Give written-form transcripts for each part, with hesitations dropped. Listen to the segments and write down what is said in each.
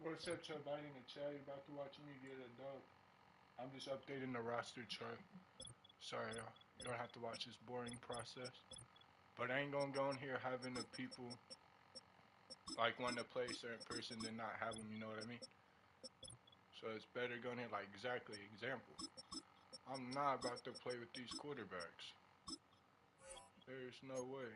What's up, Chubb? I didn't chat. You about to watch me get a dub. I'm just updating the roster chart. Sorry, y'all. You don't have to watch this boring process. But I ain't gonna go in here having the people like want to play a certain person than not have them. You know what I mean? So it's better going here like exactly example. I'm not about to play with these quarterbacks. There's no way.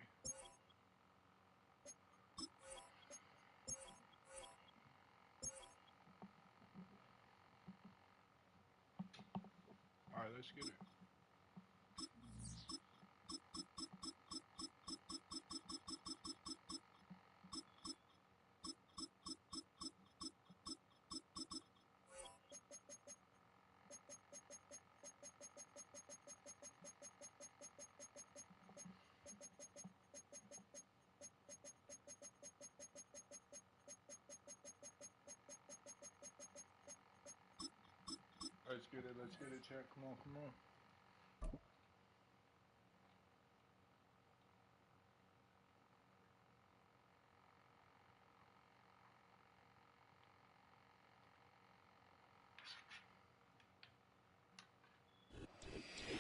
All right, let's get it. Let's get it. Let's get it, chat. Come on, come on.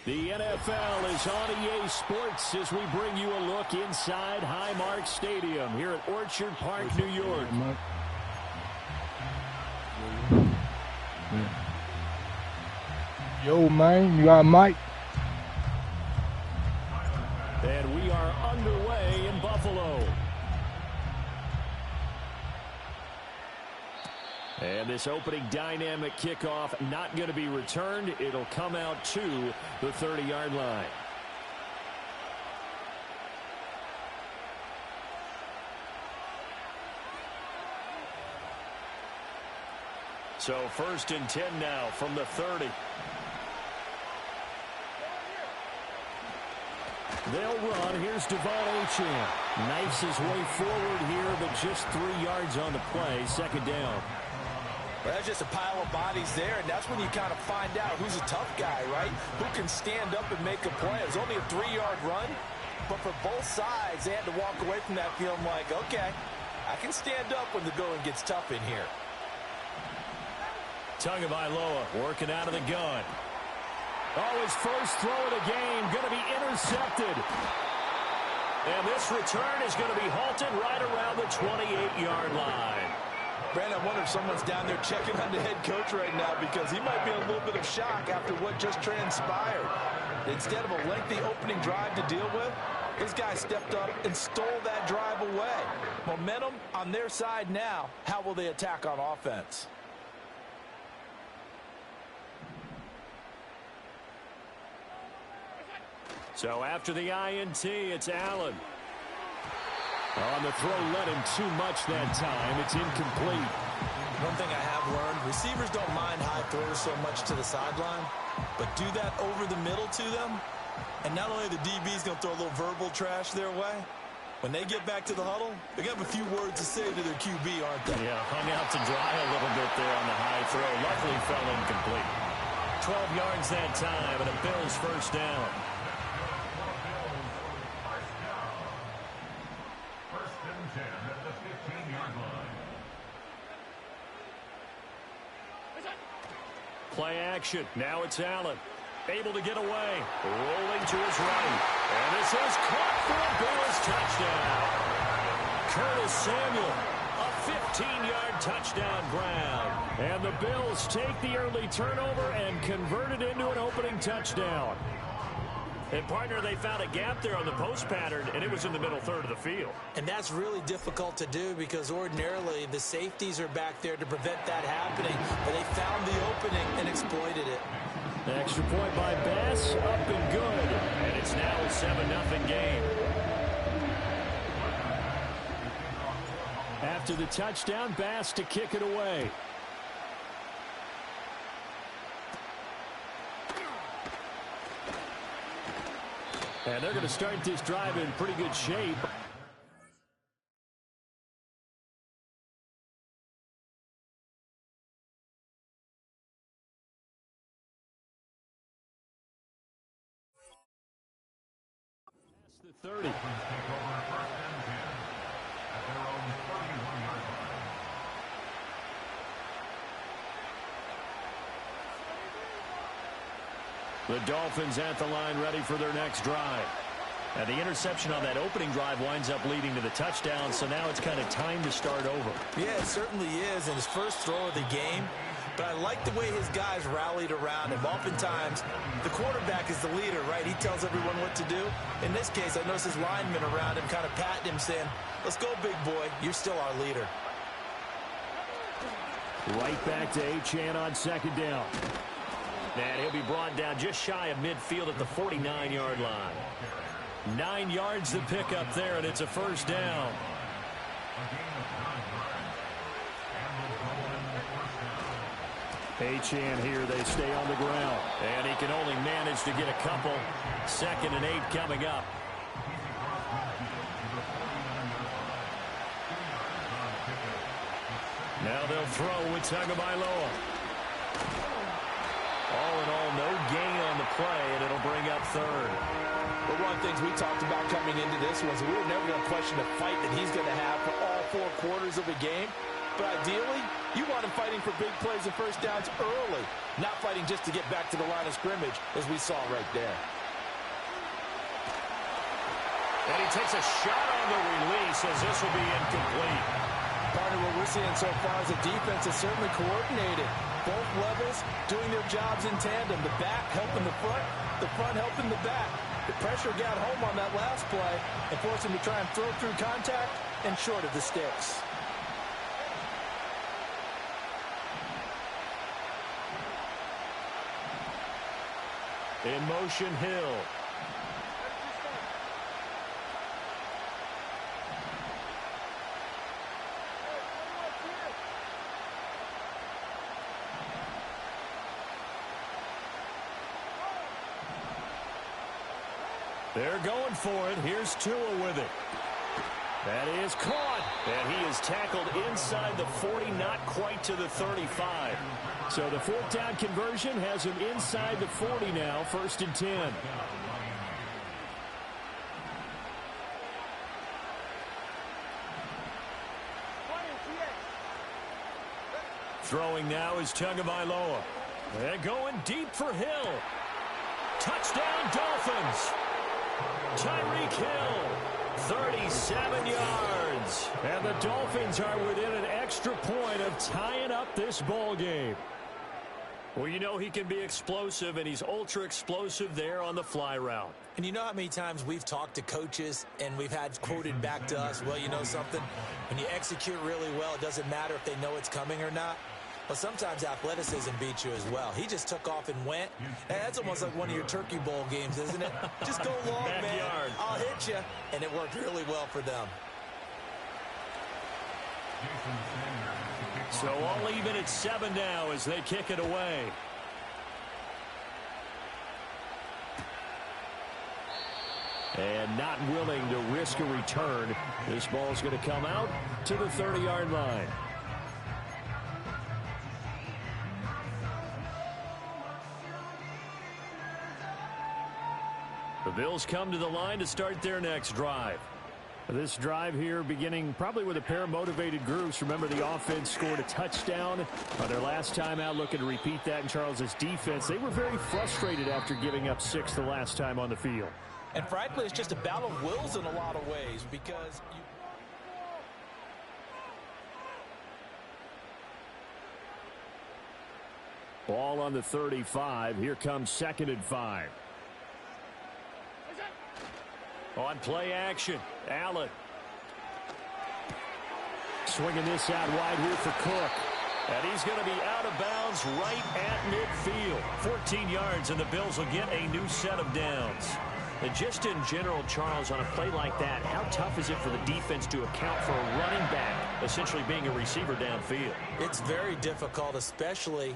The NFL is on EA Sports as we bring you a look inside Highmark Stadium here at Orchard Park, New York. Yo, man, you got Mike? And we are underway in Buffalo. And this opening dynamic kickoff not going to be returned. It'll come out to the 30-yard line. So 1st and 10 now from the 30. They'll run. Here's Devon Achane. Knifes his way forward here, but just 3 yards on the play. 2nd down. Well, that's just a pile of bodies there, and that's when you kind of find out who's a tough guy, right? Who can stand up and make a play. It was only a 3-yard run, but for both sides, they had to walk away from that feeling like, okay, I can stand up when the going gets tough in here. Tagovailoa working out of the gun. Oh, his first throw of the game going to be intercepted. And this return is going to be halted right around the 28-yard line. Brandon, I wonder if someone's down there checking on the head coach right now because he might be in a little bit of shock after what just transpired. Instead of a lengthy opening drive to deal with, this guy stepped up and stole that drive away. Momentum on their side now. How will they attack on offense? So after the INT, it's Allen. On the throw, led him too much that time. It's incomplete. One thing I have learned, receivers don't mind high throws so much to the sideline, but do that over the middle to them, and not only the DB's going to throw a little verbal trash their way, when they get back to the huddle, they got a few words to say to their QB, aren't they? Yeah, hung out to dry a little bit there on the high throw. Luckily fell incomplete. 12 yards that time, and a Bills 1st down. Play action. Now it's Allen. Able to get away. Rolling to his right. And this is caught for a Bills touchdown. Curtis Samuel, a 15-yard touchdown grab. And the Bills take the early turnover and convert it into an opening touchdown. And, partner, they found a gap there on the post pattern, and it was in the middle third of the field. And that's really difficult to do because ordinarily the safeties are back there to prevent that happening. But they found the opening and exploited it. The extra point by Bass, up and good. And it's now a 7-0 game. After the touchdown, Bass to kick it away. And they're going to start this drive in pretty good shape. That's the 30. The Dolphins at the line ready for their next drive. And the interception on that opening drive winds up leading to the touchdown, so now it's kind of time to start over. Yeah, it certainly is in his first throw of the game. But I like the way his guys rallied around him. Oftentimes, the quarterback is the leader, right? He tells everyone what to do. In this case, I noticed his linemen around him kind of patting him, saying, let's go, big boy. You're still our leader. Right back to Achane on second down. And he'll be brought down just shy of midfield at the 49-yard line. 9 yards to pick up there, and it's a first down. Achane here, they stay on the ground. And he can only manage to get a couple. 2nd and 8 coming up. Now they'll throw with Tagovailoa. All in all, no gain on the play, and it'll bring up 3rd. But one of the things we talked about coming into this was we were never going to question the fight that he's going to have for all 4 quarters of the game. But ideally, you want him fighting for big plays and first downs early, not fighting just to get back to the line of scrimmage, as we saw right there. And he takes a shot on the release as this will be incomplete. Partner, what we're seeing so far is the defense is certainly coordinated. Both levels doing their jobs in tandem. The back helping the front helping the back. The pressure got home on that last play and forced him to try and throw through contact and short of the sticks. In motion, Hill. They're going for it. Here's Tua with it. That is caught. And he is tackled inside the 40, not quite to the 35. So the 4th down conversion has him inside the 40 now, 1st and 10. Throwing now is Tagovailoa. They're going deep for Hill. Touchdown, Dolphins. Tyreek Hill, 37 yards. And the Dolphins are within an extra point of tying up this ball game. Well, you know he can be explosive, and he's ultra explosive there on the fly route. And you know how many times we've talked to coaches and we've had quoted back to us, well, you know something? When you execute really well, it doesn't matter if they know it's coming or not. Well, sometimes athleticism beats you as well. He just took off and went. Hey, that's almost like one of your Turkey Bowl games, isn't it? Just go long, man. I'll hit you. And it worked really well for them. So all even at 7 now as they kick it away. And not willing to risk a return. This ball's going to come out to the 30-yard line. The Bills come to the line to start their next drive. This drive here beginning probably with a pair of motivated groups. Remember, the offense scored a touchdown on their last time out, looking to repeat that in Charles's defense. They were very frustrated after giving up 6 the last time on the field. And frankly, it's just a battle of wills in a lot of ways because Ball on the 35. Here comes 2nd and 5. On play action, Allen. Swinging this out wide here for Cook. And he's going to be out of bounds right at midfield. 14 yards, and the Bills will get a new set of downs. And just in general, Charles, on a play like that, how tough is it for the defense to account for a running back essentially being a receiver downfield? It's very difficult, especially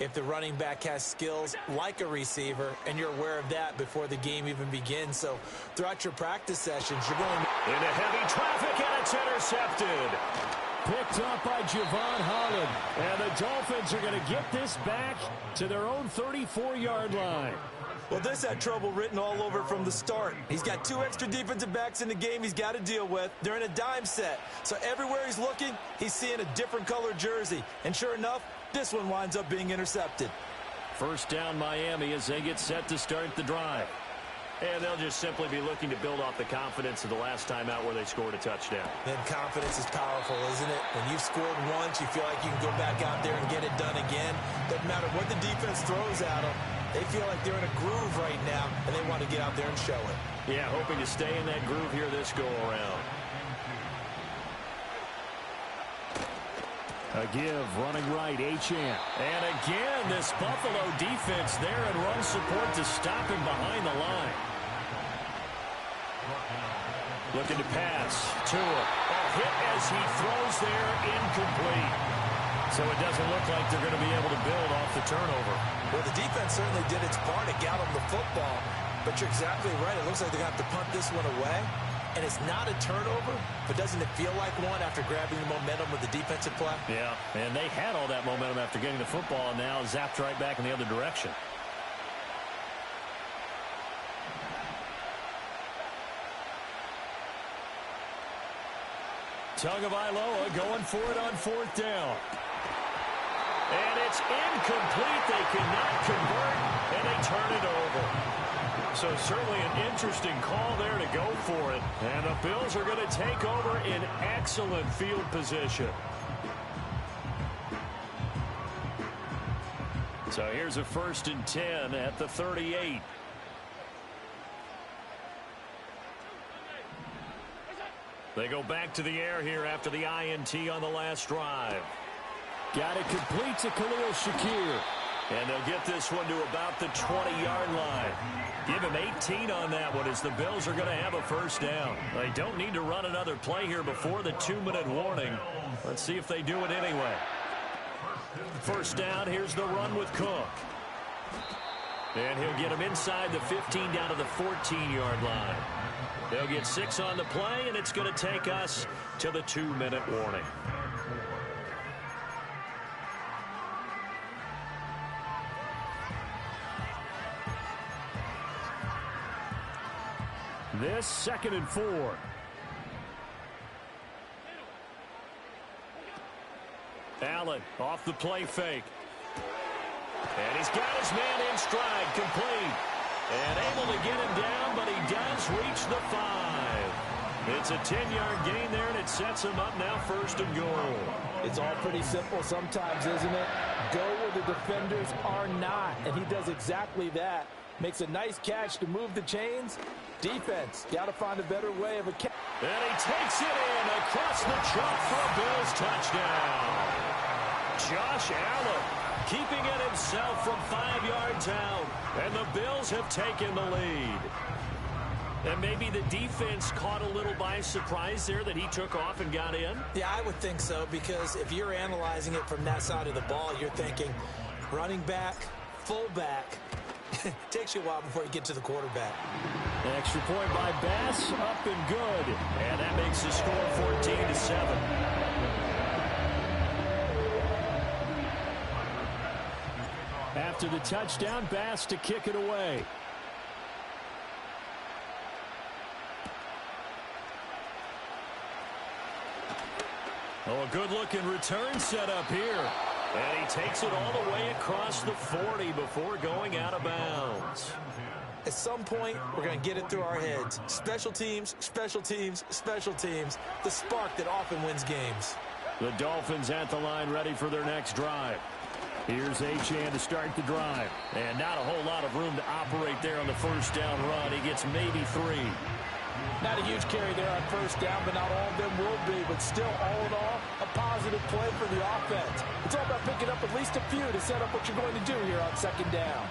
if the running back has skills like a receiver, and you're aware of that before the game even begins. So throughout your practice sessions, you're going into heavy traffic, and it's intercepted. Picked up by Javon Holland. And the Dolphins are going to get this back to their own 34-yard line. Well, this had trouble written all over from the start. He's got 2 extra defensive backs in the game he's got to deal with. They're in a dime set. So everywhere he's looking, he's seeing a different color jersey. And sure enough, this one winds up being intercepted. First down Miami as they get set to start the drive. And they'll just simply be looking to build off the confidence of the last time out where they scored a touchdown. And confidence is powerful, isn't it? When you've scored once, you feel like you can go back out there and get it done again. Doesn't matter what the defense throws at them. They feel like they're in a groove right now, and they want to get out there and show it. Yeah, hoping to stay in that groove here this go-around. A give, running right, Achane. And again, this Buffalo defense there and run support to stop him behind the line. Looking to pass. Tua. A hit as he throws there, incomplete. So it doesn't look like they're going to be able to build off the turnover. Well, the defense certainly did its part. It got them the football. But you're exactly right. It looks like they're going to have to punt this one away. And it's not a turnover, but doesn't it feel like one after grabbing the momentum with the defensive play? Yeah, and they had all that momentum after getting the football, and now zapped right back in the other direction. Tagovailoa going for it on fourth down. And it's incomplete. They cannot convert, and they turn it over. So certainly an interesting call there to go for it. And the Bills are going to take over in excellent field position. So here's a 1st and 10 at the 38. They go back to the air here after the INT on the last drive. Got it complete to Khalil Shakir. And they'll get this one to about the 20-yard line. Give him 18 on that one as the Bills are going to have a first down. They don't need to run another play here before the 2-minute warning. Let's see if they do it anyway. First down, here's the run with Cook. And he'll get him inside the 15 down to the 14-yard line. They'll get 6 on the play, and it's going to take us to the 2-minute warning. This 2nd and 4. Allen off the play fake. And he's got his man in stride, complete. And able to get him down, but he does reach the 5. It's a 10-yard gain there, and it sets him up now 1st and goal. It's all pretty simple sometimes, isn't it? Go where the defenders are not, and he does exactly that. Makes a nice catch to move the chains. Defense, got to find a better way of a catch. And he takes it in across the trunk for a Bills touchdown. Josh Allen keeping it himself from 5 yards out. And the Bills have taken the lead. And maybe the defense caught a little by surprise there that he took off and got in? Yeah, I would think so, because if you're analyzing it from that side of the ball, you're thinking running back, fullback. Takes you a while before you get to the quarterback. Extra point by Bass, up and good. And that makes the score 14-7. After the touchdown, Bass to kick it away. Oh, a good-looking return set up here. And he takes it all the way across the 40 before going out of bounds. At some point, we're going to get it through our heads. Special teams, special teams, special teams. The spark that often wins games. The Dolphins at the line ready for their next drive. Here's Achane to start the drive. And not a whole lot of room to operate there on the first down run. He gets maybe 3. Not a huge carry there on first down, but not all of them will be. But still, all in all, a positive play for the offense. It's all about picking up at least a few to set up what you're going to do here on 2nd down.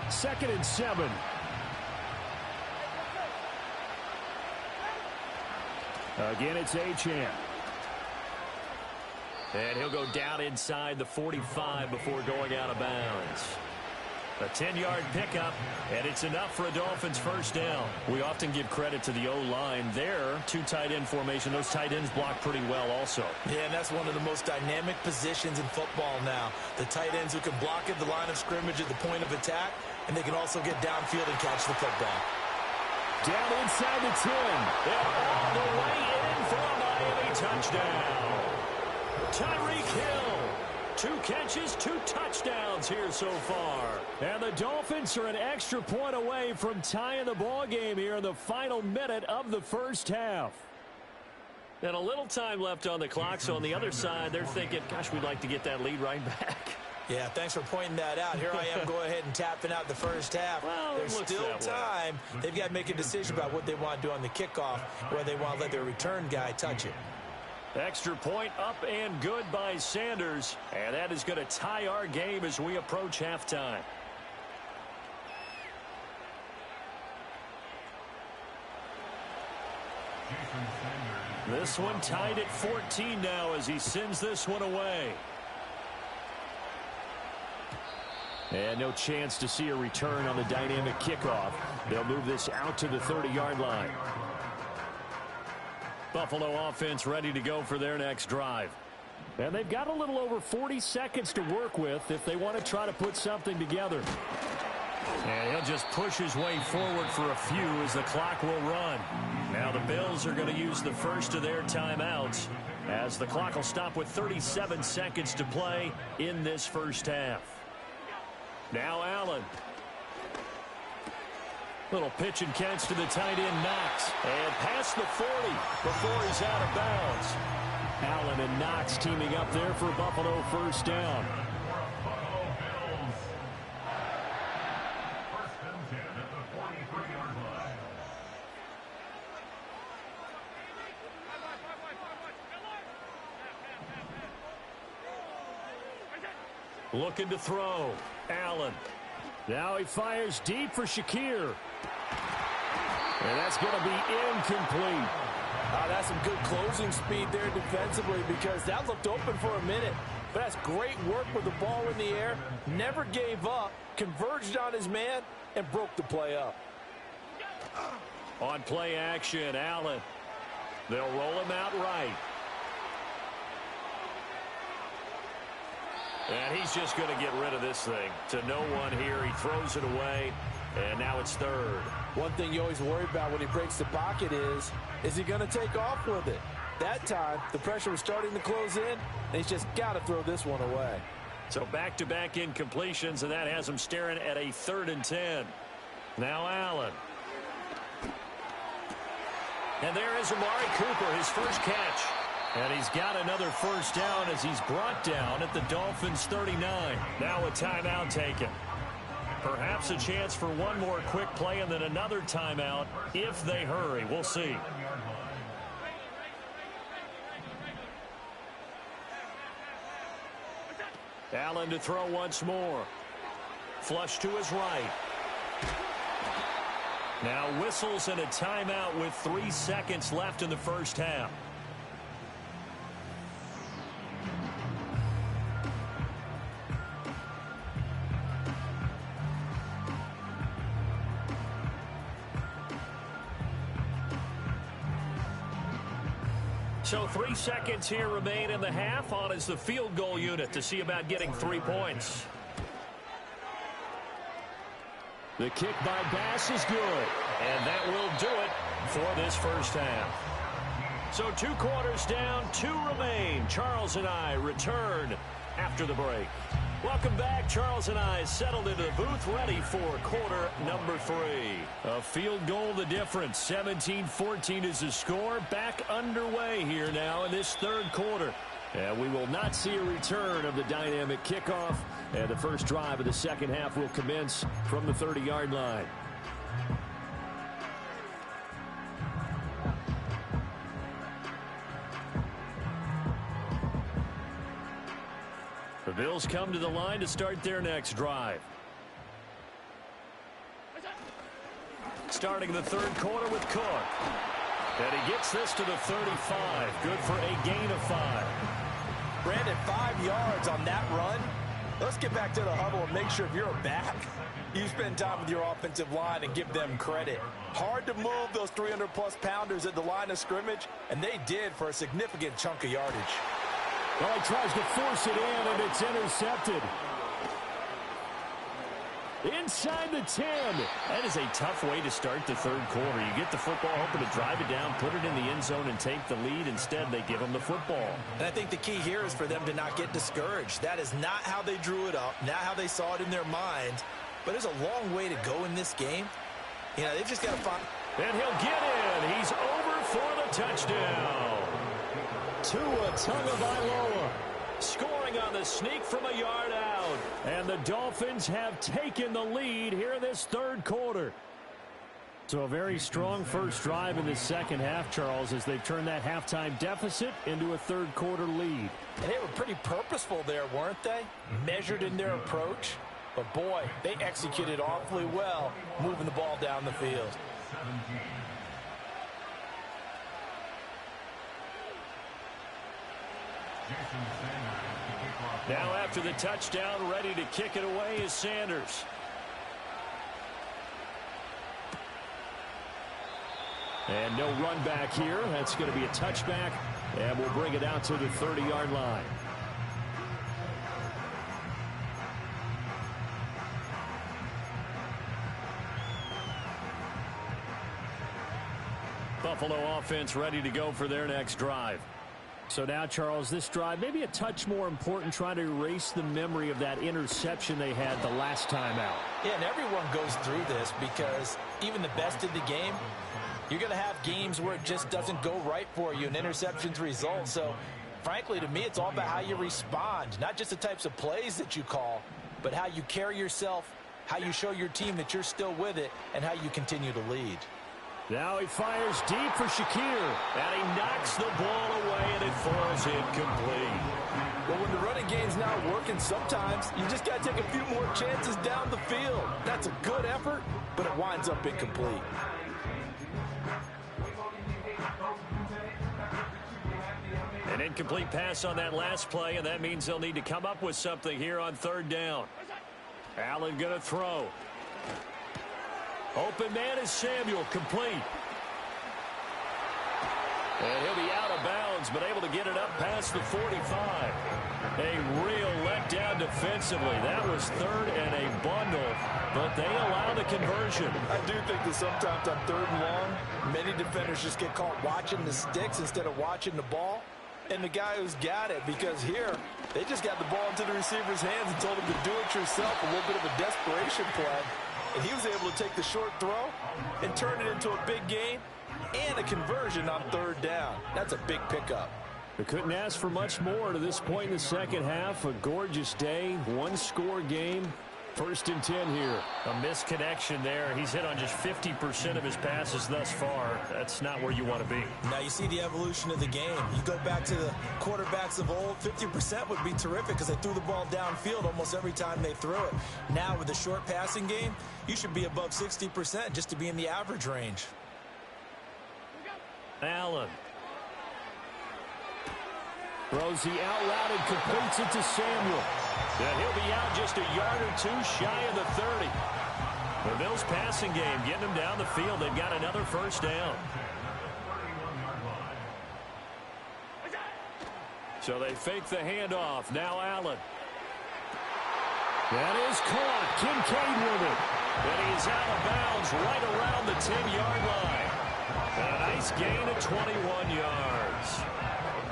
2nd and 7. Again, it's Achane. And he'll go down inside the 45 before going out of bounds. A 10-yard pickup, and it's enough for a Dolphins first down. We often give credit to the O-line there. 2 tight end formation. Those tight ends block pretty well also. Yeah, and that's one of the most dynamic positions in football now. The tight ends who can block at the line of scrimmage at the point of attack, and they can also get downfield and catch the football. Down inside the 10. And all the way in for a Miami touchdown. Tyreek Hill 2 catches, 2 touchdowns here so far. And the Dolphins are an extra point away from tying the ball game here in the final minute of the first half. And a little time left on the clock, so on the other side, they're thinking, gosh, we'd like to get that lead right back. Yeah, thanks for pointing that out. Here I am going ahead and tapping out the first half. Well, there's still time. They've got to make a decision about what they want to do on the kickoff, whether they want to let their return guy touch it. Extra point up and good by Sanders. And that is going to tie our game as we approach halftime. This one tied at 14 now as he sends this one away. And no chance to see a return on the dynamic kickoff. They'll move this out to the 30-yard line. Buffalo offense ready to go for their next drive. And they've got a little over 40 seconds to work with if they want to try to put something together. And he'll just push his way forward for a few as the clock will run. Now the Bills are going to use the first of their timeouts as the clock will stop with 37 seconds to play in this first half. Now Allen. Little pitch and catch to the tight end, Knox. And past the 40 before he's out of bounds. Allen and Knox teaming up there for Buffalo first down. Looking to throw. Allen. Now he fires deep for Shakir. And that's going to be incomplete. That's some good closing speed there defensively because that looked open for a minute. But that's great work with the ball in the air. Never gave up. Converged on his man and broke the play up. On play action, Allen. They'll roll him out right. And he's just going to get rid of this thing. To no one here. He throws it away. And now it's third. One thing you always worry about when he breaks the pocket is he going to take off with it? That time, the pressure was starting to close in, and he's just got to throw this one away. So back-to-back incompletions, and that has him staring at a 3rd and 10. Now Allen. And there is Amari Cooper, his first catch. And he's got another first down as he's brought down at the Dolphins' 39. Now a timeout taken. Perhaps a chance for one more quick play and then another timeout if they hurry. We'll see. Allen to throw once more. Flush to his right. Now whistles and a timeout with 3 seconds left in the first half. So 3 seconds here remain in the half. On is the field goal unit to see about getting 3 points. The kick by Bass is good. And that will do it for this first half. So 2 quarters down, 2 remain. Charles and I return after the break. Welcome back. Charles and I settled into the booth, ready for quarter number 3. A field goal the difference. 17-14 is the score. Back underway here now in this 3rd quarter. And we will not see a return of the dynamic kickoff. And the first drive of the second half will commence from the 30-yard line. The Bills come to the line to start their next drive. Starting the 3rd quarter with Cook. And he gets this to the 35. Good for a gain of 5. Brandon, 5 yards on that run. Let's get back to the huddle and make sure if you're a back, you spend time with your offensive line and give them credit. Hard to move those 300-plus pounders at the line of scrimmage, and they did for a significant chunk of yardage. Well, he tries to force it in, and it's intercepted. Inside the 10. That is a tough way to start the third quarter. You get the football, hoping to drive it down, put it in the end zone, and take the lead. Instead, they give them the football. And I think the key here is for them to not get discouraged. That is not how they drew it up, not how they saw it in their mind. But there's a long way to go in this game. You know, they've just got to find... And he'll get in. He's over for the touchdown. Tua Tagovailoa scoring on the sneak from a yard out. And the Dolphins have taken the lead here in this third quarter. So a very strong first drive in the second half, Charles, as they've turned that halftime deficit into a third quarter lead. And they were pretty purposeful there, weren't they? Measured in their approach. But boy, they executed awfully well moving the ball down the field. Now after the touchdown, ready to kick it away is Sanders. And no run back here. That's going to be a touchback, and we'll bring it out to the 30-yard line. Buffalo offense ready to go for their next drive. So now, Charles, this drive maybe a touch more important, trying to erase the memory of that interception they had the last time out. Yeah, and everyone goes through this because even the best in the game, you're going to have games where it just doesn't go right for you and interceptions result. So, frankly, to me, it's all about how you respond, not just the types of plays that you call, but how you carry yourself, how you show your team that you're still with it, and how you continue to lead. Now he fires deep for Shakir, and he knocks the ball away, and it falls incomplete. Well, when the running game's not working, sometimes you just got to take a few more chances down the field. That's a good effort, but it winds up incomplete. An incomplete pass on that last play, and that means they'll need to come up with something here on third down. Allen going to throw. Open man is Samuel, complete. And he'll be out of bounds, but able to get it up past the 45. A real letdown defensively. That was third and a bundle, but they allow the conversion. I do think that sometimes on third and long, many defenders just get caught watching the sticks instead of watching the ball. And the guy who's got it, because here, they just got the ball into the receiver's hands and told him to do it yourself, a little bit of a desperation play. And he was able to take the short throw and turn it into a big gain and a conversion on third down. That's a big pickup. They couldn't ask for much more to this point in the second half. A gorgeous day, one-score game. First and 10 here. A misconnection there. He's hit on just 50% of his passes thus far. That's not where you want to be. Now you see the evolution of the game. You go back to the quarterbacks of old, 50% would be terrific because they threw the ball downfield almost every time they threw it. Now with the short passing game, you should be above 60% just to be in the average range. Allen throws the out route and completes it to Samuel. And he'll be out just a yard or two shy of the 30. The Bills passing game getting them down the field. They've got another first down. So they fake the handoff. Now Allen. That is caught. Kincaid with it. And he's out of bounds right around the 10-yard line. And a nice gain of 21 yards.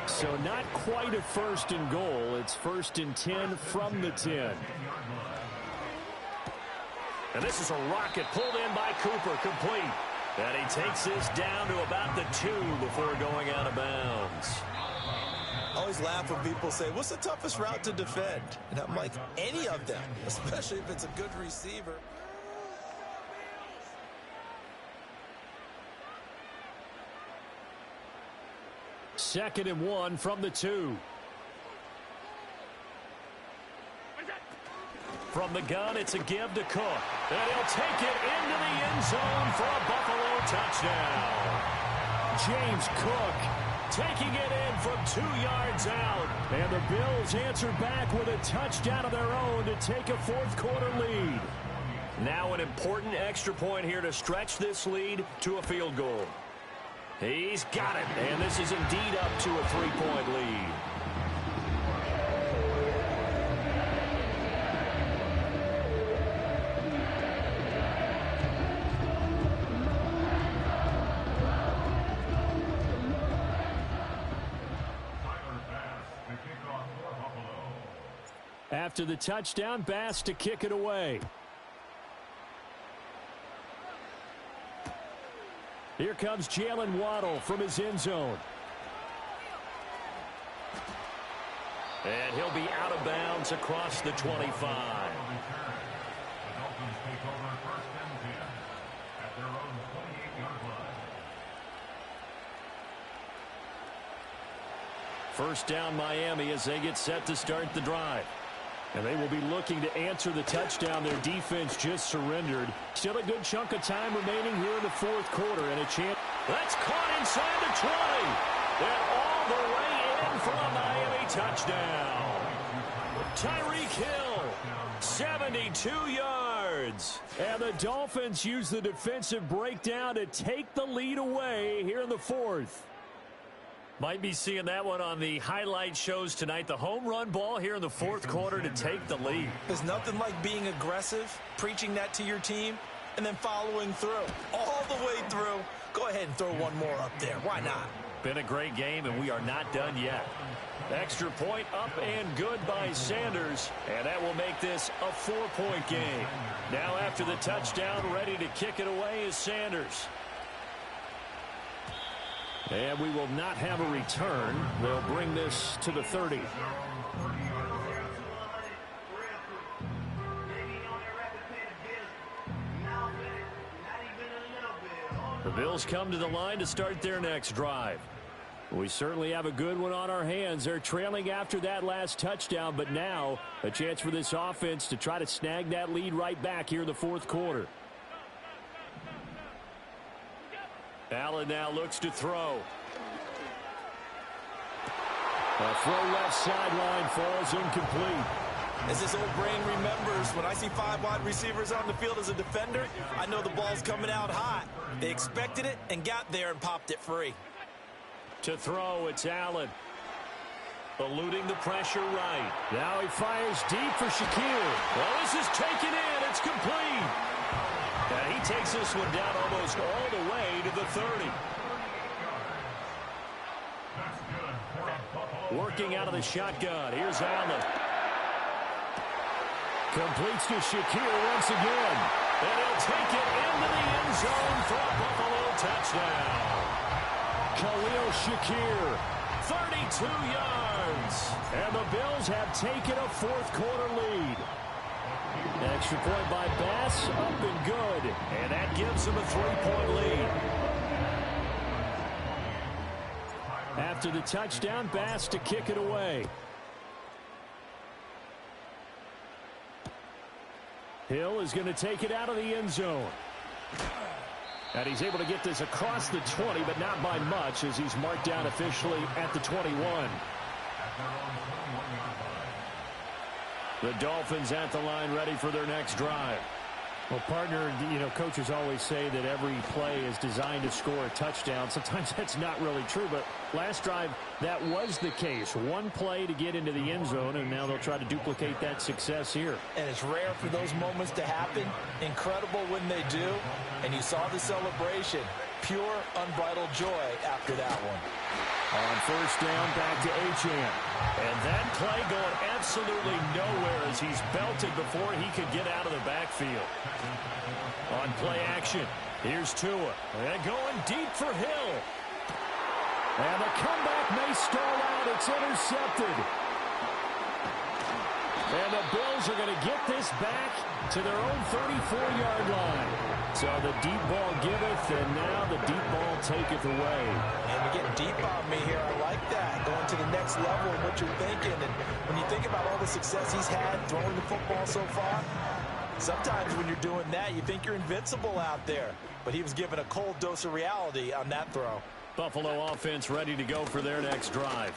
So not quite a first and goal. It's first and 10 from the 10. And this is a rocket pulled in by Cooper, complete. And he takes this down to about the 2 before going out of bounds. I always laugh when people say, what's the toughest route to defend? And I'm like, any of them, especially if it's a good receiver. Second and 1 from the 2. From the gun, it's a give to Cook. And he'll take it into the end zone for a Buffalo touchdown. James Cook taking it in from 2 yards out. And the Bills answer back with a touchdown of their own to take a fourth quarter lead. Now an important extra point here to stretch this lead to a field goal. He's got it, and this is indeed up to a 3-point lead. After the touchdown, Bass to kick it away. Here comes Jalen Waddle from his end zone. And he'll be out of bounds across the 25. First down Miami as they get set to start the drive. And they will be looking to answer the touchdown their defense just surrendered. Still a good chunk of time remaining here in the fourth quarter. And a chance. That's caught inside the 20. And all the way in for a Miami touchdown. Tyreek Hill, 72 yards. And the Dolphins use the defensive breakdown to take the lead away here in the fourth. Might be seeing that one on the highlight shows tonight. The home run ball here in the fourth quarter to take the lead. There's nothing like being aggressive, preaching that to your team, and then following through. All the way through. Go ahead and throw one more up there. Why not? Been a great game, and we are not done yet. Extra point up and good by Sanders, and that will make this a 4-point game. Now after the touchdown, ready to kick it away is Sanders. And we will not have a return. They'll bring this to the 30. The Bills come to the line to start their next drive. We certainly have a good one on our hands. They're trailing after that last touchdown, but now a chance for this offense to try to snag that lead right back here in the fourth quarter. Allen now looks to throw. A throw left sideline falls incomplete. As this old brain remembers, when I see 5 wide receivers on the field as a defender, I know the ball's coming out hot. They expected it and got there and popped it free. To throw, it's Allen. Eluding the pressure right. Now he fires deep for Shakir. Well, this is taken in. It's complete. And he takes this one down almost all the way to the 30. Working out of the shotgun. Here's Allen. Completes to Shakir once again. And he'll take it into the end zone for a Buffalo touchdown. Khalil Shakir, 32 yards. And the Bills have taken a fourth quarter lead. Extra point by Bass, up and good. And that gives them a 3-point lead. After the touchdown, Bass to kick it away. Hill is going to take it out of the end zone. And he's able to get this across the 20, but not by much as he's marked down officially at the 21. The Dolphins at the line ready for their next drive. Well, partner, coaches always say that every play is designed to score a touchdown. Sometimes that's not really true, but last drive, that was the case. One play to get into the end zone, and now they'll try to duplicate that success here. And it's rare for those moments to happen. Incredible when they do. And you saw the celebration. Pure, unbridled joy after that one. On first down, back to Achane. And that play going absolutely nowhere as he's belted before he could get out of the backfield. On play action, here's Tua. And going deep for Hill. And the comeback may stall out. It's intercepted. And the Bills are going to get this back to their own 34-yard line. So the deep ball giveth, and now the deep ball taketh away. And you're getting deep on me here. I like that. Going to the next level of what you're thinking. And when you think about all the success he's had throwing the football so far, sometimes when you're doing that, you think you're invincible out there. But he was given a cold dose of reality on that throw. Buffalo offense ready to go for their next drive.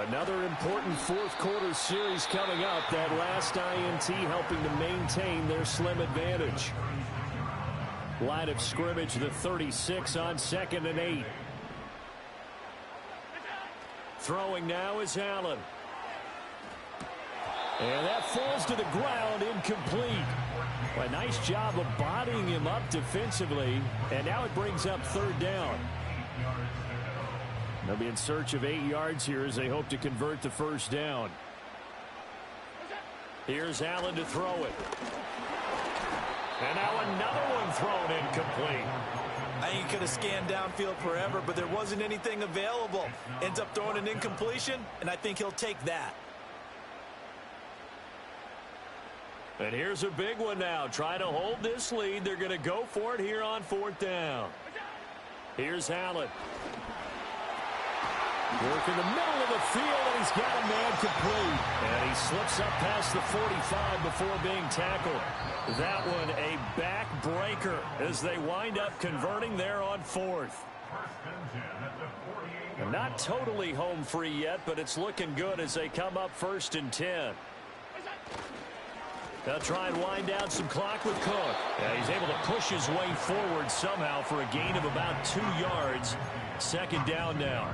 Another important fourth quarter series coming up. That last INT helping to maintain their slim advantage. Line of scrimmage, the 36 on 2nd and 8. Throwing now is Allen. And that falls to the ground, incomplete. A nice job of bodying him up defensively. And now it brings up third down. They'll be in search of 8 yards here as they hope to convert the first down. Here's Allen to throw it. And now another one thrown incomplete. I think he could have scanned downfield forever, but there wasn't anything available. Ends up throwing an incompletion, and I think he'll take that. And here's a big one now. Trying to hold this lead. They're going to go for it here on 4th down. Here's Allen. Work in the middle of the field, and he's got a man complete. And he slips up past the 45 before being tackled. That one a backbreaker as they wind up converting there on 4th. Not totally home free yet, but it's looking good as they come up 1st and 10. They'll try and wind down some clock with Cook. Yeah, he's able to push his way forward somehow for a gain of about 2 yards. 2nd down now.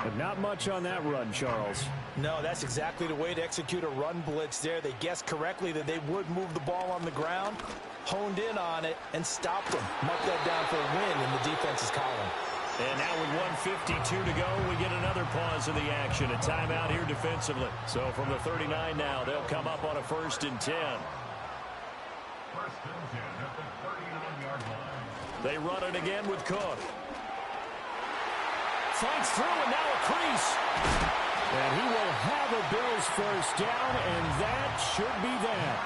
But not much on that run, Charles. No, that's exactly the way to execute a run blitz there. They guessed correctly that they would move the ball on the ground, honed in on it, and stopped them. Mark that down for a win in the defense's column. And now with 1:52 to go, we get another pause in the action. A timeout here defensively. So from the 39 now, they'll come up on a 1st and 10. 1st and 10 at the 39-yard line. They run it again with Cook. Fights through, and now a crease. And he will have a Bills 1st down, and that should be that.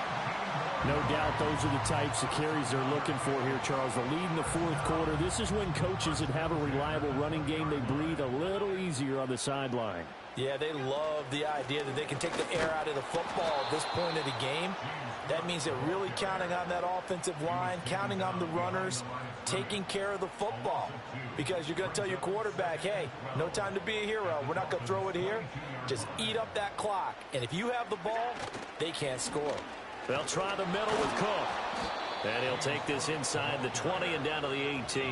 No doubt those are the types of carries they're looking for here, Charles. The lead in the 4th quarter. This is when coaches that have a reliable running game, they breathe a little easier on the sideline. Yeah, they love the idea that they can take the air out of the football at this point of the game. That means they're really counting on that offensive line, counting on the runners, taking care of the football. Because you're going to tell your quarterback, hey, no time to be a hero. We're not going to throw it here. Just eat up that clock. And if you have the ball, they can't score. They'll try the middle with Cook. And he'll take this inside the 20 and down to the 18. It's a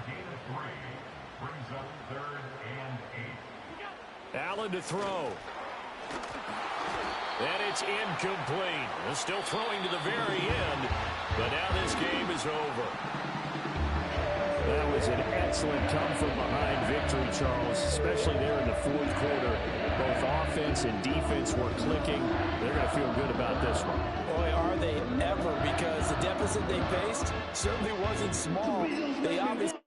gain of 3. Brings up 3rd and 8. Allen to throw. And it's incomplete. They're still throwing to the very end. But now this game is over. That was an excellent come-from-behind victory, Charles, especially there in the 4th quarter. Both offense and defense were clicking. They're going to feel good about this one. Boy, are they ever, because the deficit they faced certainly wasn't small. They obviously...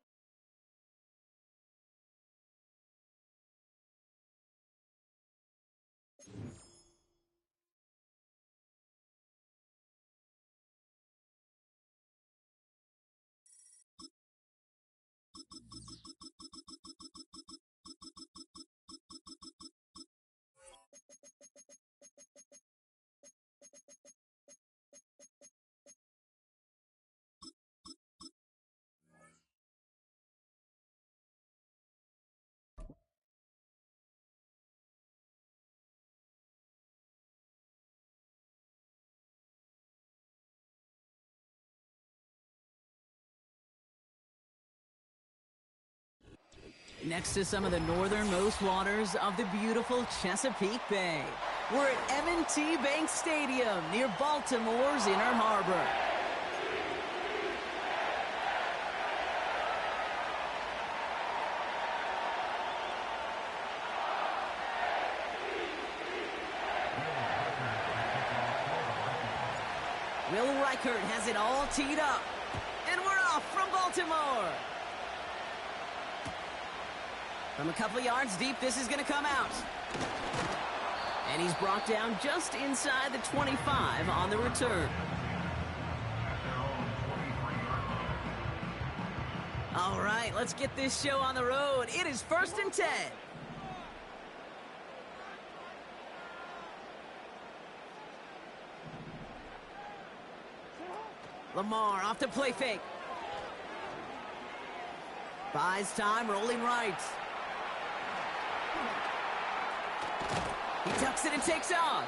Next to some of the northernmost waters of the beautiful Chesapeake Bay, we're at M&T Bank Stadium near Baltimore's Inner Harbor. Will Reichert has it all teed up, and we're off from Baltimore. From a couple of yards deep, this is going to come out. And he's brought down just inside the 25 on the return. All right, let's get this show on the road. It is 1st and 10. Lamar off the play fake. Buys time, rolling right. He tucks it and takes off.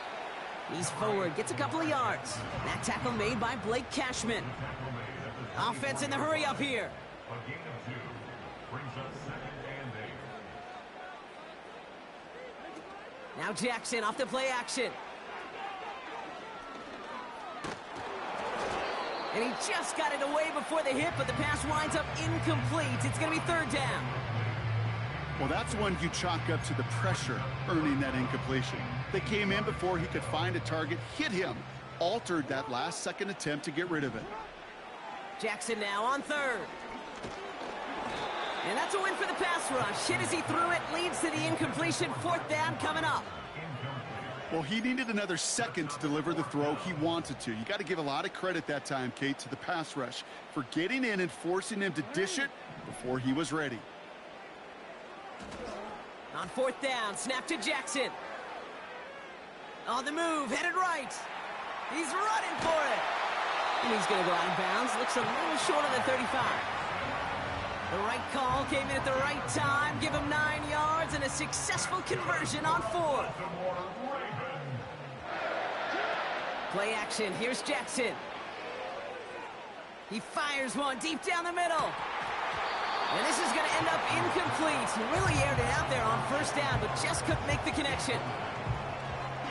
He's forward, gets a couple of yards. That tackle made by Blake Cashman. Offense in the hurry up here. A gain of 2. Brings up 2nd and 8. Now Jackson off the play action. And he just got it away before the hit, but the pass winds up incomplete. It's going to be 3rd down. Well, that's one you chalk up to the pressure earning that incompletion. They came in before he could find a target, hit him, altered that last-second attempt to get rid of it. Jackson now on third. And that's a win for the pass rush. Hit as he threw it, leads to the incompletion. Fourth down coming up. Well, he needed another second to deliver the throw he wanted to. You got to give a lot of credit that time, Kate, to the pass rush for getting in and forcing him to dish it before he was ready. On fourth down, snap to Jackson. On the move, headed right. He's running for it. And he's going to go out of bounds. Looks a little short of the 35. The right call came in at the right time. Give him 9 yards and a successful conversion on fourth. Play action. Here's Jackson. He fires one deep down the middle. And this is going to end up incomplete. He really aired it out there on first down, but just couldn't make the connection.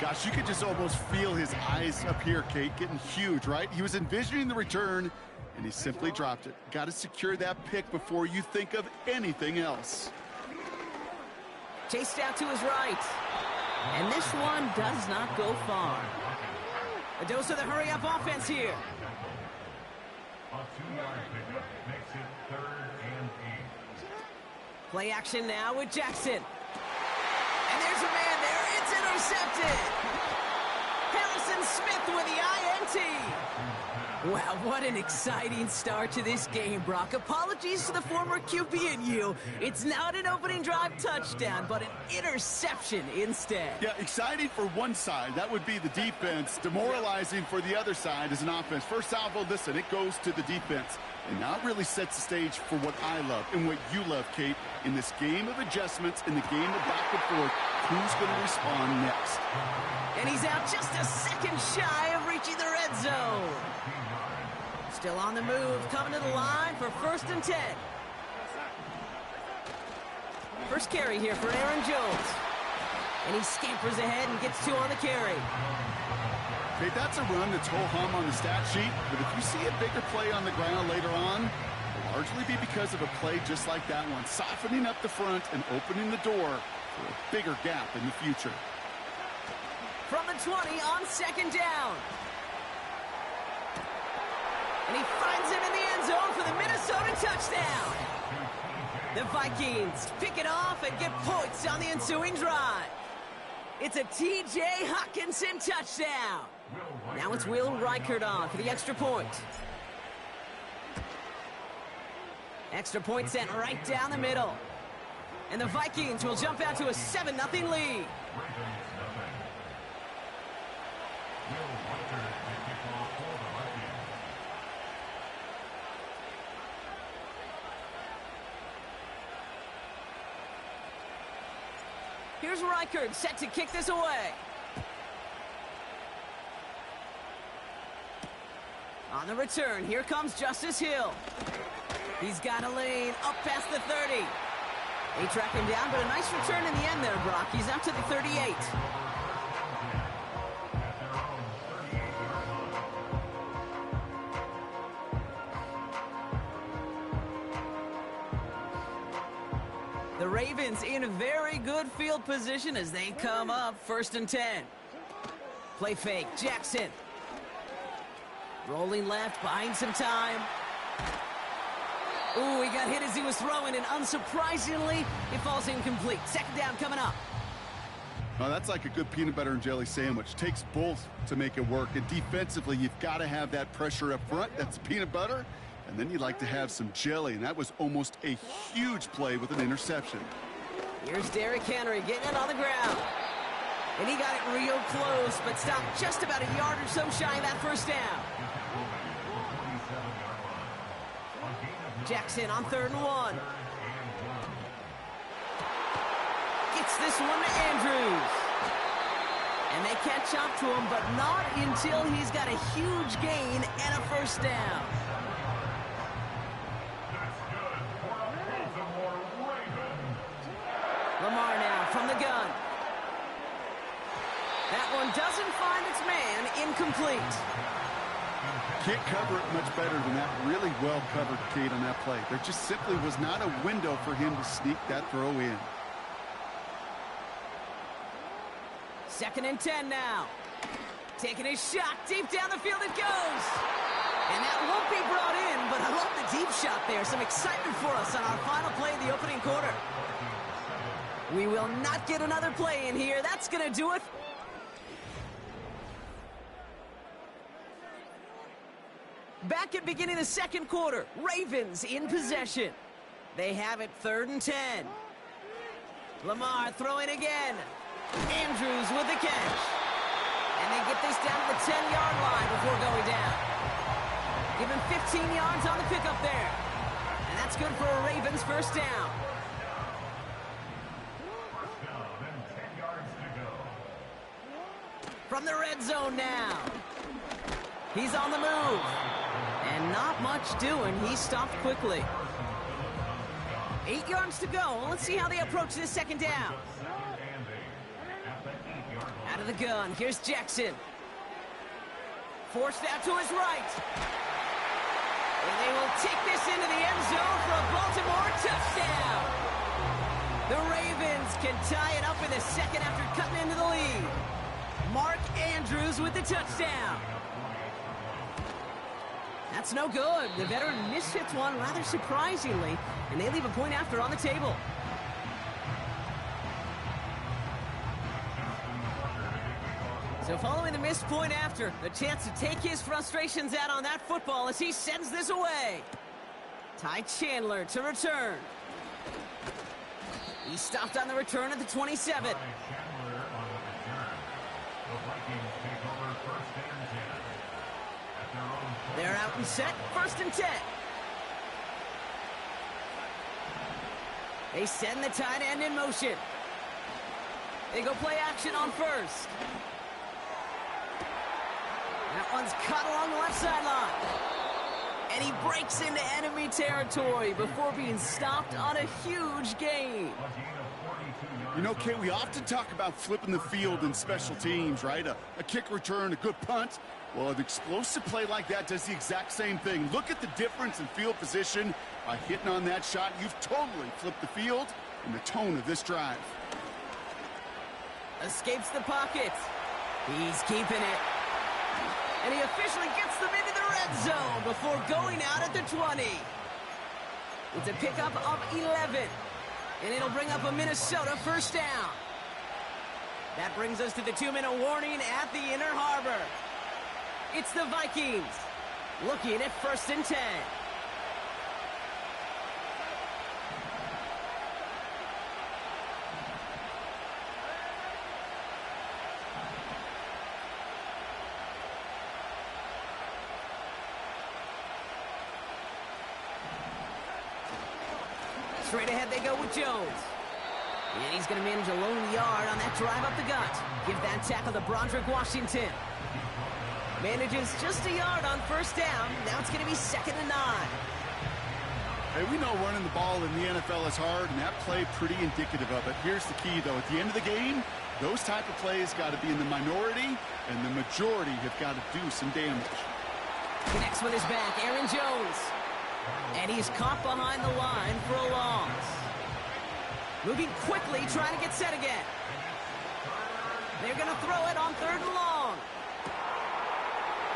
Gosh, you could just almost feel his eyes up here, Kate, getting huge, right? He was envisioning the return, and he simply dropped it. Got to secure that pick before you think of anything else. Chased out to his right. And this one does not go far. A dose of the hurry-up offense here. A 2-yard pickup makes it 3rd and 8. Play action now with Jackson. And there's a man there. It's intercepted. Harrison Smith with the INT. Wow, what an exciting start to this game, Brock. Apologies to the former QB and you. It's not an opening drive touchdown, but an interception instead. Yeah, exciting for one side. That would be the defense. Demoralizing for the other side as an offense. First salvo, listen, it goes to the defense. And now it really sets the stage for what I love and what you love, Kate. In this game of adjustments, in the game of back and forth, who's going to respond next? And he's out just a second shy of reaching the red zone. Still on the move, coming to the line for 1st and 10. First carry here for Aaron Jones. And he scampers ahead and gets 2 on the carry. Okay, that's a run that's ho-hum on the stat sheet, but if you see a bigger play on the ground later on, it'll largely be because of a play just like that one, softening up the front and opening the door for a bigger gap in the future. From the 20 on 2nd down. And he finds him in the end zone for the Minnesota touchdown. The Vikings pick it off and get points on the ensuing drive. It's a T.J. Hockenson touchdown. Now it's Will Reichert on for the extra point. Extra point sent right down the middle. And the Vikings will jump out to a 7-0 lead. Here's Reichert set to kick this away. On the return, here comes Justice Hill. He's got a lane up past the 30. They track him down, but a nice return in the end there, Brock. He's out to the 38. The Ravens in very good field position as they come up 1st and 10. Play fake, Jackson. Rolling left, buying some time. Ooh, he got hit as he was throwing, and unsurprisingly, it falls incomplete. 2nd down coming up. Well, that's like a good peanut butter and jelly sandwich. Takes both to make it work, and defensively, you've got to have that pressure up front. That's peanut butter. And then you'd like to have some jelly, and that was almost a huge play with an interception. Here's Derrick Henry getting it on the ground. And he got it real close, but stopped just about a yard or so shy of that 1st down. Jackson on 3rd and 1. Gets this one to Andrews. And they catch up to him, but not until he's got a huge gain and a 1st down. Lamar now from the gun. That one doesn't find its man, incomplete. Can't cover it much better than that. Really well covered, Kate, on that play. There just simply was not a window for him to sneak that throw in. 2nd and 10 now. Taking a shot. Deep down the field it goes. And that won't be brought in, but I love the deep shot there. Some excitement for us on our final play of the opening quarter. We will not get another play in here. That's going to do it. Back at beginning of the 2nd quarter. Ravens in possession. They have it 3rd and 10. Lamar throwing again. Andrews with the catch. And they get this down to the 10-yard line before going down. Give him 15 yards on the pickup there. And that's good for a Ravens first down. First down and 10 yards to go. From the red zone now. He's on the move. And not much doing. He stopped quickly. 8 yards to go. Let's see how they approach this 2nd down. Out of the gun. Here's Jackson. Forced out to his right. And they will take this into the end zone for a Baltimore touchdown. The Ravens can tie it up in the 2nd after cutting into the lead. Mark Andrews with the touchdown. That's no good. The veteran mishits one rather surprisingly, and they leave a point after on the table. So following the missed point after, the chance to take his frustrations out on that football as he sends this away. Ty Chandler to return. He stopped on the return at the 27. They're out and set, 1st and 10. They send the tight end in motion. They go play action on 1st. That one's cut along the left sideline. And he breaks into enemy territory before being stopped on a huge gain. You know, Kate, we often talk about flipping the field in special teams, right? A kick return, a good punt. Well, an explosive play like that does the exact same thing. Look at the difference in field position. By hitting on that shot, you've totally flipped the field and the tone of this drive. Escapes the pocket. He's keeping it. And he officially gets them into the red zone before going out at the 20. It's a pickup of 11. And it'll bring up a Minnesota first down. That brings us to the 2-minute warning at the Inner Harbor. It's the Vikings looking at 1st and 10. Straight ahead they go with Jones. And he's going to manage a lone yard on that drive up the gut. Give that tackle to Broderick Washington. Manages just a yard on 1st down. Now it's going to be 2nd and 9. Hey, we know running the ball in the NFL is hard, and that play pretty indicative of it. Here's the key, though. At the end of the game, those type of plays got to be in the minority, and the majority have got to do some damage. Connects with his back, Aaron Jones. And he's caught behind the line for a loss. Moving quickly, trying to get set again. They're going to throw it on 3rd and long.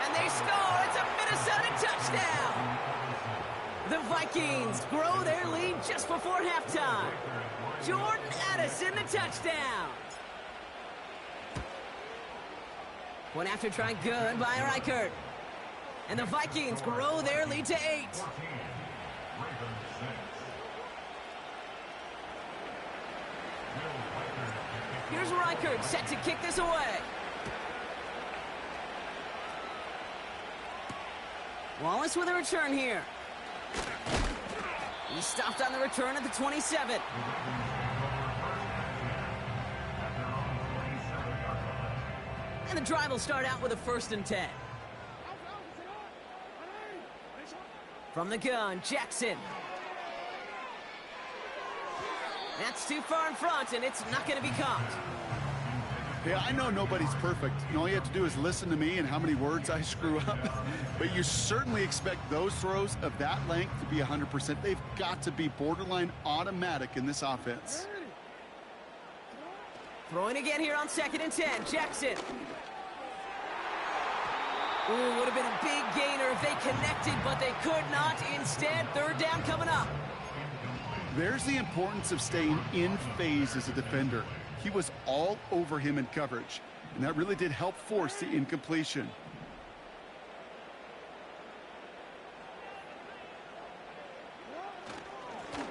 And they score. It's a Minnesota touchdown. The Vikings grow their lead just before halftime. Jordan Addison, the touchdown. One after try, good by Reichert. And the Vikings grow their lead to 8. Here's Reichert set to kick this away. Wallace with a return here. He stopped on the return at the 27. And the drive will start out with a 1st and 10. From the gun, Jackson. That's too far in front, and it's not going to be caught. Yeah, I know nobody's perfect. And all you have to do is listen to me and how many words I screw up. But you certainly expect those throws of that length to be 100%. They've got to be borderline automatic in this offense. Throwing again here on 2nd and 10. Jackson. Ooh, would have been a big gainer if they connected, but they could not. Instead, 3rd down coming up. There's the importance of staying in phase as a defender. He was all over him in coverage, and that really did help force the incompletion.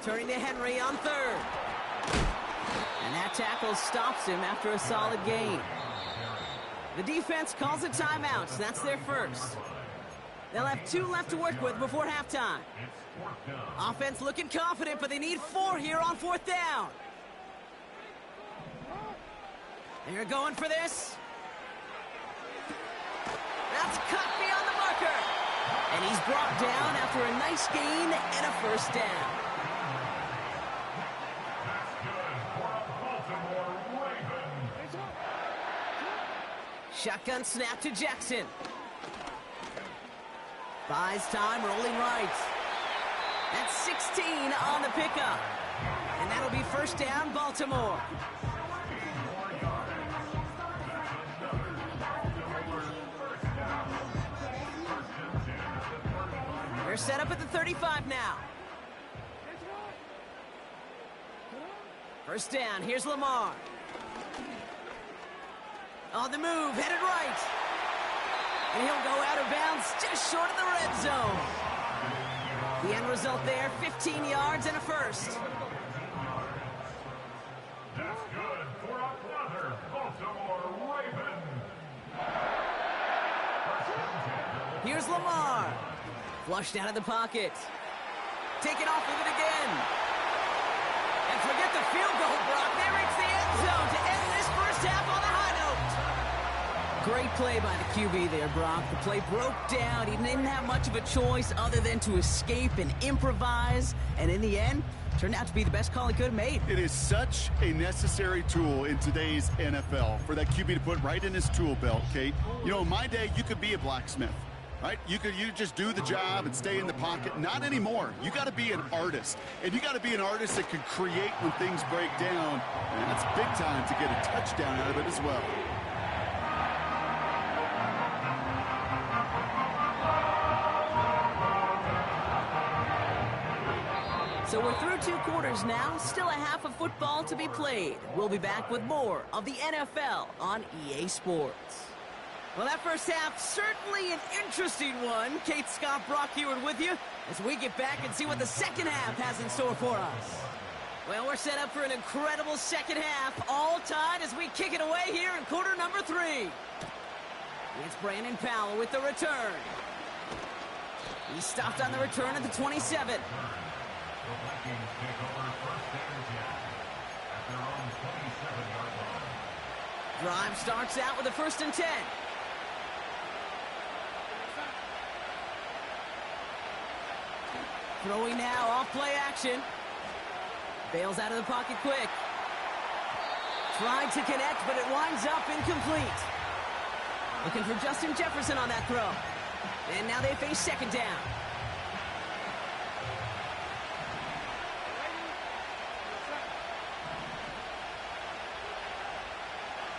Turning to Henry on 3rd. And that tackle stops him after a solid gain. The defense calls a timeout. That's their first. They'll have 2 left to work with before halftime. Offense looking confident, but they need 4 here on 4th down. They're going for this. That's cut beyond the marker. And he's brought down after a nice gain and a 1st down. Shotgun snap to Jackson. Buys time, rolling right. That's 16 on the pickup. And that'll be 1st down, Baltimore. They're set up at the 35 now. 1st down, here's Lamar. On the move, headed right. And he'll go out of bounds just short of the red zone. The end result there, 15 yards and a 1st. That's good for another Baltimore Raven. Here's Lamar. Flushed out of the pocket. Taken off with it again. And forget the field goal, Brock. They reach the end zone to end this 1st half on a high note. Great play by the QB there, Brock. The play broke down. He didn't have much of a choice other than to escape and improvise. And in the end, turned out to be the best call he could have made. It is such a necessary tool in today's NFL for that QB to put right in his tool belt, Kate. You know, in my day, you could be a blacksmith, right? You just do the job and stay in the pocket. Not anymore. You got to be an artist. And you got to be an artist that can create when things break down. And that's big time to get a touchdown out of it as well. So we're through 2 quarters now, still a half of football to be played. We'll be back with more of the NFL on EA Sports. Well, that 1st half, certainly an interesting one. Kate, Scott, Brock Heward with you as we get back and see what the 2nd half has in store for us. Well, we're set up for an incredible 2nd half, all tied as we kick it away here in quarter number 3. It's Brandon Powell with the return. He stopped on the return at the 27. The Vikings take over 1st and 10 at their own 27-yard line. Drive starts out with a 1st and 10. Throwing now, off play action. Bails out of the pocket quick. Tried to connect, but it winds up incomplete. Looking for Justin Jefferson on that throw. And now they face 2nd down.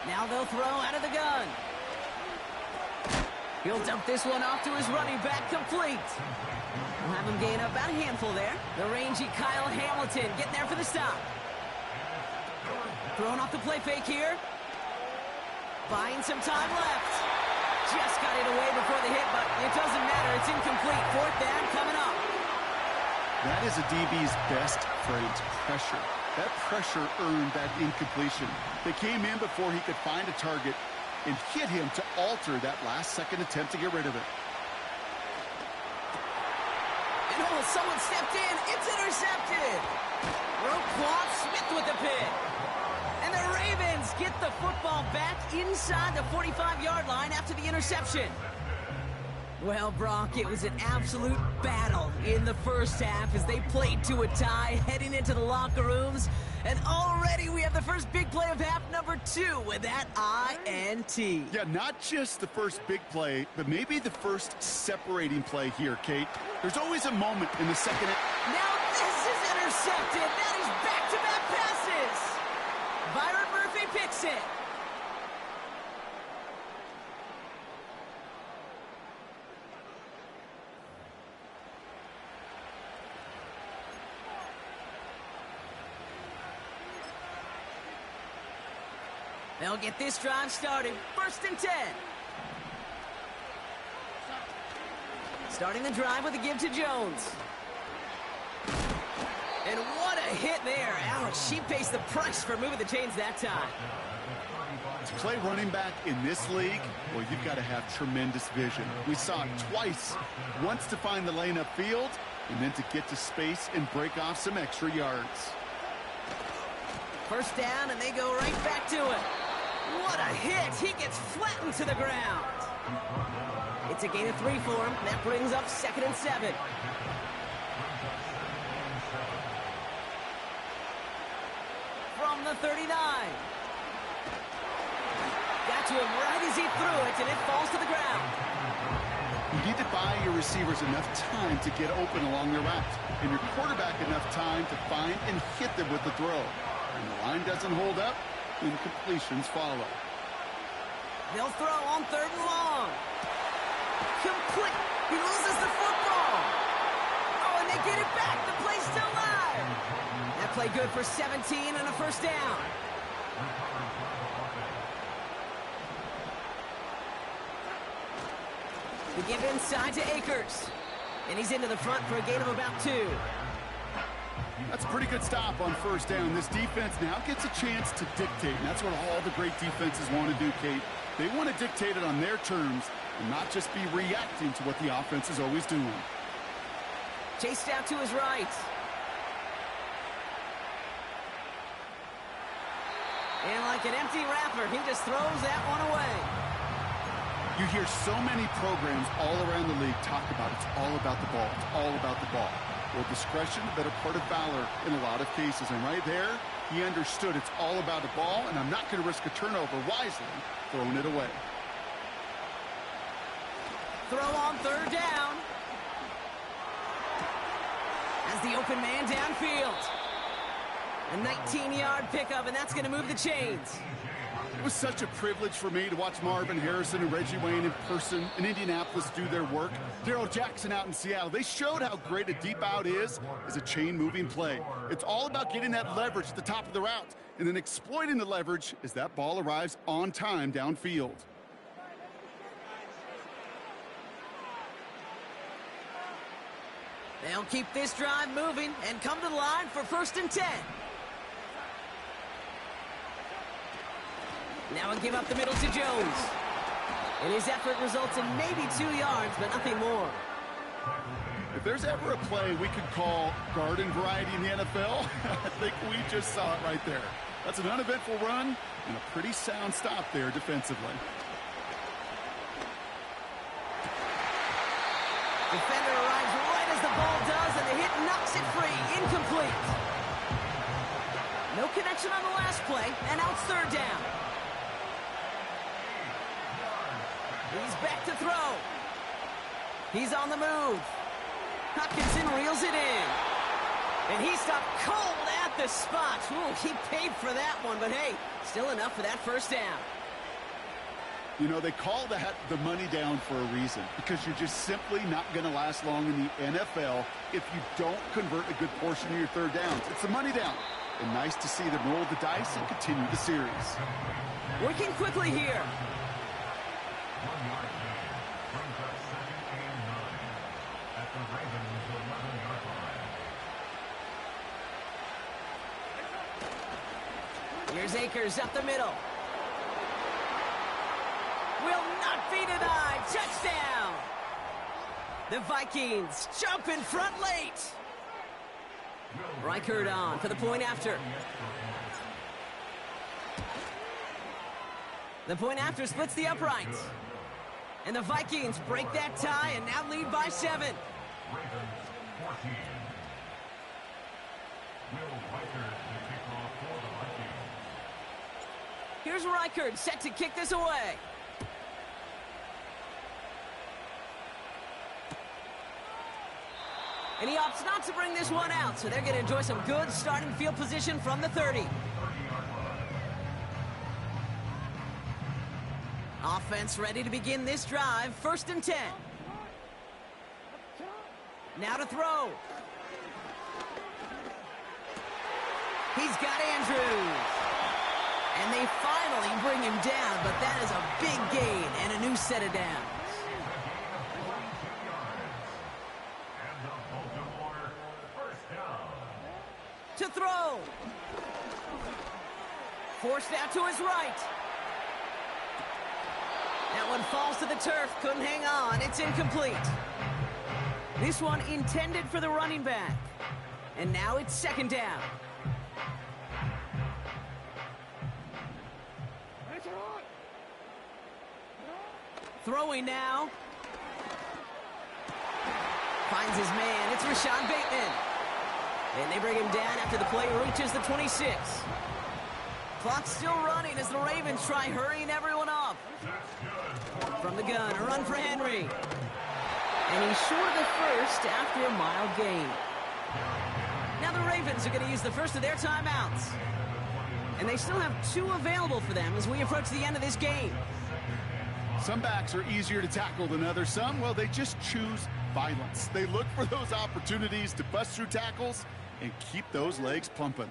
Now they'll throw out of the gun. He'll dump this one off to his running back, complete. We'll have him gain up about a handful there. The rangy Kyle Hamilton getting there for the stop. Throwing off the play fake here. Buying some time left. Just got it away before the hit, but it doesn't matter. It's incomplete. 4th down coming up. That is a DB's best friend, pressure. That pressure earned that incompletion. They came in before he could find a target and hit him to alter that last-second attempt to get rid of it. And oh, someone stepped in. It's intercepted. Roquan Smith with the pick. And the Ravens get the football back inside the 45-yard line after the interception. Well, Brock, it was an absolute battle in the 1st half as they played to a tie, heading into the locker rooms. And already we have the first big play of half number 2 with that INT. Yeah, not just the first big play, but maybe the first separating play here, Kate. There's always a moment in the 2nd half. Now this is intercepted. That is back-to-back passes. Byron Murphy picks it. They'll get this drive started. 1st and 10. Starting the drive with a give to Jones. And what a hit there. Ouch, she pays the price for moving the chains that time. To play running back in this league, well, you've got to have tremendous vision. We saw it twice. Once to find the lane upfield, and then to get to space and break off some extra yards. 1st down, and they go right back to it. What a hit. He gets flattened to the ground. It's a gain of 3 for him. That brings up 2nd and 7. From the 39. Got to him right as he threw it, and it falls to the ground. You need to buy your receivers enough time to get open along their route, and your quarterback enough time to find and hit them with the throw. When the line doesn't hold up, incompletions follow. They'll throw on 3rd and long. Complete. He loses the football. Oh, and they get it back. The play's still live. That play good for 17 and a 1st down. They give inside to Akers. And he's into the front for a gain of about 2. That's a pretty good stop on 1st down. This defense now gets a chance to dictate, and that's what all the great defenses want to do, Kate. They want to dictate it on their terms and not just be reacting to what the offense is always doing. Chased out to his right. And like an empty wrapper, he just throws that one away. You hear so many programs all around the league talk about it's all about the ball. It's all about the ball. Well, discretion, a better part of valor in a lot of cases. And right there, he understood it's all about the ball, and I'm not going to risk a turnover wisely, throwing it away. Throw on 3rd down. As the open man downfield. A 19-yard pickup, and that's going to move the chains. It was such a privilege for me to watch Marvin Harrison and Reggie Wayne in person in Indianapolis do their work. Darrell Jackson out in Seattle. They showed how great a deep out is as a chain-moving play. It's all about getting that leverage at the top of the route and then exploiting the leverage as that ball arrives on time downfield. They'll keep this drive moving and come to the line for 1st and 10. Now a give up the middle to Jones. And his effort results in maybe 2 yards, but nothing more. If there's ever a play we could call garden variety in the NFL, I think we just saw it right there. That's an uneventful run and a pretty sound stop there defensively. Defender arrives right as the ball does, and the hit knocks it free. Incomplete. No connection on the last play, and now it's 3rd down. He's back to throw. He's on the move. Hopkinson reels it in. And he stopped cold at the spot. Ooh, he paid for that one, but hey, still enough for that 1st down. You know, they call that the money down for a reason, because you're just simply not going to last long in the NFL if you don't convert a good portion of your 3rd downs. It's the money down. And nice to see them roll the dice and continue the series. Working quickly here. Here's Akers up the middle. Will not be denied. Touchdown. The Vikings jump in front late. Reichard on for the point after. The point after splits the uprights. And the Vikings break that tie and now lead by 7. Here's Reichard set to kick this away. And he opts not to bring this one out, so they're going to enjoy some good starting field position from the 30. Offense ready to begin this drive. 1st and 10. Now to throw. He's got Andrews. And they finally bring him down, but that is a big gain and a new set of downs. To throw. Forced out to his right. That one falls to the turf. Couldn't hang on. It's incomplete. This one intended for the running back. And now it's 2nd down. Throwing now. Finds his man. It's Rashad Bateman. And they bring him down after the play reaches the 26. Clock's still running as the Ravens try hurrying everyone up. From the gun, a run for Henry. And he's short of the first after a mild gain. Now the Ravens are going to use the first of their timeouts. And they still have 2 available for them as we approach the end of this game. Some backs are easier to tackle than others. Some, well, they just choose violence. They look for those opportunities to bust through tackles and keep those legs pumping.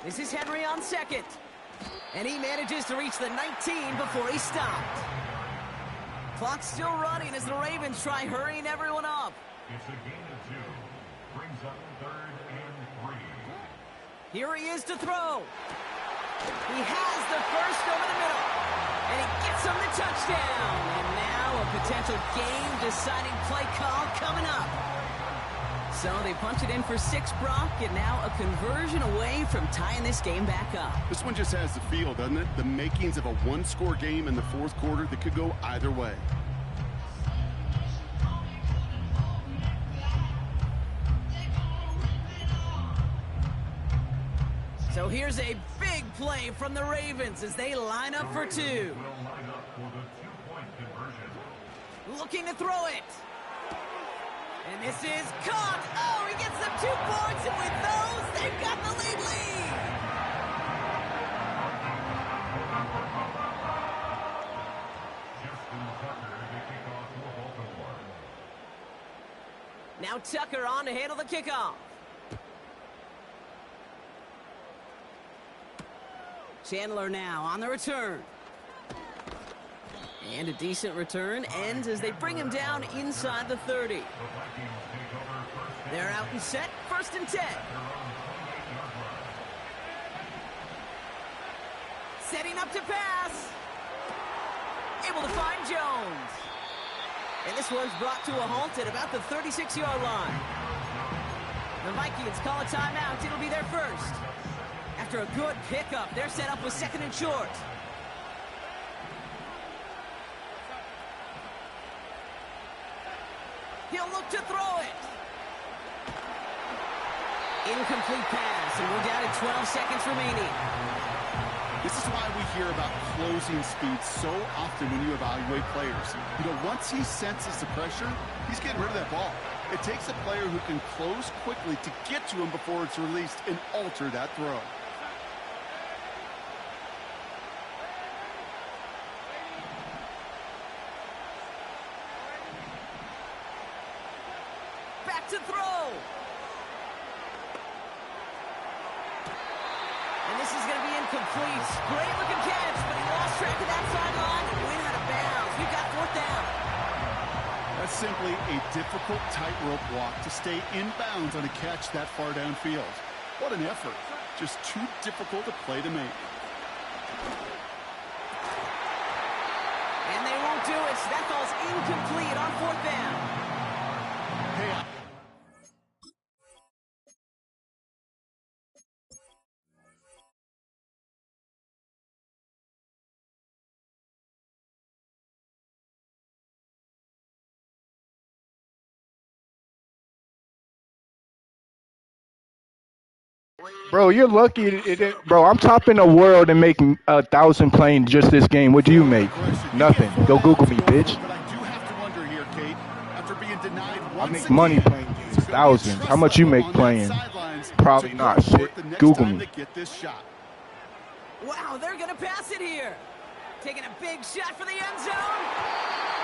This is Henry on 2nd. And he manages to reach the 19 before he stopped. Clock's still running as the Ravens try hurrying everyone up. It's a gain of 2. Brings up 3rd and 3. Here he is to throw. He has the first over the middle. And he gets him the touchdown. And now a potential game-deciding play call coming up. So they punch it in for 6, Brock, and now a conversion away from tying this game back up. This one just has the feel, doesn't it? The makings of a 1-score game in the 4th quarter that could go either way. So here's a big play from the Ravens as they line up for 2. Looking to throw it. And this is caught. Oh, he gets them 2 points, and with those, they've got the lead. Now Tucker on to handle the kickoff. Chandler now on the return. And a decent return ends as they bring him down inside the 30. They're out and set, 1st and 10. Setting up to pass. Able to find Jones. And this one's brought to a halt at about the 36-yard line. The Vikings call a timeout. It'll be their first. After a good pickup, they're set up with 2nd and short. He'll look to throw it. Incomplete pass, and we're down at 12 seconds remaining. This is why we hear about closing speed so often when you evaluate players. You know, once he senses the pressure, he's getting rid of that ball. It takes a player who can close quickly to get to him before it's released and alter that throw. To throw. And this is going to be incomplete. Great looking catch, but he lost track of that sideline and went out of bounds. We've got 4th down. That's simply a difficult tightrope walk to stay in bounds on a catch that far downfield. What an effort. Just too difficult a play to make. And they won't do it. So that falls incomplete on 4th down. Hey, Bro, you're lucky. Bro, I'm topping the world and making 1,000 playing just this game. What do you make? Nothing. Go Google me, bitch. But I do have to wonder here, Kate, after being denied I once make money again, playing these thousands. How much you make playing? Probably not. Shit. Google me. Get this shot. Wow, they're going to pass it here. Taking a big shot for the end zone.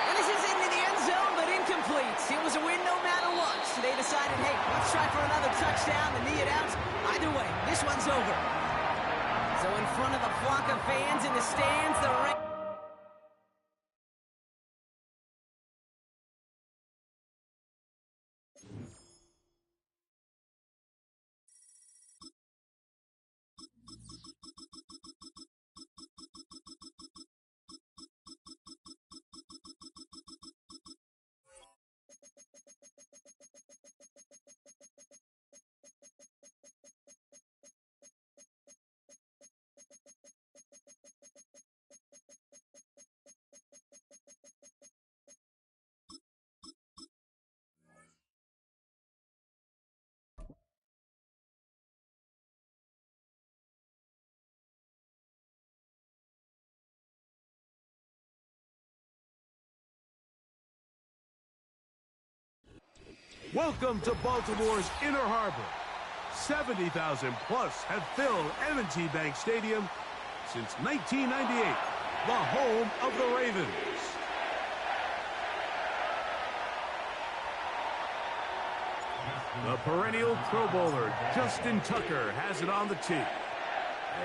And this is into the end zone, but incomplete. It was a win no matter what. So they decided, hey, let's try for another touchdown to knee it out. Either way, this one's over. So in front of the flock of fans in the stands, the Welcome to Baltimore's Inner Harbor. 70,000 plus have filled M&T Bank Stadium since 1998, the home of the Ravens. The perennial Pro Bowler, Justin Tucker, has it on the tee.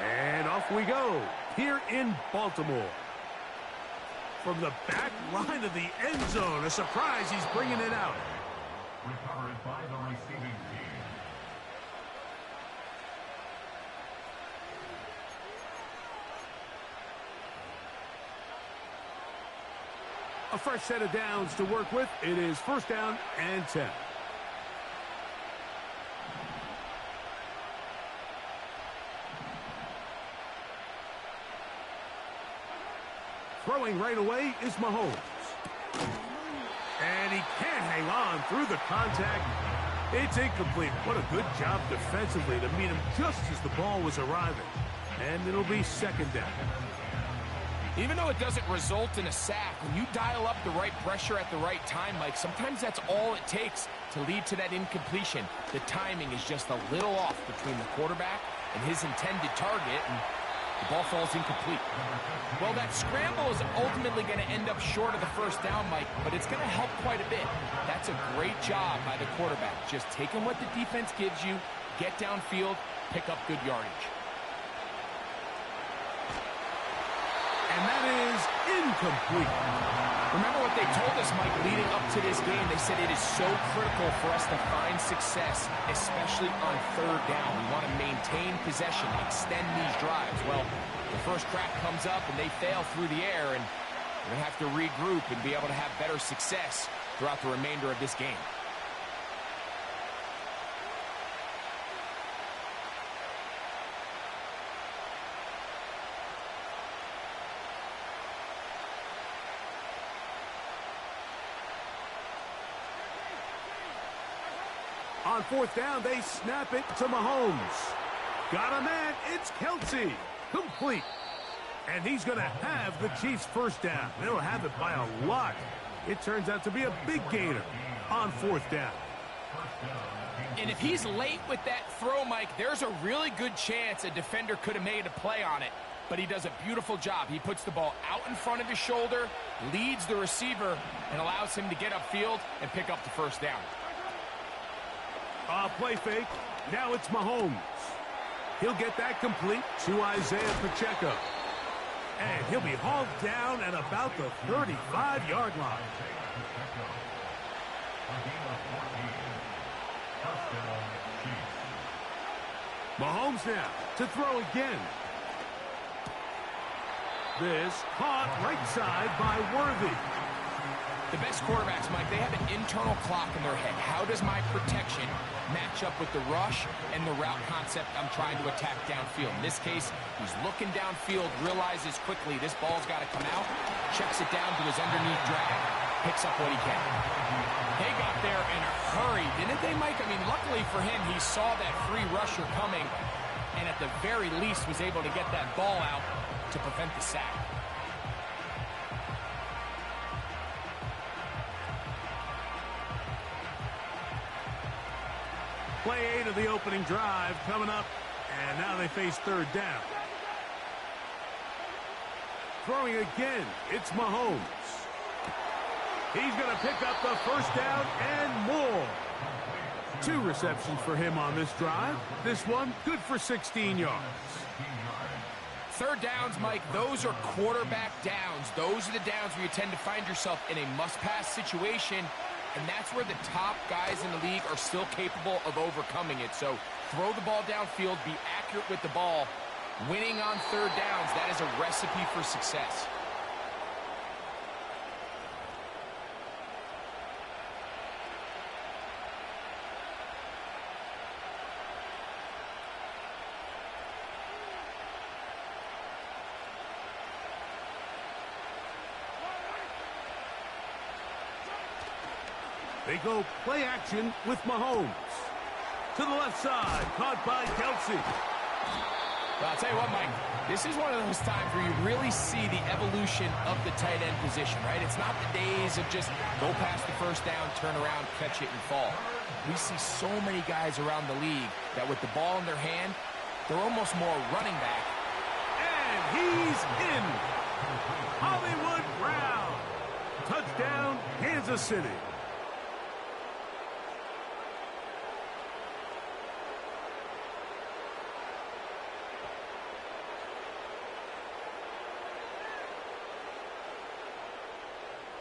And off we go, here in Baltimore. From the back line of the end zone, a surprise, he's bringing it out. Recovered by the receiving team. A fresh set of downs to work with. It is first down and 10. Throwing right away is Mahomes. And he can't hang on through the contact. It's incomplete. What a good job defensively to meet him just as the ball was arriving. And it'll be second down. Even though it doesn't result in a sack, when you dial up the right pressure at the right time, Mike, sometimes that's all it takes to lead to that incompletion. The timing is just a little off between the quarterback and his intended target, and the ball falls incomplete. Well, that scramble is ultimately going to end up short of the first down, Mike, but it's going to help quite a bit. That's a great job by the quarterback. Just taking what the defense gives you, get downfield, pick up good yardage. And that is incomplete. Remember what they told us, Mike, leading up to this game. They said it is so critical for us to find success, especially on third down. We want to maintain possession, extend these drives. Well, the first crack comes up and they fail through the air, and we're going to have to regroup and be able to have better success throughout the remainder of this game. On fourth down, they snap it to Mahomes. Got a man, it's Kelsey. Complete. And he's going to have the Chiefs' first down. They'll have it by a lot. It turns out to be a big gainer on fourth down. And if he's late with that throw, Mike, there's a really good chance a defender could have made a play on it. But he does a beautiful job. He puts the ball out in front of his shoulder, leads the receiver, and allows him to get upfield and pick up the first down. Play fake. Now it's Mahomes. He'll get that complete to Isaiah Pacheco. And he'll be hauled down at about the 35-yard line. Mahomes now to throw again. This caught right side by Worthy. The best quarterbacks, Mike, they have an internal clock in their head. How does my protection match up with the rush and the route concept I'm trying to attack downfield? In this case, he's looking downfield, realizes quickly this ball's got to come out, checks it down to his underneath drag, picks up what he can. They got there in a hurry, didn't they, Mike? I mean, luckily for him, he saw that free rusher coming and at the very least was able to get that ball out to prevent the sack. Play 8 of the opening drive coming up, and now they face third down. Throwing again, it's Mahomes. He's going to pick up the first down and more. 2 receptions for him on this drive. This one good for 16 yards. Third downs, Mike, those are quarterback downs. Those are the downs where you tend to find yourself in a must-pass situation, and that's where the top guys in the league are still capable of overcoming it. So throw the ball downfield, be accurate with the ball. Winning on third downs, that is a recipe for success. They go play action with Mahomes. To the left side, caught by Kelsey. Well, I'll tell you what, Mike, this is one of those times where you really see the evolution of the tight end position, right? It's not the days of just go past the first down, turn around, catch it, and fall. We see so many guys around the league that with the ball in their hand, they're almost more running back. And he's in. Hollywood Brown. Touchdown, Kansas City.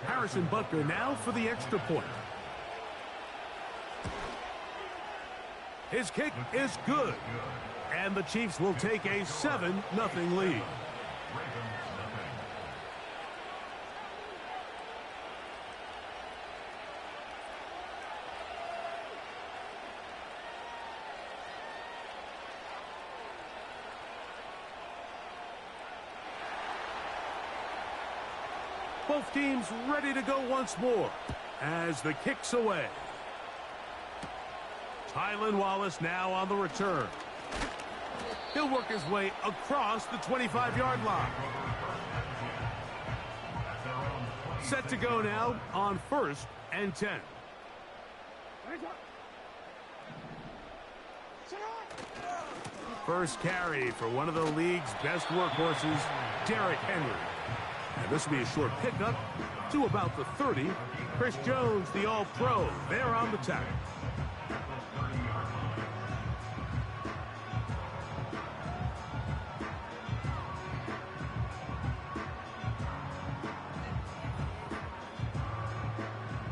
Harrison Butker now for the extra point. His kick is good. And the Chiefs will take a 7-0 lead. Both teams ready to go once more as the kick's away. Tylan Wallace now on the return. He'll work his way across the 25-yard line. Set to go now on 1st and 10. First carry for one of the league's best workhorses, Derrick Henry. And this will be a short pickup to about the 30. Chris Jones, the All-Pro, there on the tackle.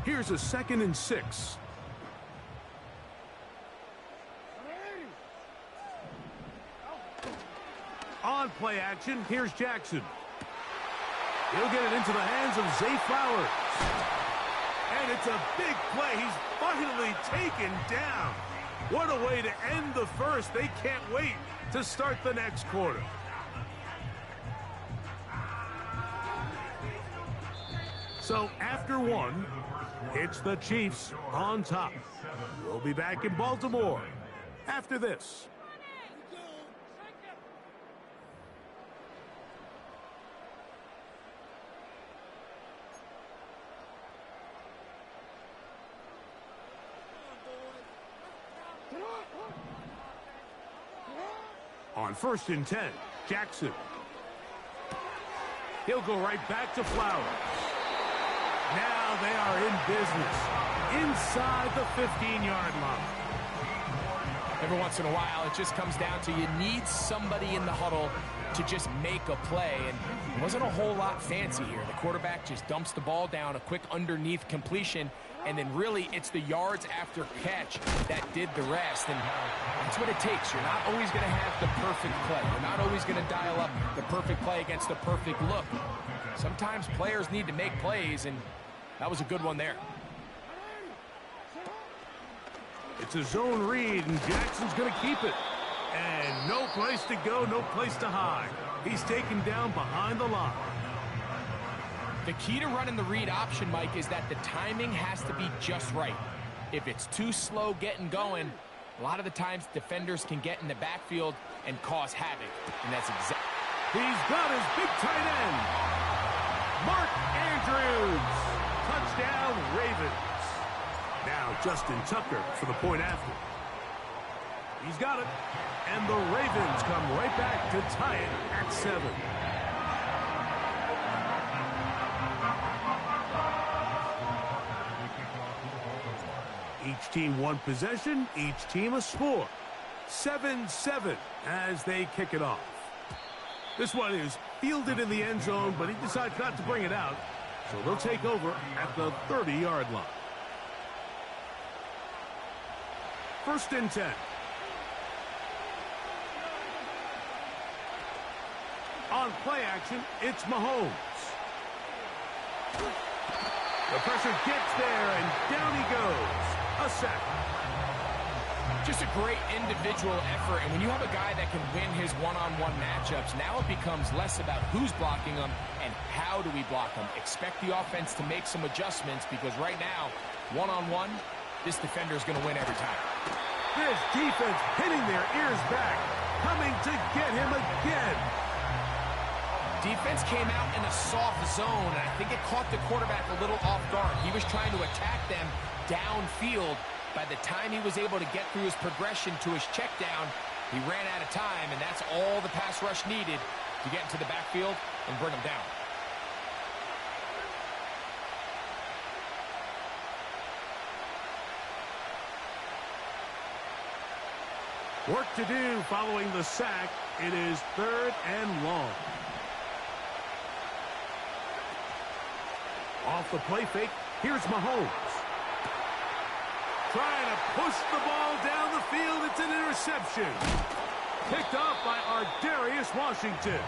Here's a 2nd and 6. On play action, here's Jackson. He'll get it into the hands of Zay Flowers. And it's a big play. He's finally taken down. What a way to end the first. They can't wait to start the next quarter. So after one, it's the Chiefs on top. We'll be back in Baltimore after this. On 1st and 10, Jackson. He'll go right back to Flowers. Now they are in business inside the 15-yard line. Every once in a while, it just comes down to you need somebody in the huddle to just make a play. And it wasn't a whole lot fancy here. The quarterback just dumps the ball down, a quick underneath completion, and then really it's the yards after catch that did the rest. And that's what it takes. You're not always going to have the perfect play. You're not always going to dial up the perfect play against the perfect look. Sometimes players need to make plays, and that was a good one there. It's a zone read, and Jackson's going to keep it. And no place to go, no place to hide. He's taken down behind the line. The key to running the read option, Mike, is that the timing has to be just right. If it's too slow getting going, a lot of the times defenders can get in the backfield and cause havoc. And that's exactly. He's got his big tight end, Mark Andrews. Touchdown, Ravens. Now Justin Tucker for the point after. He's got it. And the Ravens come right back to tie it at 7. Each team one possession, each team a score. 7-7 as they kick it off. This one is fielded in the end zone, but he decides not to bring it out. So they'll take over at the 30-yard line. 1st and 10. On play action, it's Mahomes. The pressure gets there, and down he goes. A sack. Just a great individual effort, and when you have a guy that can win his one-on-one matchups, now it becomes less about who's blocking him and how do we block him. Expect the offense to make some adjustments because right now, one-on-one, this defender is going to win every time. This defense hitting their ears back, coming to get him again. Defense came out in a soft zone, and I think it caught the quarterback a little off guard. He was trying to attack them downfield. By the time he was able to get through his progression to his check down, he ran out of time, and that's all the pass rush needed to get into the backfield and bring him down. Work to do following the sack. It is 3rd and long. Off the play fake, here's Mahomes. Trying to push the ball down the field. It's an interception. Picked off by Darius Washington.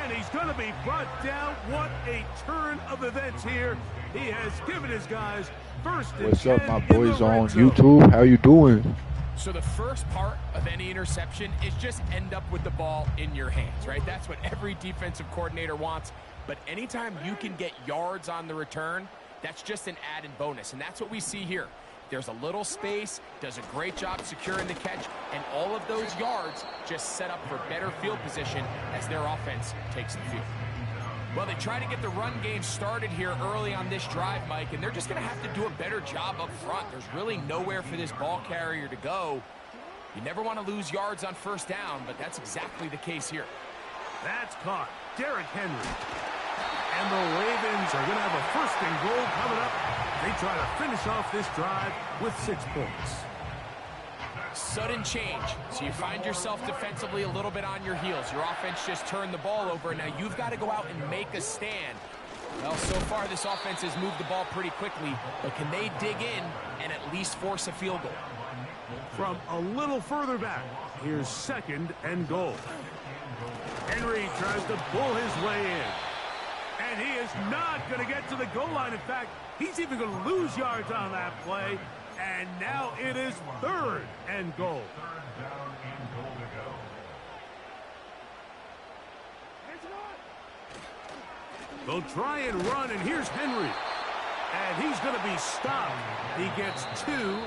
And he's going to be brought down. What a turn of events here. He has given his guys 1st and 10. What's up, my boys on YouTube? How you doing? So the first part of any interception is just end up with the ball in your hands, right? That's what every defensive coordinator wants. But anytime you can get yards on the return, that's just an added bonus. And that's what we see here. There's a little space, does a great job securing the catch, and all of those yards just set up for better field position as their offense takes the field. Well, they try to get the run game started here early on this drive, Mike, and they're just going to have to do a better job up front. There's really nowhere for this ball carrier to go. You never want to lose yards on 1st down, but that's exactly the case here. That's caught. Derrick Henry. And the Ravens are going to have a 1st and goal coming up. They try to finish off this drive with 6 points. Sudden change. So you find yourself defensively a little bit on your heels. Your offense just turned the ball over. Now you've got to go out and make a stand. Well, so far this offense has moved the ball pretty quickly, but can they dig in and at least force a field goal? From a little further back, here's 2nd and goal. Henry tries to pull his way in. And he is not going to get to the goal line. In fact, he's even going to lose yards on that play. And now it is 3rd and goal. 3rd down and goal to go. They'll try and run, and here's Henry. And he's going to be stopped. He gets 2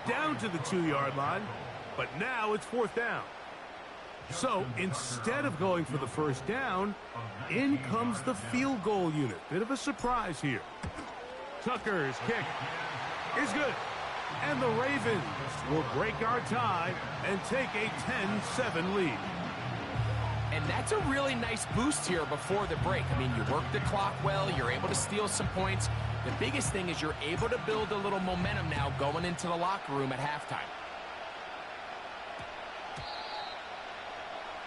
down to the 2-yard line. But now it's 4th down. So instead of going for the 1st down, in comes the field goal unit. Bit of a surprise here. Tucker's kick is good. And the Ravens will break our tie and take a 10-7 lead. And that's a really nice boost here before the break. I mean, you work the clock well. You're able to steal some points. The biggest thing is you're able to build a little momentum now going into the locker room at halftime.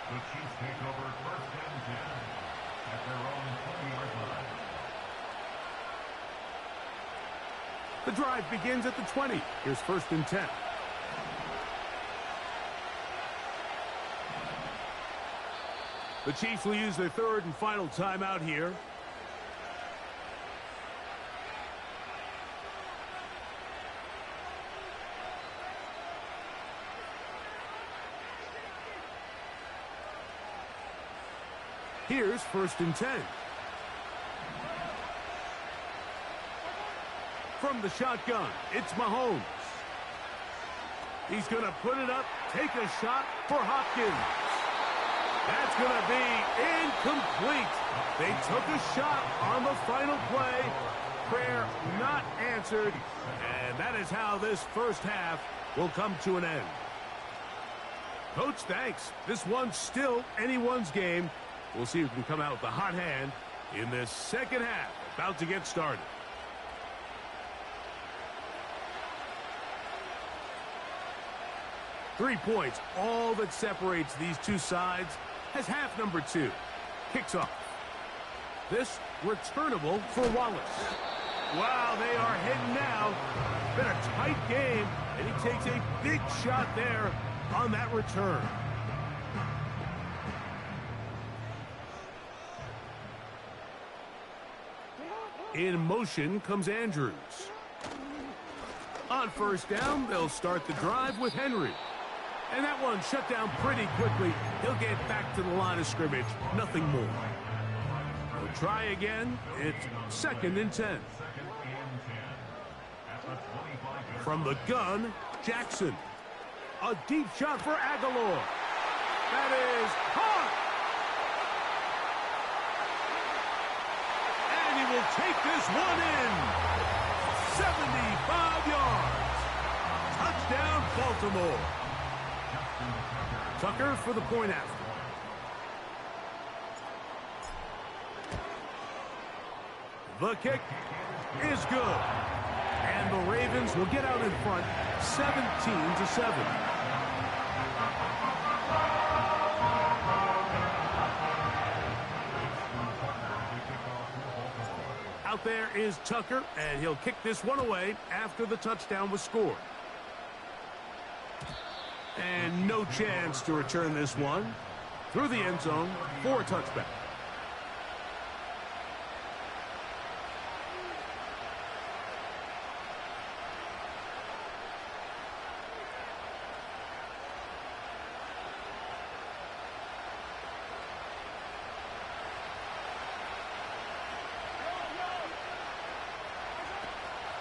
The Chiefs take over 1st and 10 at their own 20-yard line. The drive begins at the 20. Here's 1st and 10. The Chiefs will use their 3rd and final timeout here. Here's 1st and 10. From the shotgun, it's Mahomes. He's going to put it up, take a shot for Hopkins. That's going to be incomplete. They took a shot on the final play. Prayer not answered. And that is how this 1st half will come to an end. Coach, thanks. This one's still anyone's game. We'll see who can come out with the hot hand in this 2nd half. About to get started. 3 points, all that separates these two sides, as half number 2 kicks off. This returnable for Wallace. Wow, they are hitting now. Been a tight game, and he takes a big shot there on that return. In motion comes Andrews. On first down, they'll start the drive with Henry. And that one shut down pretty quickly. He'll get back to the line of scrimmage. Nothing more. They'll try again. It's 2nd and 10. From the gun, Jackson. A deep shot for Aguilar. That is caught. And he will take this one in. 75 yards. Touchdown, Baltimore. Tucker for the point after. The kick is good. And the Ravens will get out in front 17-7. Out there is Tucker, and he'll kick this one away after the touchdown was scored. And no chance to return this one through the end zone for a touchback.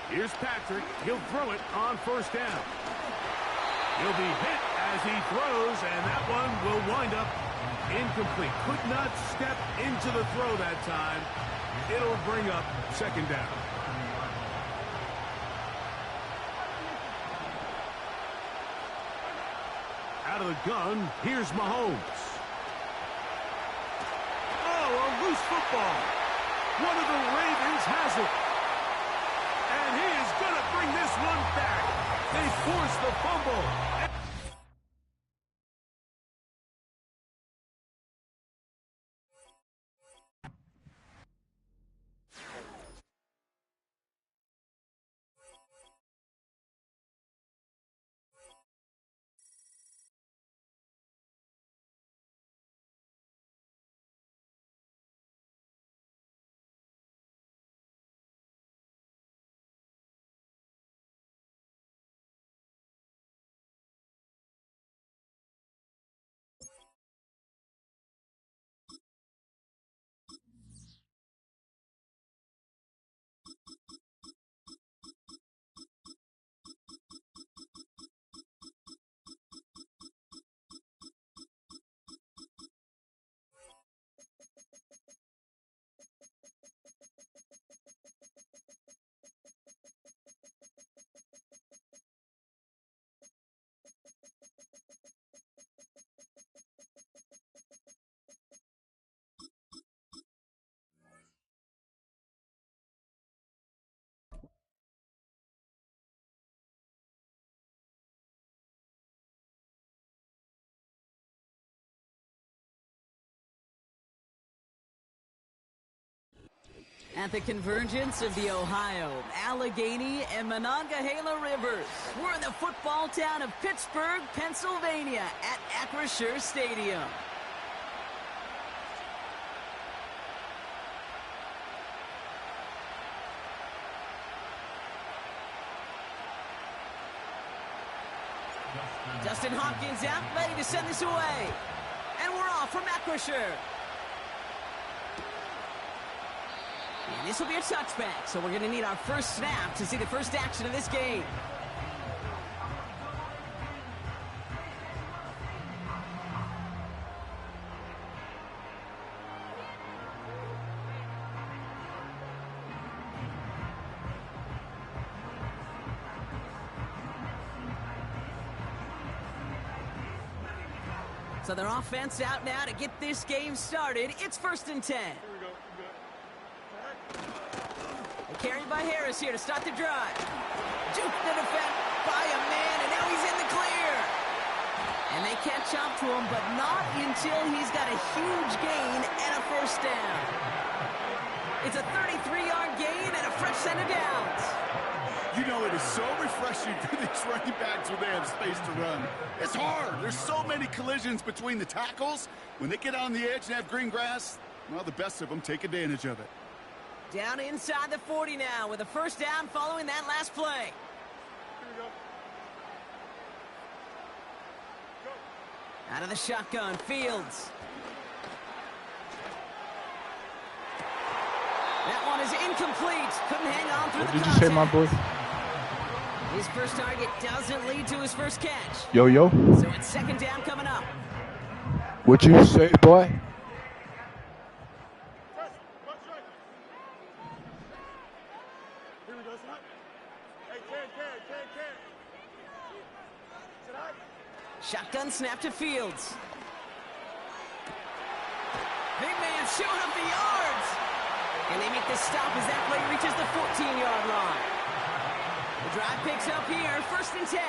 Here's Patrick. He'll throw it on first down. He'll be hit as he throws, and that one will wind up incomplete. Could not step into the throw that time. It'll bring up 2nd down. Out of the gun, here's Mahomes. Oh, a loose football. One of the Ravens has it. And he is going to bring this one back. They force the fumble. At the convergence of the Ohio, Allegheny, and Monongahela Rivers, we're in the football town of Pittsburgh, Pennsylvania, at Acrisure Stadium. Dustin Hopkins out, ready to send this away. And we're off from Acrisure. And this will be a touchback, so we're going to need our first snap to see the first action of this game. So their offense out now to get this game started. It's 1st and 10. Carried by Harris here to start the drive. Juked the defense by a man, and now he's in the clear. And they catch up to him, but not until he's got a huge gain and a first down. It's a 33-yard gain and a fresh set of downs. You know, it is so refreshing for these running backs when they have space to run. It's hard. There's so many collisions between the tackles. When they get on the edge and have green grass, well, the best of them take advantage of it. Down inside the 40 now with a first down following that last play. Out of the shotgun, Fields. That one is incomplete. Couldn't hang on through the contact. What did you say, my boy? His first target doesn't lead to his first catch. Yo. So it's second down coming up. What you say, boy? Shotgun snap to Fields. Big man showing up the yards. And they make the stop as that play reaches the 14-yard line. The drive picks up here, first and 10.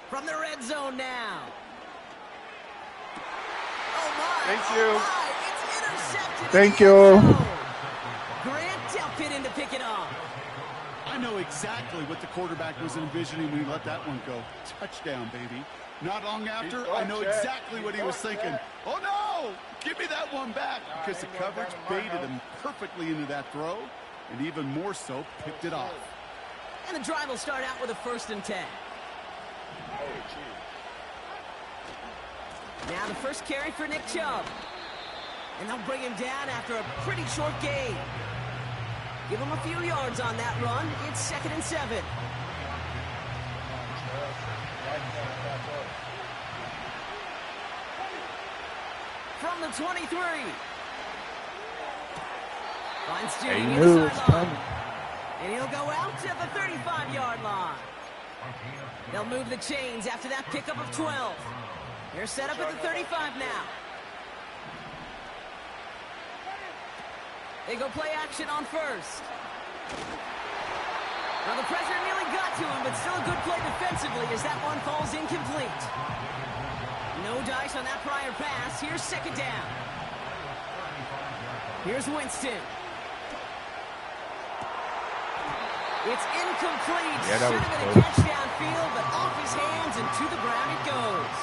From the red zone now. Oh, my. Thank you. Oh, my. It's intercepted. Thank you. Grant Delpit in to pick it off. I know exactly what the quarterback was envisioning when he let that one go. Touchdown, baby. Not long after, I know exactly what he was thinking. Oh, no! Give me that one back, because the coverage baited him perfectly into that throw, and even more so, picked it off. And the drive will start out with a first and 10. Now the first carry for Nick Chubb. And they'll bring him down after a pretty short gain. Give him a few yards on that run. It's second and 7. From the 23. Finds Judy near the sideline. And he'll go out to the 35-yard line. They'll move the chains after that pickup of 12. They're set up at the 35 now. They go play action on first. Well, the pressure nearly got to him, but still a good play defensively as that one falls incomplete. No dice on that prior pass. Here's second down. Here's Winston. It's incomplete. Yeah, that should was have been a close. catch downfield, but off his hands and to the ground it goes.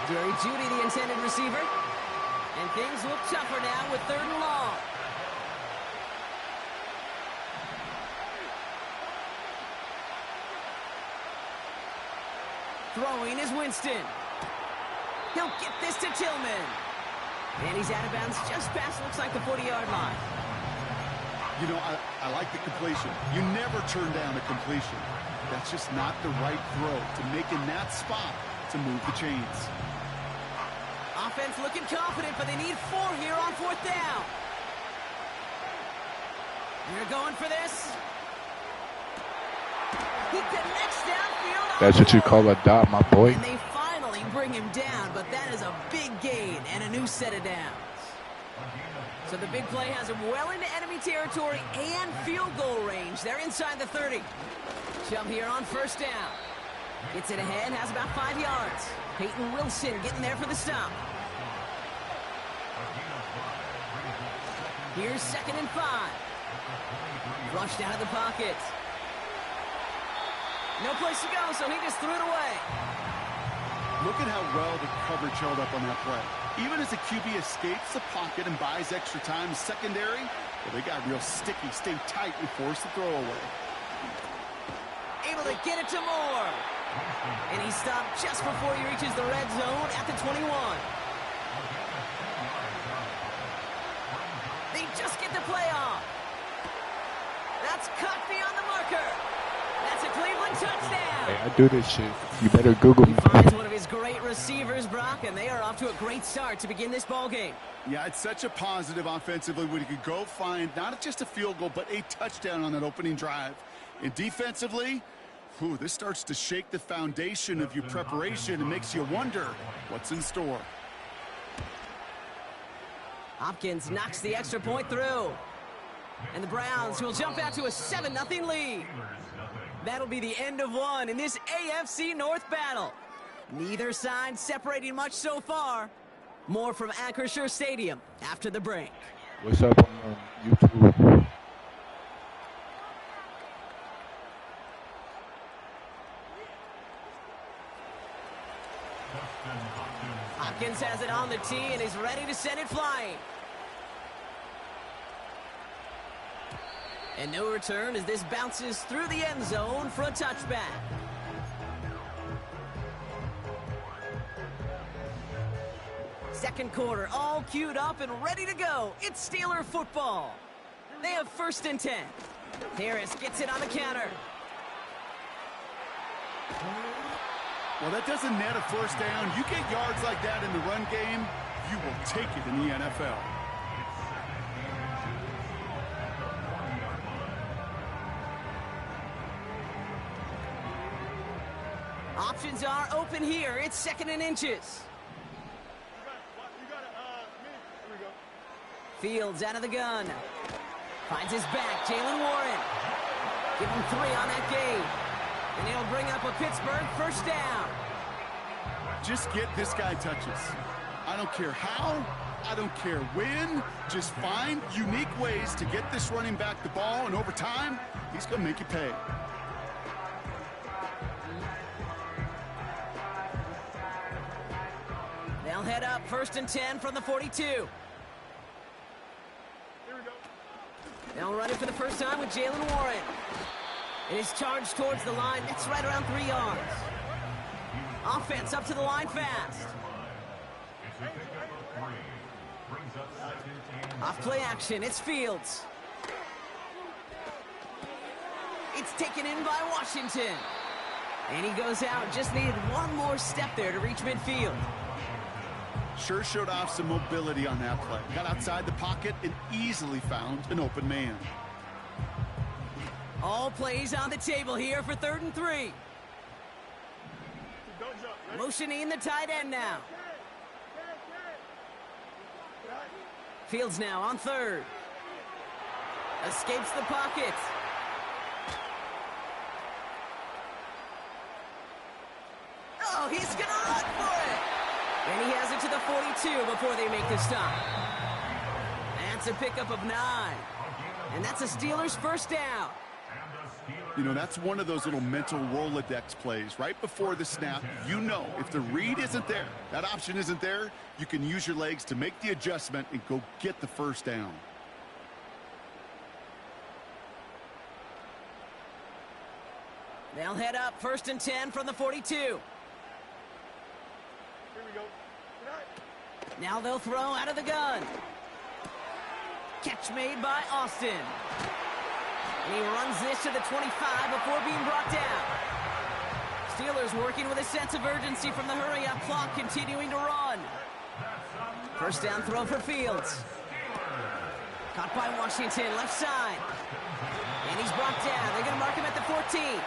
Jerry Jeudy, the intended receiver. And things look tougher now with third and long. Throwing is Winston. He'll get this to Tillman. And he's out of bounds just past, looks like, the 40-yard line. You know, I like the completion. You never turn down a completion. That's just not the right throw to make in that spot to move the chains. Offense looking confident, but they need 4 here on fourth down. They're going for this. He connects downfield. That's what you call a dot, my boy. And they finally bring him down, but that is a big gain and a new set of downs. So the big play has him well into enemy territory and field goal range. They're inside the 30. Chubb here on first down. Gets it ahead, has about 5 yards. Peyton Wilson getting there for the stop. Here's second and 5. Flushed out of the pocket. No place to go, so he just threw it away. Look at how well the coverage held up on that play. Even as the QB escapes the pocket and buys extra time in secondary, well, they got real sticky, stay tight, and force the throw away. Able to get it to Moore. And he stopped just before he reaches the red zone at the 21. They just get the play off. That's cut beyond the marker. That's a Cleveland touchdown. Hey, I do this shit. You better Google me. He finds one of his great receivers, Brock, and they are off to a great start to begin this ball game. Yeah, it's such a positive offensively when you could go find not just a field goal, but a touchdown on that opening drive. And defensively, this starts to shake the foundation of your preparation and makes you wonder what's in store. Hopkins knocks the extra point through. And the Browns will jump out to a 7-0 lead. That'll be the end of one in this AFC North battle. Neither side separating much so far. More from Acrisure Stadium after the break. What's up on YouTube? Hopkins has it on the tee and is ready to send it flying. And no return as this bounces through the end zone for a touchback. Second quarter, all queued up and ready to go. It's Steeler football. They have 1st and 10. Harris gets it on the counter. Well, that doesn't net a first down. You get yards like that in the run game, you will take it in the NFL. Options are open here. It's 2nd and inches. Fields out of the gun. Finds his back, Jalen Warren. Give him 3 on that game. And he'll bring up a Pittsburgh 1st down. Just get this guy touches. I don't care how, I don't care when. Just find unique ways to get this running back the ball, and over time, he's going to make you pay. They'll head up 1st and 10 from the 42. They'll run it for the first time with Jalen Warren. It is charged towards the line. It's right around 3 yards. Offense up to the line fast. Off play action. It's Fields. It's taken in by Washington. And he goes out. Just needed one more step there to reach midfield. Sure showed off some mobility on that play. Got outside the pocket and easily found an open man. All plays on the table here for 3rd and 3. Motioning the tight end now. Fields now on 3rd. Escapes the pocket. Oh, he's going to run for it. And he has it to the 42 before they make the stop. That's a pickup of 9. And that's a Steelers 1st down. You know, that's one of those little mental Rolodex plays. Right before the snap, you know if the read isn't there, that option isn't there, you can use your legs to make the adjustment and go get the 1st down. They'll head up 1st and 10 from the 42. Now they'll throw out of the gun. Catch made by Austin. And he runs this to the 25 before being brought down. Steelers working with a sense of urgency from the hurry-up clock, continuing to run. 1st down throw for Fields. Caught by Washington, left side. And he's brought down. They're going to mark him at the 14.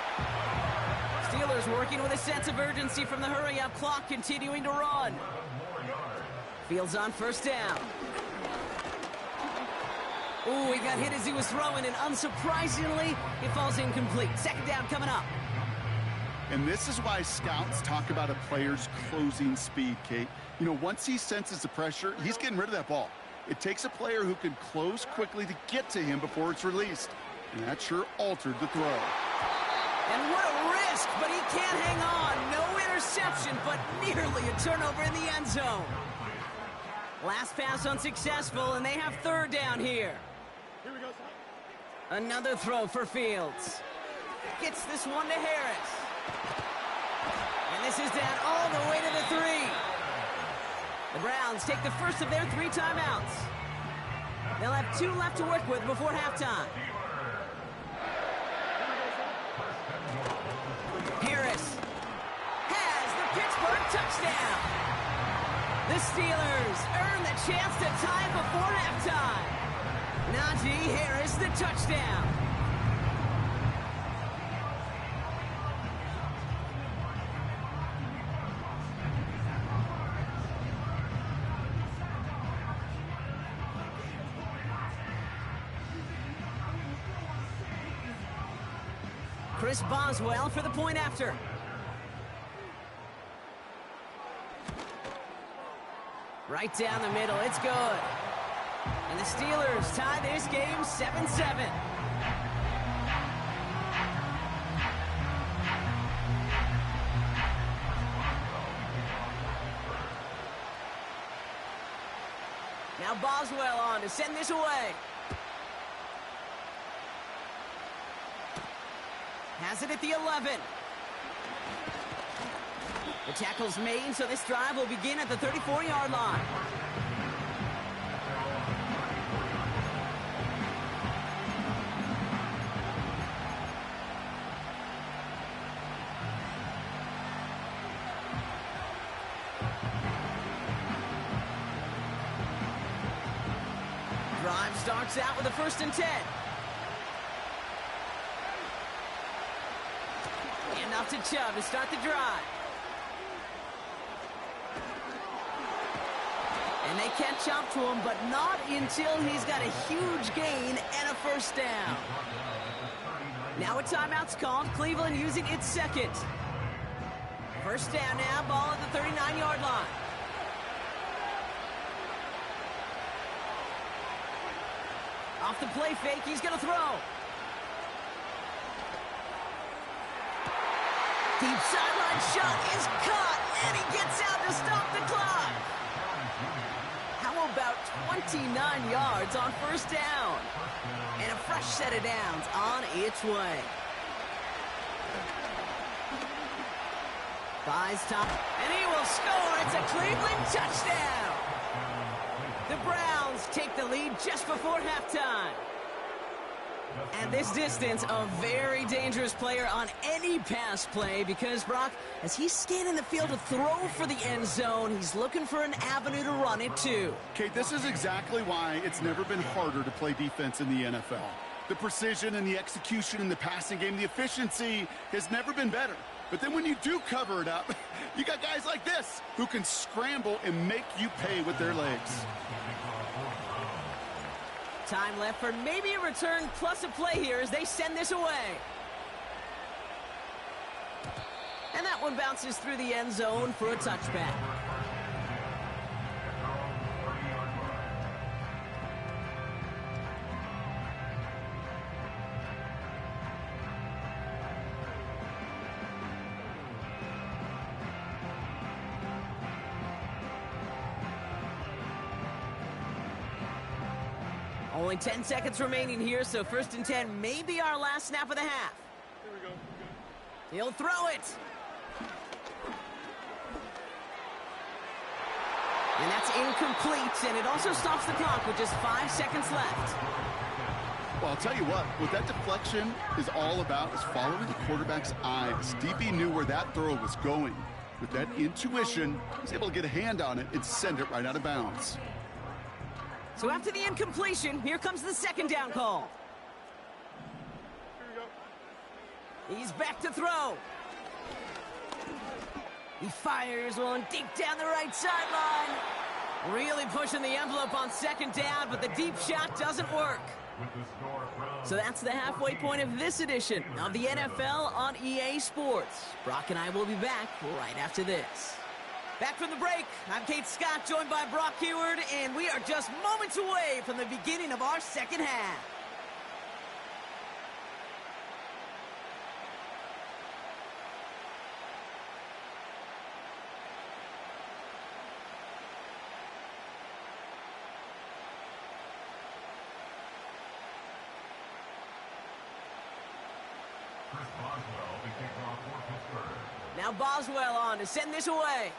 Steelers working with a sense of urgency from the hurry-up clock, continuing to run. Fields on 1st down. Ooh, he got hit as he was throwing, and unsurprisingly, it falls incomplete. 2nd down coming up. And this is why scouts talk about a player's closing speed, Kate. You know, once he senses the pressure, he's getting rid of that ball. It takes a player who can close quickly to get to him before it's released. And that sure altered the throw. And what a risk, but he can't hang on. No interception, but nearly a turnover in the end zone. Last pass unsuccessful, and they have 3rd down here. Another throw for Fields. Gets this one to Harris. And this is down all the way to the 3. The Browns take the first of their 3 timeouts. They'll have 2 left to work with before halftime. Harris has the Pittsburgh touchdown. The Steelers earn the chance to tie before halftime. Najee Harris, the touchdown. Chris Boswell for the point after. Right down the middle, it's good. And the Steelers tie this game 7-7. Now Boswell on to send this away. Has it at the 11. The tackle's made, so this drive will begin at the 34-yard line. Drive starts out with a 1st and 10. Enough to Chubb to start the drive. And they catch up to him, but not until he's got a huge gain and a 1st down. Now a timeout's called. Cleveland using its 2nd. 1st down now, ball at the 39-yard line. Off the play fake, he's going to throw. Deep sideline shot is caught, and he gets out to stop the clock. How about 29 yards on 1st down? And a fresh set of downs on its way. Buys top, and he will score. It's a Cleveland touchdown. The Browns take the lead just before halftime. At this distance, a very dangerous player on any pass play because, Brock, as he's scanning the field to throw for the end zone, he's looking for an avenue to run it too. Kate, this is exactly why it's never been harder to play defense in the NFL. The precision and the execution in the passing game, the efficiency has never been better. But then when you do cover it up, you got guys like this who can scramble and make you pay with their legs. Time left for maybe a return plus a play here as they send this away. And that one bounces through the end zone for a touchback. Only 10 seconds remaining here, so 1st and 10 may be our last snap of the half. Here we go. He'll throw it. And that's incomplete, and it also stops the clock with just 5 seconds left. Well, I'll tell you what that deflection is all about is following the quarterback's eyes. DB knew where that throw was going. With that intuition, he was able to get a hand on it and send it right out of bounds. So after the incompletion, here comes the 2nd down call. Here we go. He's back to throw. He fires one deep down the right sideline. Really pushing the envelope on 2nd down, but the deep shot doesn't work. So that's the halfway point of this edition of the NFL on EA Sports. Brock and I will be back right after this. Back from the break, I'm Kate Scott, joined by Brock Heward, and we are just moments away from the beginning of our 2nd half. Chris Boswell, the kickoff for Pittsburgh. Now Boswell on to send this away.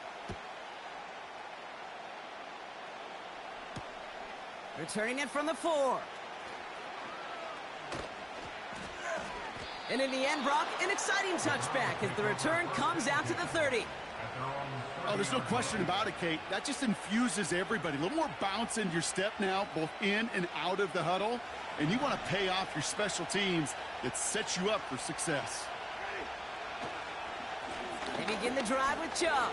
Returning it from the 4. And in the end, Brock, an exciting touchback as the return comes out to the 30. Oh, there's no question about it, Kate. That just infuses everybody. A little more bounce in your step now, both in and out of the huddle. And you want to pay off your special teams that sets you up for success. They begin the drive with Chubb.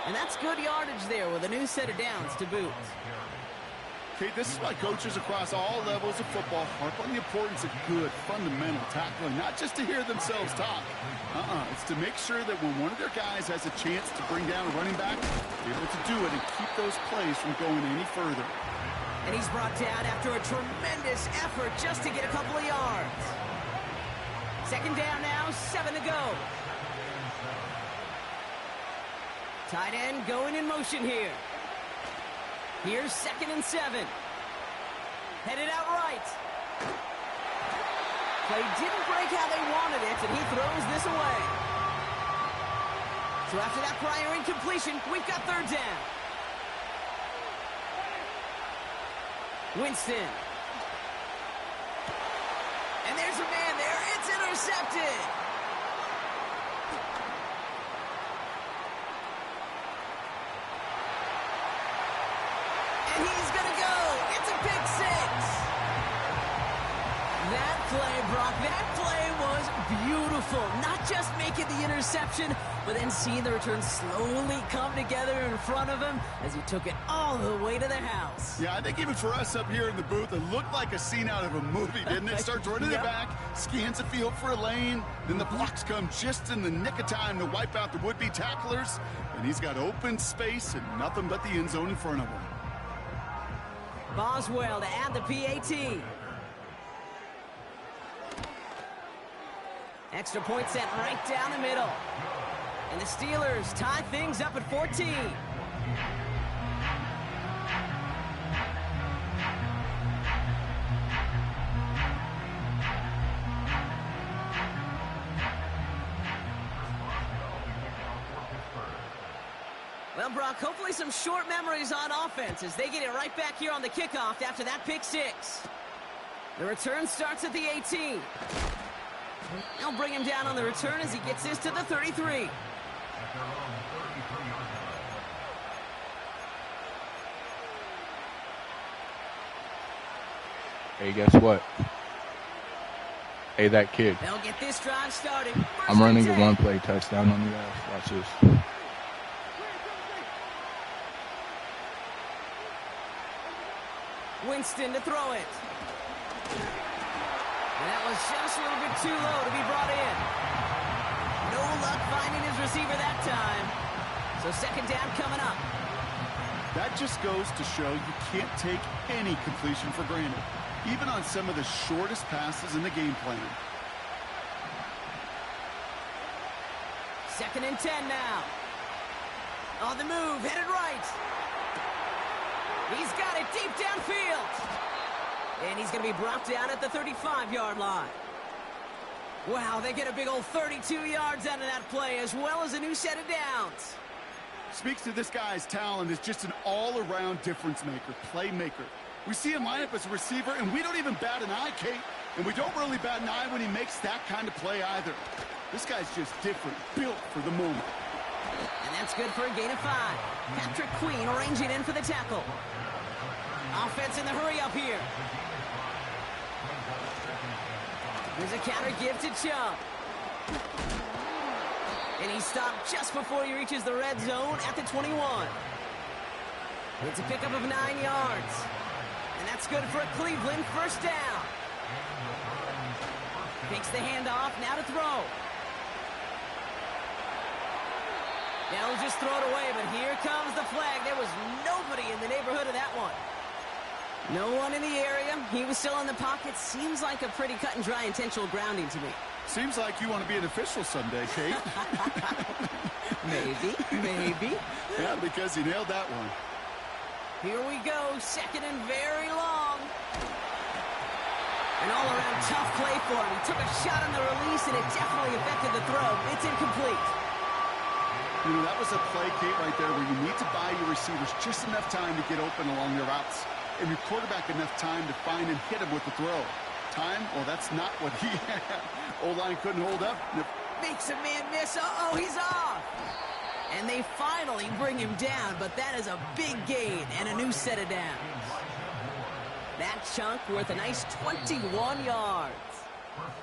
And that's good yardage there with a new set of downs to boot. Kate, this is why coaches across all levels of football harp on the importance of good, fundamental tackling, not just to hear themselves talk. It's to make sure that when one of their guys has a chance to bring down a running back, they're able to do it and keep those plays from going any further. And he's brought down after a tremendous effort just to get a couple of yards. Second down now, 7 to go. Tight end going in motion here. Here's 2nd and 7. Headed out right. Play didn't break how they wanted it, and he throws this away. So after that prior incompletion, we've got 3rd down. Winston. And there's a man there. It's intercepted. And he's going to go. It's a pick 6. That play, Brock, that play was beautiful. Not just making the interception, but then seeing the return slowly come together in front of him as he took it all the way to the house. Yeah, I think even for us up here in the booth, it looked like a scene out of a movie, didn't it? Starts running it back, scans the field for a lane, then the blocks come just in the nick of time to wipe out the would-be tacklers, and he's got open space and nothing but the end zone in front of him. Boswell to add the PAT. Extra point sent right down the middle. And the Steelers tie things up at 14. Well, Brock, hopefully some short memories on offense as they get it right back here on the kickoff after that pick 6. The return starts at the 18. They'll bring him down on the return as he gets this to the 33. Hey, guess what? Hey, that kid. They'll get this drive started. I'm running a one-play touchdown on the ass. Watch this. Winston to throw it. And that was just a little bit too low to be brought in. No luck finding his receiver that time. So 2nd down coming up. That just goes to show you can't take any completion for granted, even on some of the shortest passes in the game plan. 2nd and 10 now. On the move, headed right. He's got it deep downfield. And he's going to be brought down at the 35-yard line. Wow, they get a big old 32 yards out of that play, as well as a new set of downs. Speaks to this guy's talent as just an all-around difference maker, playmaker. We see him line up as a receiver, and we don't even bat an eye, Kate. And we don't really bat an eye when he makes that kind of play either. This guy's just different, built for the moment. And that's good for a gain of 5. Patrick Queen arranging in for the tackle. Offense in the hurry up here. There's a counter give to Chubb. And he stopped just before he reaches the red zone at the 21. It's a pickup of 9 yards. And that's good for a Cleveland 1st down. Takes the handoff, now to throw. They'll just throw it away, but here comes the flag. There was nobody in the neighborhood of that one. No one in the area. He was still in the pocket. Seems like a pretty cut and dry intentional grounding to me. Seems like you want to be an official someday, Kate. Maybe. Yeah, because you nailed that one. Here we go. 2nd and very long. An all-around tough play for him. He took a shot on the release, and it definitely affected the throw. It's incomplete. You know, that was a play, Kate, right there where you need to buy your receivers just enough time to get open along their routes. And your quarterback enough time to find and hit him with the throw. Time? Well, that's not what he had. O-line couldn't hold up. Makes a man miss. Uh-oh, he's off. And they finally bring him down, but that is a big gain and a new set of downs. That chunk worth a nice 21 yards.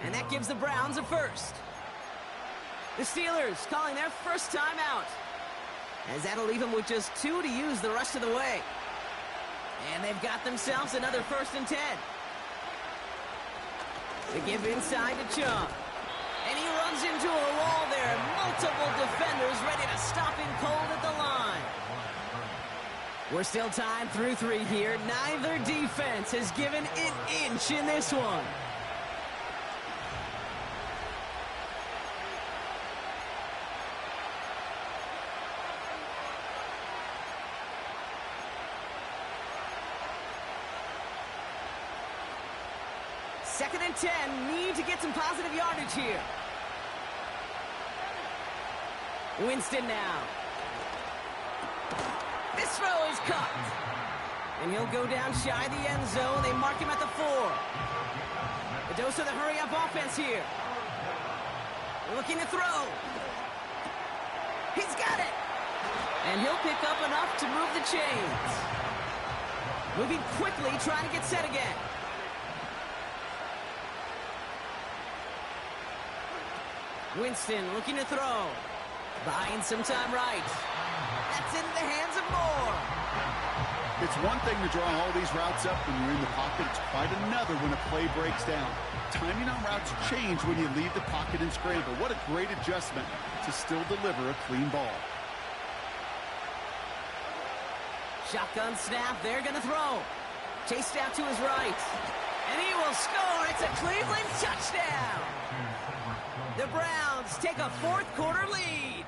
And that gives the Browns a 1st. The Steelers calling their first timeout, as that'll leave them with just 2 to use the rest of the way. And they've got themselves another 1st and 10. They give inside to Chung. And he runs into a wall there. Multiple defenders ready to stop him cold at the line. We're still tied through 3 here. Neither defense has given an inch in this one. Second and 10, need to get some positive yardage here. Winston now. This throw is caught. And he'll go down shy of the end zone. They mark him at the 4. The dose of the hurry-up offense here. Looking to throw. He's got it. And he'll pick up enough to move the chains. Moving quickly, trying to get set again. Winston looking to throw. Buying some time right. That's into the hands of Moore. It's one thing to draw all these routes up when you're in the pocket. It's quite another when a play breaks down. Timing on routes change when you leave the pocket and scramble. What a great adjustment to still deliver a clean ball. Shotgun snap. They're going to throw. Chased out to his right. And he will score. It's a Cleveland touchdown. The Browns take a 4th quarter lead.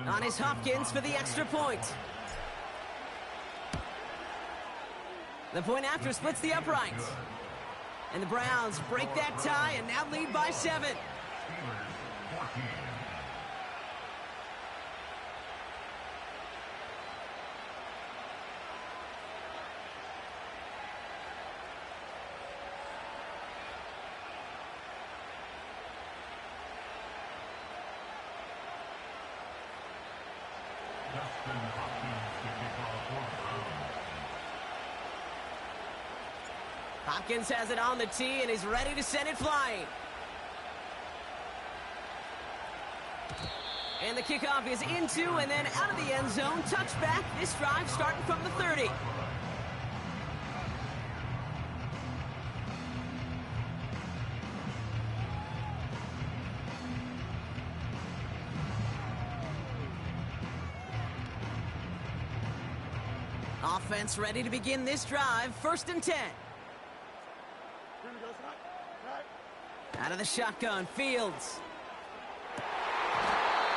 On is Hopkins for the extra point. The point after splits the uprights. And the Browns break that tie and now lead by 7. Hopkins has it on the tee, and he's ready to send it flying. And the kickoff is into and then out of the end zone. Touchback. This drive starting from the 30. Offense ready to begin this drive. 1st and 10. Out of the shotgun, Fields.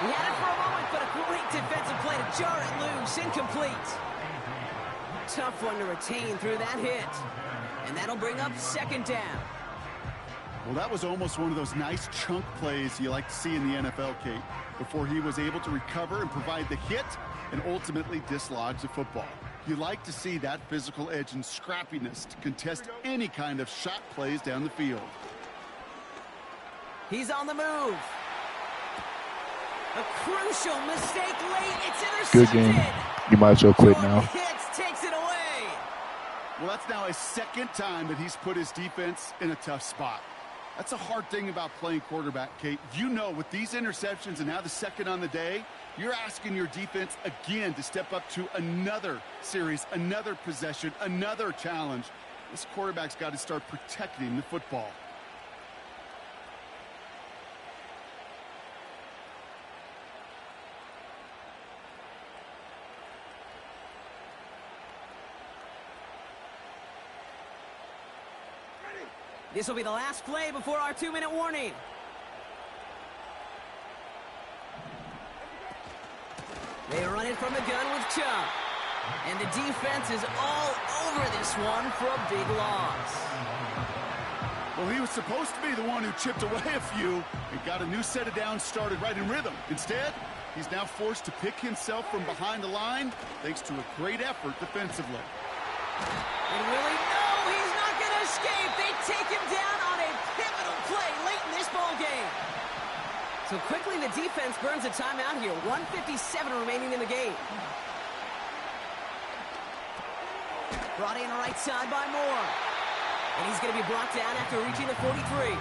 He had it for a moment, but a great defensive play to jar it loose. Incomplete. Tough one to retain through that hit. And that'll bring up 2nd down. Well, that was almost one of those nice chunk plays you like to see in the NFL, Kate, before he was able to recover and provide the hit and ultimately dislodge the football. You like to see that physical edge and scrappiness to contest any kind of shot plays down the field. He's on the move. A crucial mistake late. It's intercepted. Good game. You might as well quit now. Hits, takes it away. Well, that's now his 2nd time that he's put his defense in a tough spot. That's a hard thing about playing quarterback, Kate. You know, with these interceptions and now the 2nd on the day, you're asking your defense again to step up to another series, another possession, another challenge. This quarterback's got to start protecting the football. This will be the last play before our 2-minute warning. They run it from the gun with Chubb. And the defense is all over this one for a big loss. Well, he was supposed to be the one who chipped away a few and got a new set of downs started right in rhythm. Instead, he's now forced to pick himself from behind the line thanks to a great effort defensively. And will he? No, he's not going to escape. They take him down on a pivotal play late in this ball game. So quickly the defense burns a timeout here. 1:57 remaining in the game. Brought in right side by Moore. And he's going to be brought down after reaching the 43.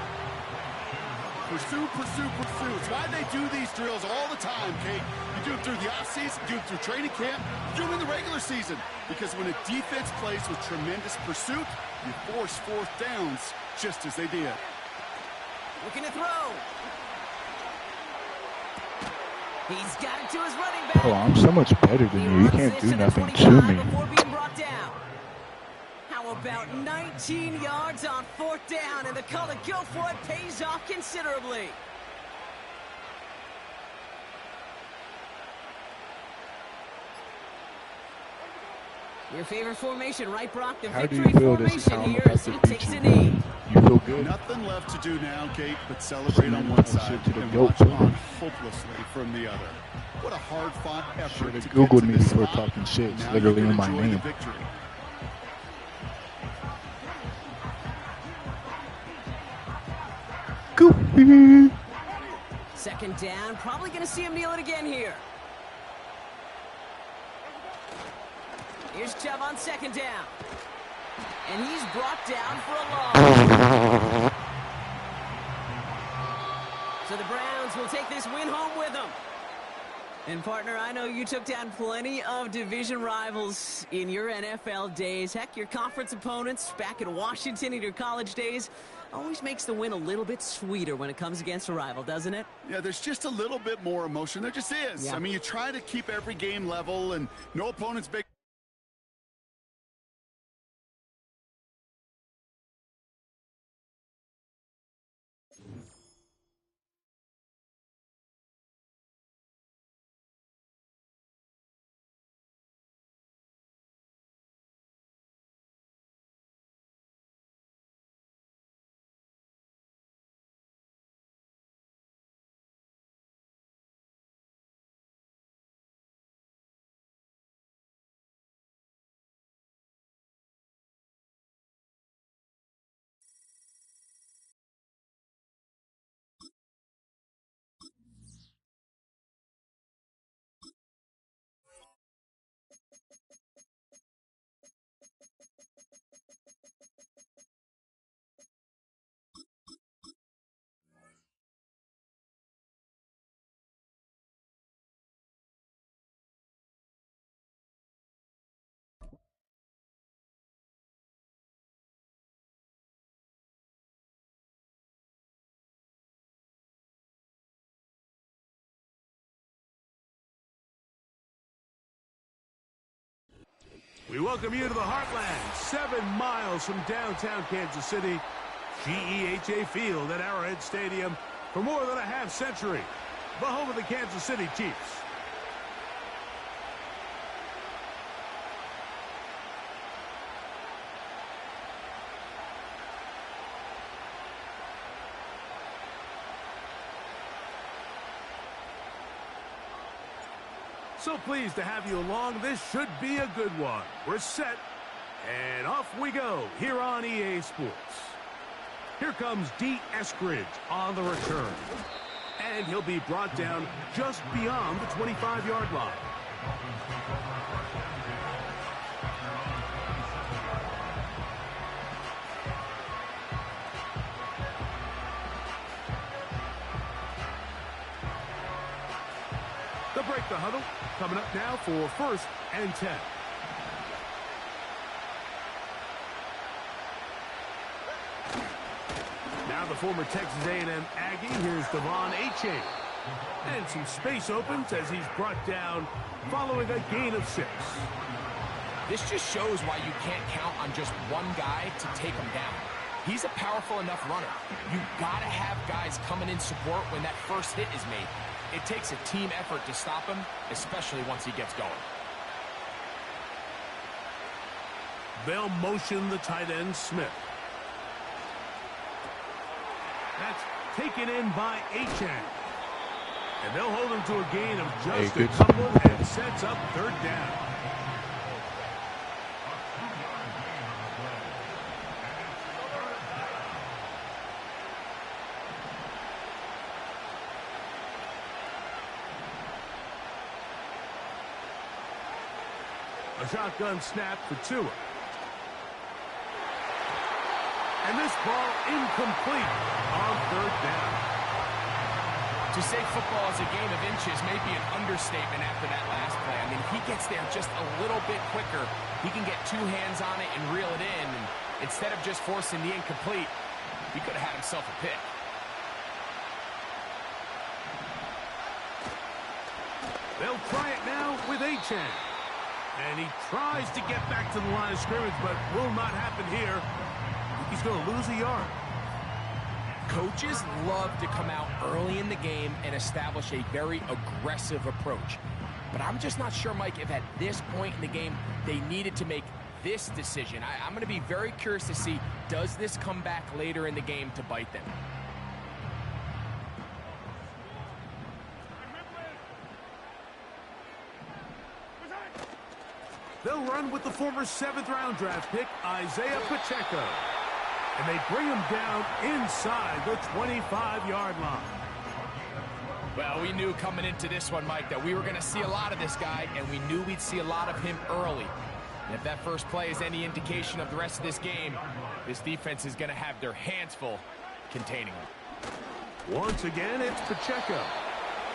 Pursue, pursue, pursue. It's why they do these drills all the time, Kate. You do them through the offseason, you do them through training camp, you do them in the regular season. Because when a defense plays with tremendous pursuit, you force fourth downs just as they did. Looking to throw. He's got it to his running back. Oh, I'm so much better than you. You can't do nothing to me. Before being brought down. How about 19 yards on fourth down, and the call to go for it pays off considerably. Your favorite formation, right, Brock? The How do you victory feel this is formation how I'm here about as to he beat takes you? a knee. You feel good? Nothing left to do now, Kate, but celebrate on one side to the and goat, watch baby. on hopelessly from the other. What a hard-fought effort Should have to get Googled to me this before spot. talking shit. It's Now literally you in can my enjoy name. the victory. Goofy. Second down, probably going to see him kneel it again here. Here's Chubb on second down. And he's brought down for a loss. So the Browns will take this win home with them. And partner, I know you took down plenty of division rivals in your NFL days. Heck, your conference opponents back in Washington in your college days always makes the win a little bit sweeter when it comes against a rival, doesn't it? Yeah, there's just a little bit more emotion. There just is. Yeah. I mean, you try to keep every game level and no opponent's big. We welcome you to the Heartland, 7 miles from downtown Kansas City. GEHA Field at Arrowhead Stadium for more than a half century. The home of the Kansas City Chiefs. So pleased to have you along. This should be a good one. We're set, and off we go here on EA Sports. Here comes D. Eskridge on the return. And he'll be brought down just beyond the 25-yard line. They'll break the huddle. Coming up now for 1st and 10. Now the former Texas A&M Aggie. Here's Devon Achane. And some space opens as he's brought down following a gain of 6. This just shows why you can't count on just one guy to take him down. He's a powerful enough runner. You gotta have guys coming in support when that first hit is made. It takes a team effort to stop him, especially once he gets going. They'll motion the tight end, Smith. That's taken in by Achane. And they'll hold him to a gain of just a couple and sets up 3rd down. A shotgun snap for Tua. And this ball incomplete on 3rd down. To say football is a game of inches may be an understatement after that last play. I mean, if he gets there just a little bit quicker, he can get two hands on it and reel it in. And instead of just forcing the incomplete, he could have had himself a pick. They'll try it now with Achane. And he tries to get back to the line of scrimmage, but will not happen here. He's going to lose a yard. Coaches love to come out early in the game and establish a very aggressive approach. But I'm just not sure, Mike, if at this point in the game they needed to make this decision. I'm going to be very curious to see, does this come back later in the game to bite them? They'll run with the former 7th-round draft pick, Isaiah Pacheco. And they bring him down inside the 25-yard line. Well, we knew coming into this one, Mike, that we were going to see a lot of this guy, and we knew we'd see a lot of him early. And if that first play is any indication of the rest of this game, this defense is going to have their hands full containing him. Once again, it's Pacheco.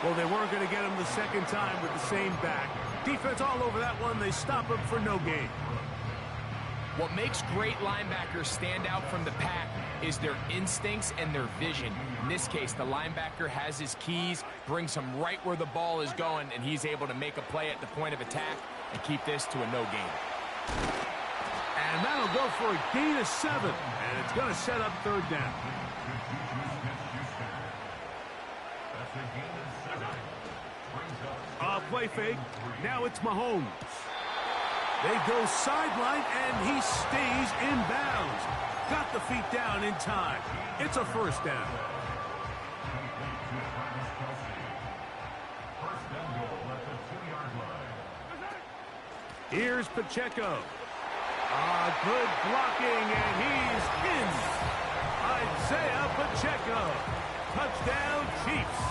Well, they weren't going to get him the second time with the same back. Defense all over that one. They stop him for no gain. What makes great linebackers stand out from the pack is their instincts and their vision. In this case, the linebacker has his keys, brings him right where the ball is going, and he's able to make a play at the point of attack and keep this to a no gain. And that'll go for a gain of 7, and it's going to set up 3rd down. Play fake. Now it's Mahomes. They go sideline, and he stays in bounds. Got the feet down in time. It's a 1st down. Here's Pacheco. Good blocking, and he's in. Isaiah Pacheco. Touchdown, Chiefs.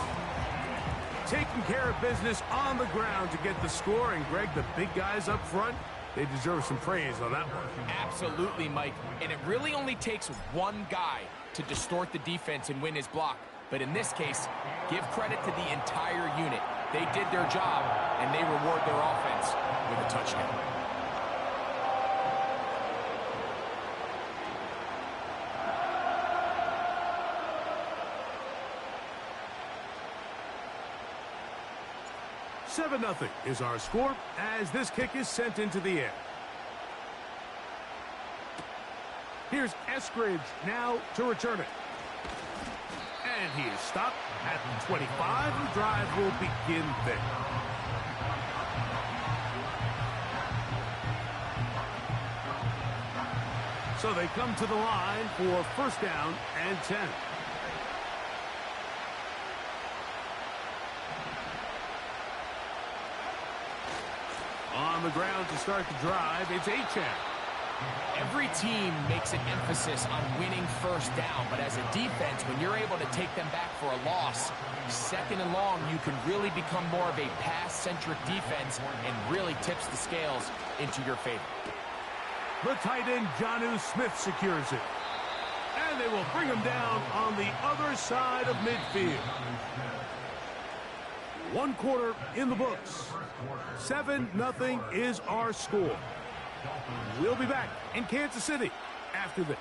Taking care of business on the ground to get the score. And, Greg, the big guys up front, they deserve some praise on that one. Absolutely, Mike. And it really only takes one guy to distort the defense and win his block. But in this case, give credit to the entire unit. They did their job, and they reward their offense with a touchdown. $7-0 is our score as this kick is sent into the air. Here's Eskridge now to return it. And he is stopped at the 25. The drive will begin there. So they come to the line for 1st down and 10. On the ground to start the drive, it's Achane. Every team makes an emphasis on winning 1st down, but as a defense, when you're able to take them back for a loss, 2nd and long, you can really become more of a pass-centric defense and really tips the scales into your favor. The tight end, Jonnu Smith, secures it. And they will bring him down on the other side of midfield. 1 quarter in the books. 7-0 is our score. We'll be back in Kansas City after this.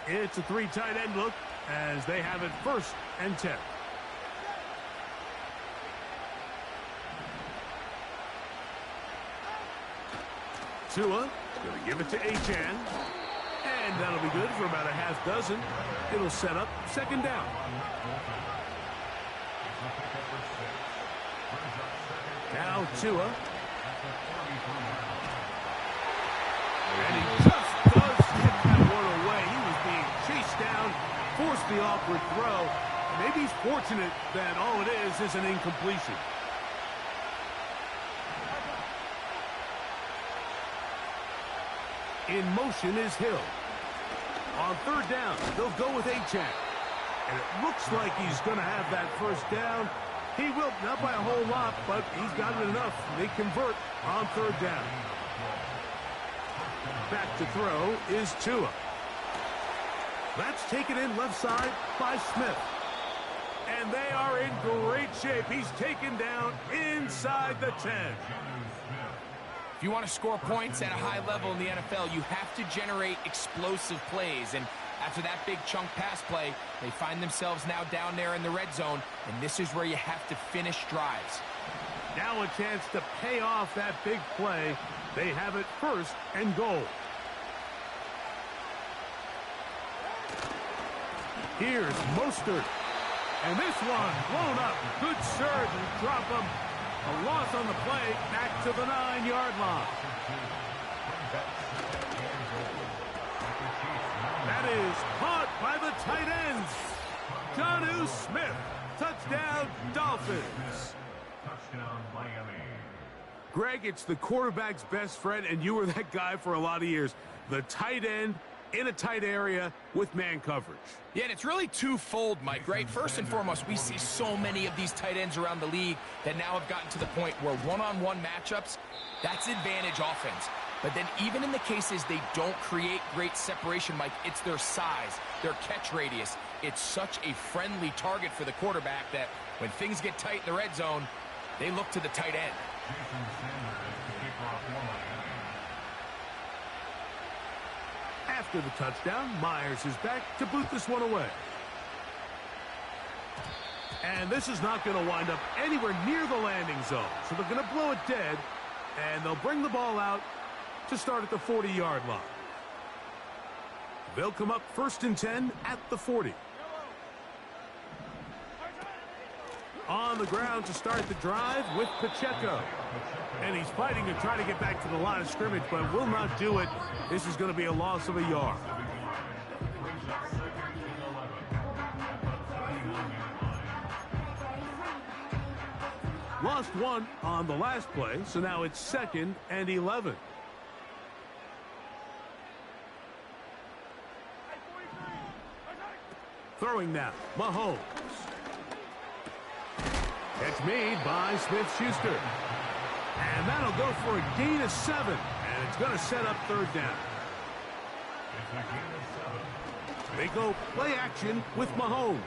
It's a 3 tight end look as they have it 1st and 10. Tua going to give it to Achane. And that'll be good for about a half dozen. It'll set up 2nd down. Now Tua. And he just does get that one away. He was being chased down, forced the awkward throw. Maybe he's fortunate that all it is an incompletion. In motion is Hill. On 3rd down, they'll go with Achane. And it looks like he's going to have that first down. He will, not by a whole lot, but he's got it enough. They convert on third down. Back to throw is Tua. That's taken in left side by Smith. And they are in great shape. He's taken down inside the 10. If you want to score points at a high level in the NFL, you have to generate explosive plays. And after that big chunk pass play, they find themselves now down there in the red zone. And this is where you have to finish drives. Now a chance to pay off that big play. They have it first and goal. Here's Mostert. And this one blown up. Good surge and drop him. A loss on the play. Back to the 9-yard line. That is caught by the tight ends. Jonnu Smith. Touchdown, Dolphins. Touchdown, Miami. Greg, it's the quarterback's best friend, and you were that guy for a lot of years. The tight end in a tight area with man coverage. Yeah, and it's really twofold, Mike, right? First and foremost, we see so many of these tight ends around the league that now have gotten to the point where one-on-one matchups, that's advantage offense. But then even in the cases they don't create great separation, Mike, it's their size, their catch radius. It's such a friendly target for the quarterback that when things get tight in the red zone, they look to the tight end. Jason Sanders to kick off for Miami. After the touchdown, Myers is back to boot this one away. And this is not going to wind up anywhere near the landing zone. So they're going to blow it dead, and they'll bring the ball out to start at the 40-yard line. They'll come up first and 10 at the 40. On the ground to start the drive with Pacheco. And he's fighting to try to get back to the line of scrimmage, but will not do it. This is going to be a loss of a yard. Lost one on the last play, so now it's 2nd and 11. Throwing now, Mahomes. Catch made by Smith-Schuster. And that'll go for a gain of 7. And it's going to set up third down. They go play action with Mahomes.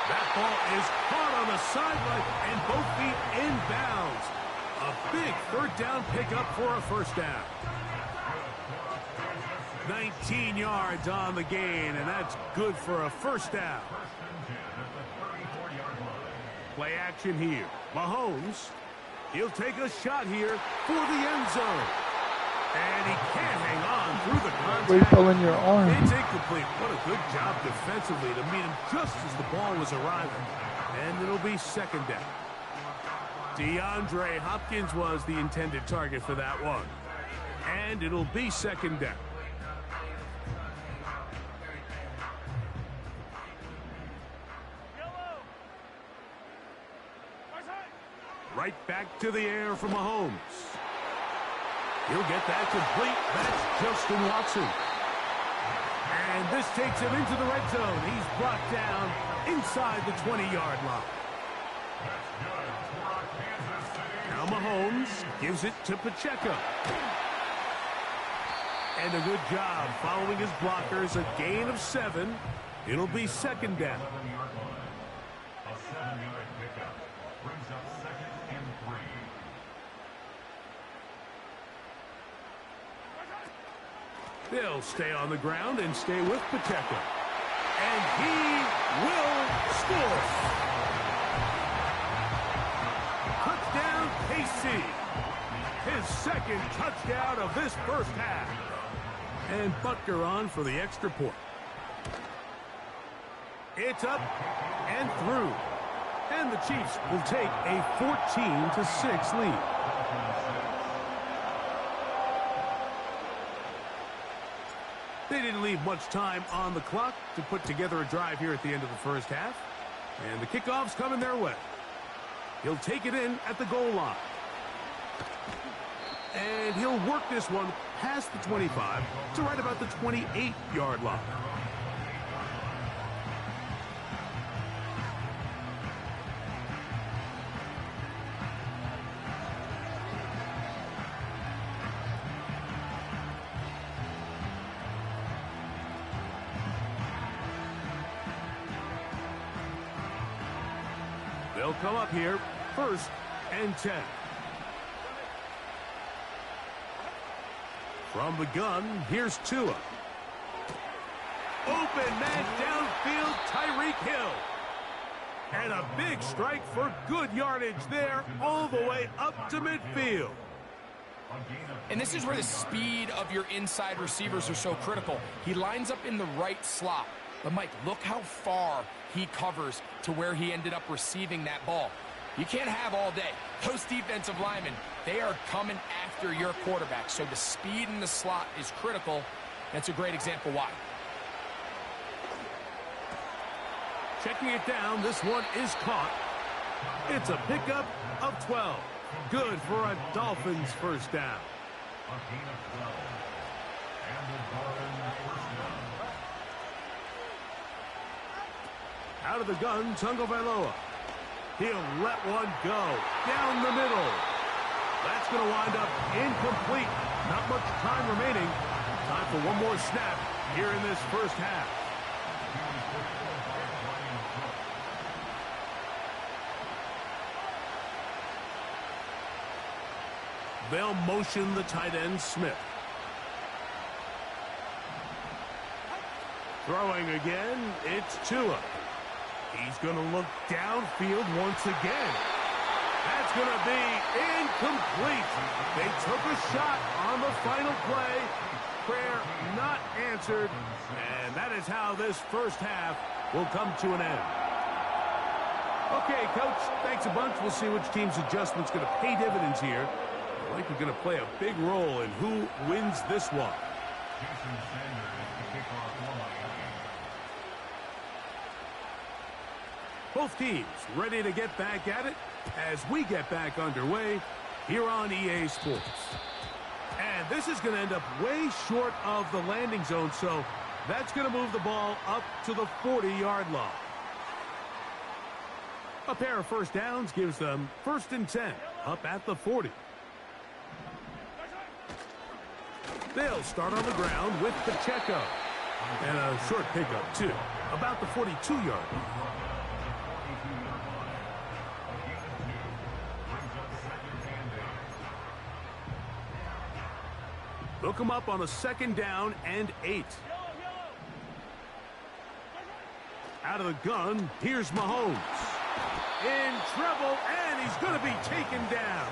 That ball is caught on the sideline and both feet inbounds. A big third down pickup for a first down. 19 yards on the gain, and that's good for a first down. Play action here. Mahomes, he'll take a shot here for the end zone. And he can't hang on through the contact. Wait, fell in your arm. It's incomplete. What a good job defensively to meet him just as the ball was arriving. And it'll be second down. DeAndre Hopkins was the intended target for that one. And it'll be second down. Right back to the air for Mahomes. He'll get that complete. That's Justin Watson. And this takes him into the red zone. He's brought down inside the 20-yard line. Now Mahomes gives it to Pacheco. And a good job following his blockers. A gain of 7. It'll be second down. A 7-yard pickup brings up 2nd and 3. They'll stay on the ground and stay with Pacheco. And he will score. Touchdown, KC. His second touchdown of this first half. And Butker on for the extra point. It's up and through. And the Chiefs will take a 14-6 lead. They didn't leave much time on the clock to put together a drive here at the end of the first half. And the kickoff's coming their way. He'll take it in at the goal line. And he'll work this one past the 25 to right about the 28-yard line. They'll come up here, 1st and 10. From the gun, here's Tua. Open man downfield, Tyreek Hill. And a big strike for good yardage there, all the way up to midfield. And this is where the speed of your inside receivers are so critical. He lines up in the right slot. But, Mike, look how far he covers to where he ended up receiving that ball. You can't have all day. Those defensive linemen, they are coming after your quarterback. So the speed in the slot is critical. That's a great example why. Checking it down, this one is caught. It's a pickup of 12. Good for a Dolphins first down. A gain of 12. And the Dolphins first down. Out of the gun, Tagovailoa. He'll let one go down the middle. That's going to wind up incomplete. Not much time remaining. Time for one more snap here in this first half. They'll motion the tight end, Smith. Throwing again, it's Tua. He's going to look downfield once again. That's going to be incomplete. They took a shot on the final play. Prayer not answered. And that is how this first half will come to an end. Okay, Coach, thanks a bunch. We'll see which team's adjustment's going to pay dividends here. I think we're going to play a big role in who wins this one. Both teams ready to get back at it as we get back underway here on EA Sports. And this is going to end up way short of the landing zone, so that's going to move the ball up to the 40-yard line. A pair of first downs gives them 1st and 10 up at the 40. They'll start on the ground with Pacheco. And a short pickup, too, about the 42-yard line. They'll come up on a 2nd down and 8. Out of the gun, here's Mahomes. In trouble, and he's going to be taken down.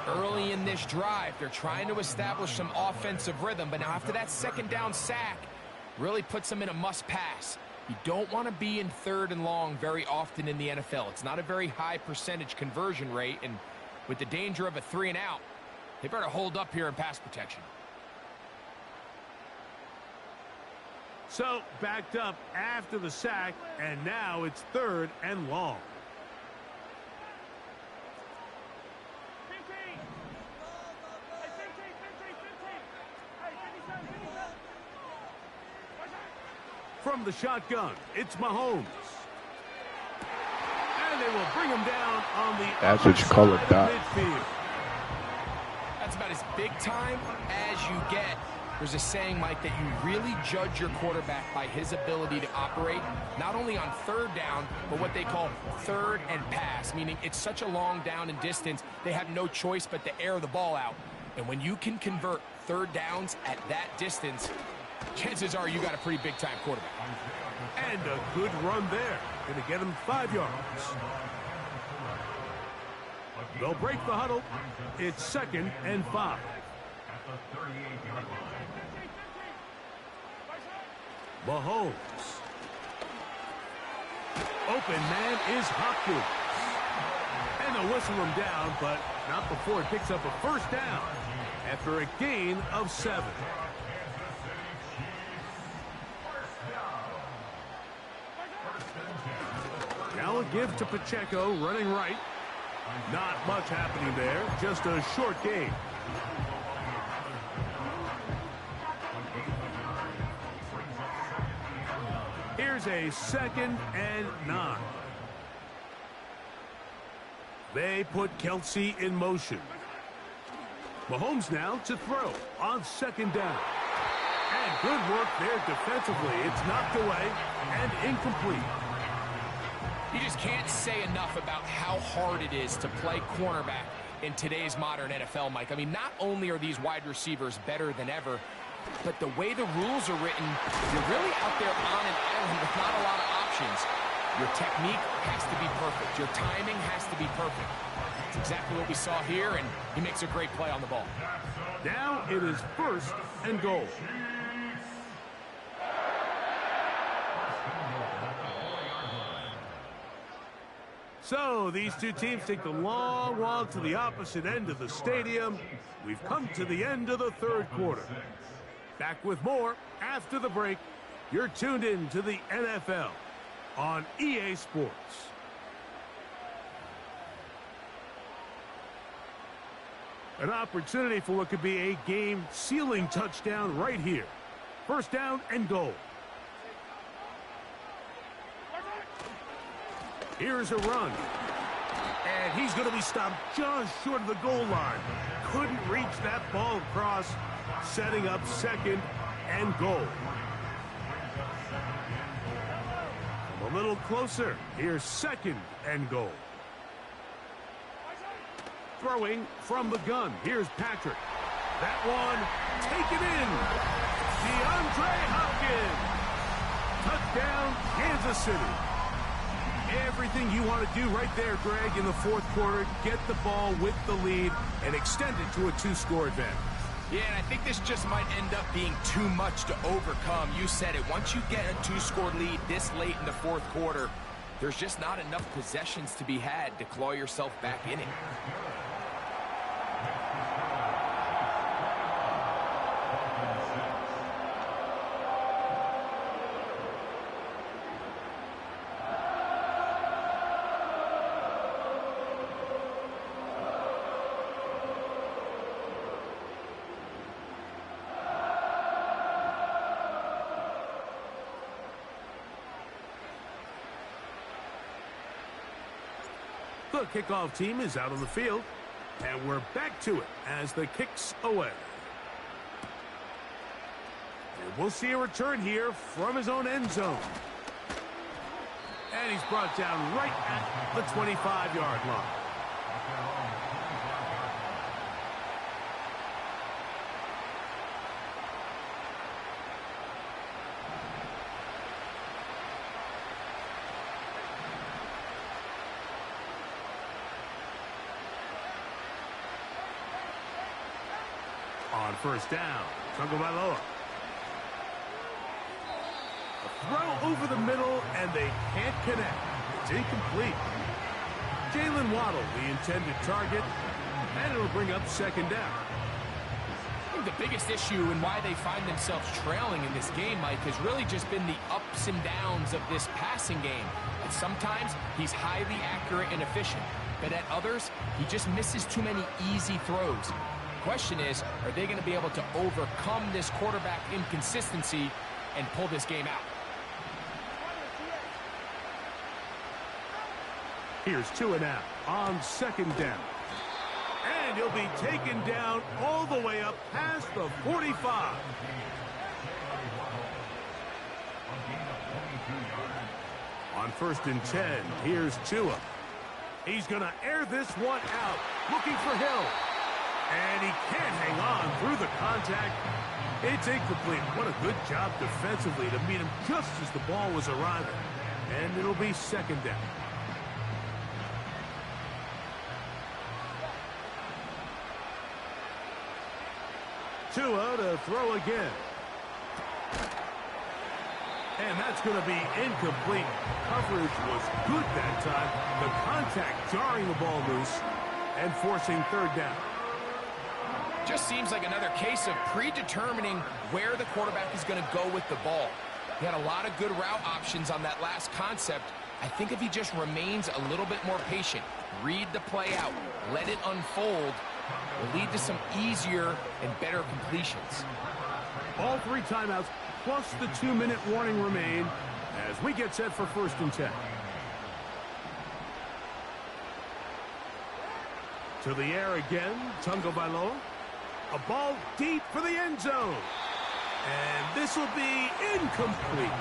Early in this drive, they're trying to establish some offensive rhythm, but now after that 2nd down sack, really puts them in a must-pass. You don't want to be in 3rd and long very often in the NFL. It's not a very high percentage conversion rate, and with the danger of a 3-and-out, they better hold up here in pass protection. So, backed up after the sack, and now it's 3rd and long. From the shotgun, it's Mahomes. And they will bring him down on the That's what you call a dot. midfield. That's about as big time as you get. There's a saying, Mike, that you really judge your quarterback by his ability to operate, not only on 3rd down, but what they call 3rd and pass, meaning it's such a long down and distance, they have no choice but to air the ball out. And when you can convert 3rd downs at that distance, chances are you got a pretty big-time quarterback. And a good run there. Going to get him 5 yards. They'll break the huddle. It's 2nd and 5. Mahomes. Open man is Hopkins. And they'll whistle him down, but not before he picks up a 1st down after a gain of 7. Now a give to Pacheco, running right. Not much happening there, just a short gain. Here's a 2nd and 9. They put Kelsey in motion. Mahomes now to throw on 2nd down. And good work there defensively. It's knocked away and incomplete. You just can't say enough about how hard it is to play cornerback in today's modern NFL, Mike. I mean, not only are these wide receivers better than ever, but the way the rules are written, you're really out there on an island with not a lot of options. Your technique has to be perfect. Your timing has to be perfect. That's exactly what we saw here, and he makes a great play on the ball. Now it is 1st and goal. So these two teams take the long walk to the opposite end of the stadium. We've come to the end of the 3rd quarter. Back with more after the break. You're tuned in to the NFL on EA Sports. An opportunity for what could be a game-sealing touchdown right here. 1st down and goal. Here's a run. And he's going to be stopped just short of the goal line. Couldn't reach that ball across, setting up 2nd and goal. A little closer. Here's 2nd and goal. Throwing from the gun. Here's Patrick. That one taken in. DeAndre Hopkins. Touchdown, Kansas City. Everything you want to do right there, Greg, in the 4th quarter. Get the ball with the lead and extend it to a 2-score advantage. Yeah, and I think this just might end up being too much to overcome. You said it. Once you get a 2-score lead this late in the 4th quarter, there's just not enough possessions to be had to claw yourself back in it. The kickoff team is out on the field, and we're back to it as the kick's away. And we'll see a return here from his own end zone. And he's brought down right at the 25-yard line. On 1st down, Tagovailoa. A throw over the middle, and they can't connect. It's incomplete. Jalen Waddle, the intended target, and it'll bring up 2nd down. I think the biggest issue and why they find themselves trailing in this game, Mike, has really just been the ups and downs of this passing game. And sometimes he's highly accurate and efficient, but at others, he just misses too many easy throws. Question is, are they going to be able to overcome this quarterback inconsistency and pull this game out? Here's Tua now on 2nd down. And he'll be taken down all the way up past the 45. On 1st and 10, here's Tua. He's going to air this one out, looking for Hill. And he can't hang on through the contact. It's incomplete. What a good job defensively to meet him just as the ball was arriving. And it'll be 2nd down. Tua to throw again. And that's going to be incomplete. Coverage was good that time. The contact jarring the ball loose and forcing 3rd down. Just seems like another case of predetermining where the quarterback is going to go with the ball. He had a lot of good route options on that last concept. I think if he just remains a little bit more patient, read the play out, let it unfold, will lead to some easier and better completions. All 3 timeouts plus the 2-minute warning remain as we get set for 1st and 10. To the air again, Tagovailoa. A ball deep for the end zone. And this will be incomplete.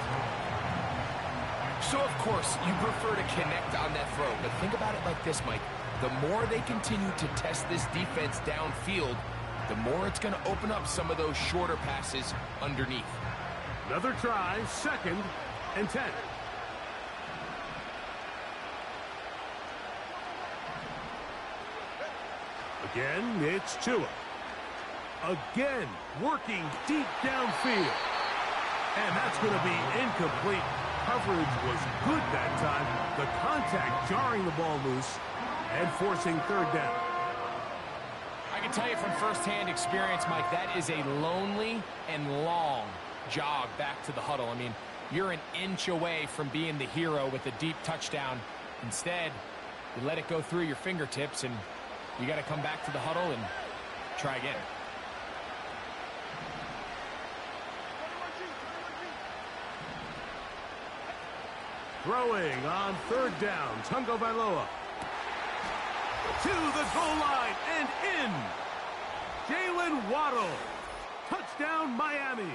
So, of course, you prefer to connect on that throw, but think about it like this, Mike. The more they continue to test this defense downfield, the more it's going to open up some of those shorter passes underneath. Another try, 2nd and 10. Again, it's Tua. Again, working deep downfield. And that's going to be incomplete. Coverage was good that time. The contact jarring the ball loose and forcing 3rd down. I can tell you from firsthand experience, Mike, that is a lonely and long jog back to the huddle. I mean, you're an inch away from being the hero with a deep touchdown. Instead, you let it go through your fingertips, and you got to come back to the huddle and try again. Throwing on 3rd down, Tagovailoa. To the goal line and in. Jalen Waddle. Touchdown, Miami.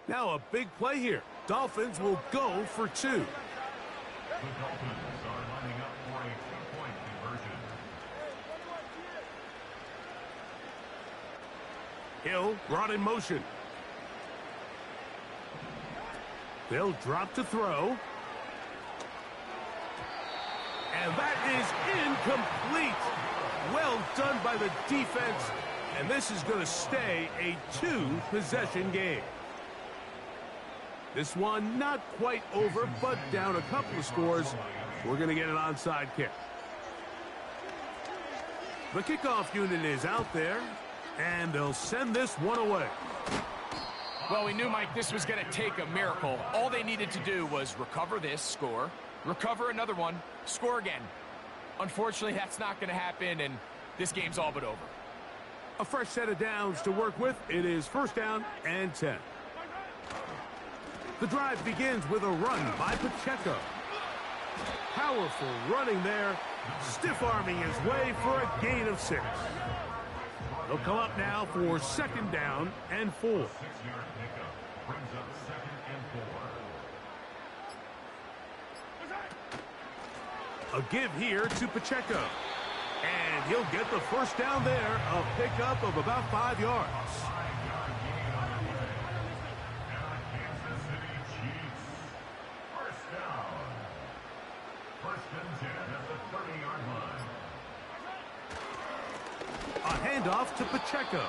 Now a big play here. Dolphins will go for 2. The Dolphins are lining up for a 2-point conversion. Hill brought in motion. They'll drop to throw. And that is incomplete. Well done by the defense. And this is going to stay a 2-possession game. This one not quite over, but down a couple of scores. We're going to get an onside kick. The kickoff unit is out there, and they'll send this one away. Well, we knew, Mike, this was going to take a miracle. All they needed to do was recover this, score, recover another one, score again. Unfortunately, that's not going to happen, and this game's all but over. A fresh set of downs to work with. It is 1st down and 10. The drive begins with a run by Pacheco. Powerful running there, stiff-arming his way for a gain of 6. They'll come up now for 2nd down and 4. 6-yard pickup brings up 2nd and 4. A give here to Pacheco. And he'll get the 1st down there, a pickup of about 5 yards. Off to Pacheco.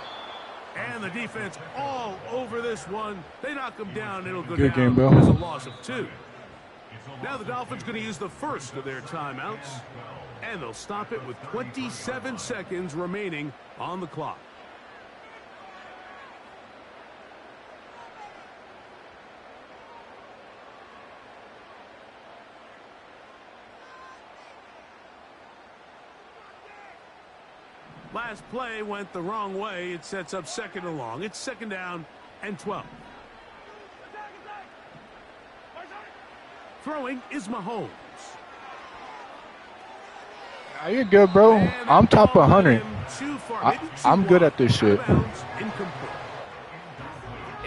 And the defense all over this one. They knock him down. It'll go Good down game, Bill. as a loss of 2. Now the Dolphins going to use the first of their timeouts. And they'll stop it with 27 seconds remaining on the clock. Last play went the wrong way. It sets up 2nd and long. It's 2nd down and 12. Throwing is Mahomes. You're good, bro. I'm top 100. I'm good at this shit. An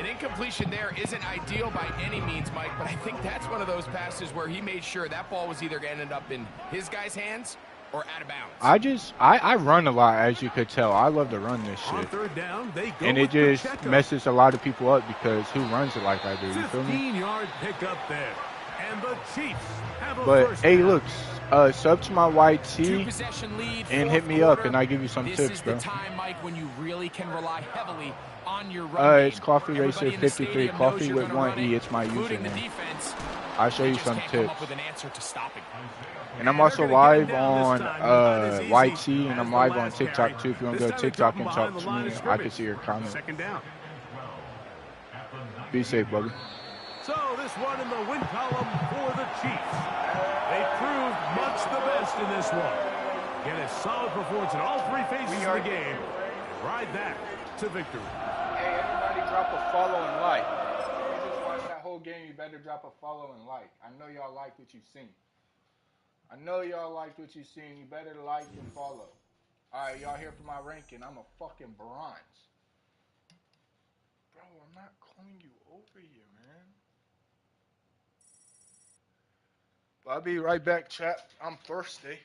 incompletion there isn't ideal by any means, Mike, but I think that's one of those passes where he made sure that ball was either going to end up in his guy's hands or out of bounds. I run a lot, as you could tell. I love to run this shit. 3rd down, they go and it just Pacheco. messes a lot of people up because who runs it like I do, you feel me? 15-yard pickup there. And the Chiefs have a But first hey, down. look, sub to my YT Two-possession lead, and hit fourth me up, quarter. and I give you some This tips, is the bro. time, Mike, when you really can rely heavily on your run game. It's Coffee Everybody Racer in the 53, stadium knows Coffee you're with gonna run 1E. it, It's my including the username. defense. I'll show They you just some can't come tips. up with an answer to stop it. And I'm they're also gonna get him live down this on time. Not as easy YT, and as I'm the live on last TikTok carry. too. If you want This to go time they TikTok drop him and behind talk the to line me, of I can scrimmage. see your comment. Second down. Be safe, brother. So this one in the win column for the Chiefs. They proved much the best in this one. Get a solid performance in all three phases of the game. Ride that to victory. Hey, everybody drop a follow and like. If you just watch that whole game, you better drop a follow and like. I know y'all like what you've seen. I know y'all liked what you've seen. You better like and follow. Alright, y'all here for my ranking. I'm a fucking bronze. Bro, I'm not calling you over here, man. But I'll be right back, chat. I'm thirsty.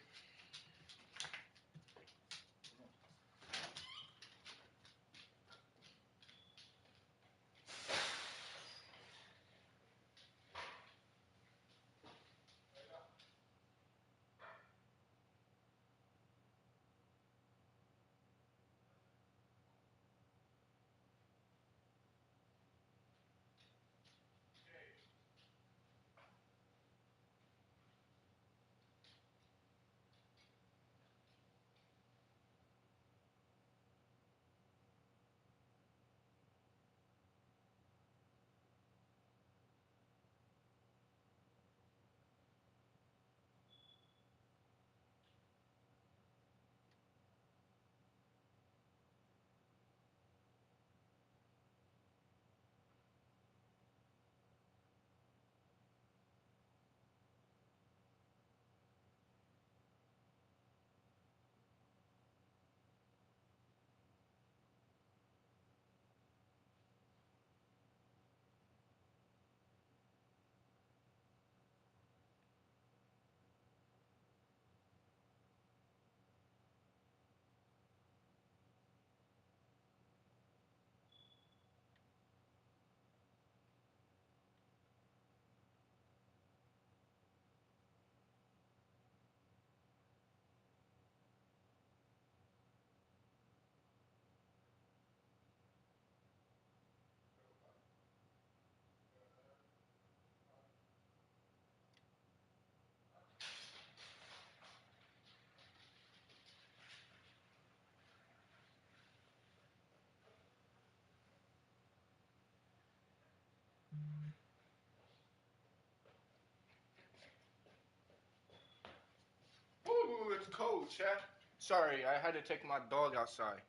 Ooh, it's cold, chat. Sorry, I had to take my dog outside.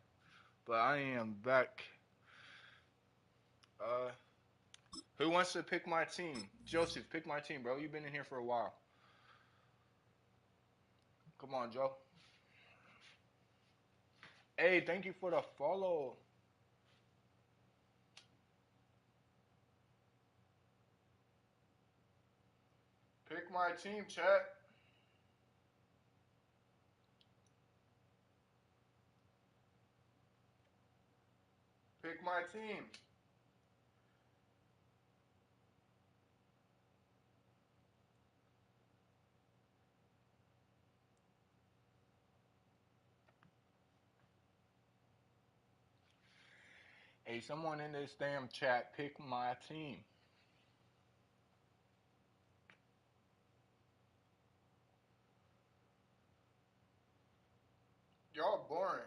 But I am back. Who wants to pick my team? Joseph, pick my team, bro. You've been in here for a while. Come on, Joe. Hey, thank you for the follow. Pick my team, chat. Pick my team. Hey, someone in this damn chat, pick my team. Y'all boring.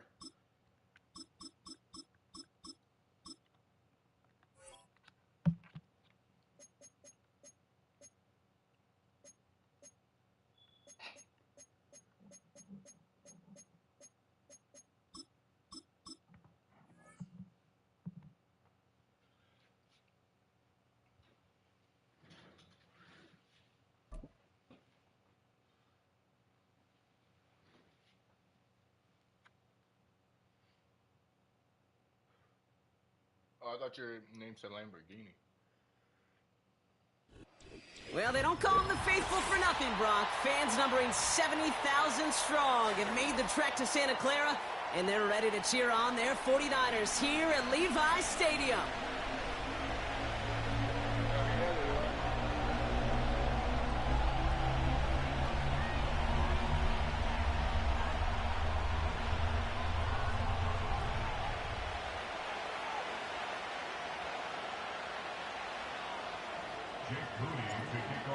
Oh, I thought your name said Lamborghini. Well, they don't call them the faithful for nothing, Brock. Fans numbering 70,000 strong have made the trek to Santa Clara, and they're ready to cheer on their 49ers here at Levi Stadium.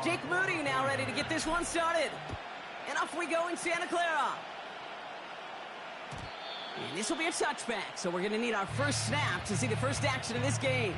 Jake Moody now ready to get this one started. And off we go in Santa Clara. And this will be a touchback, so we're going to need our first snap to see the first action of this game.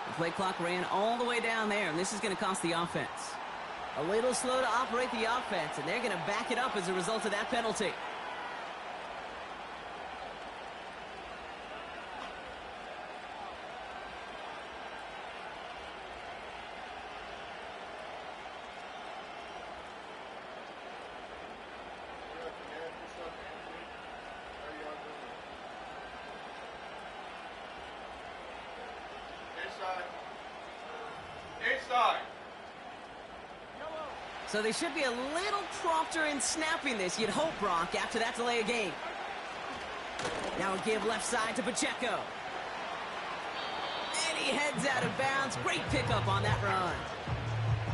The play clock ran all the way down there, and this is going to cost the offense. A little slow to operate the offense, and they're going to back it up as a result of that penalty. So they should be a little prompter in snapping this, you'd hope, Brock, after that delay of game. Now a give left side to Pacheco. And he heads out of bounds. Great pickup on that run.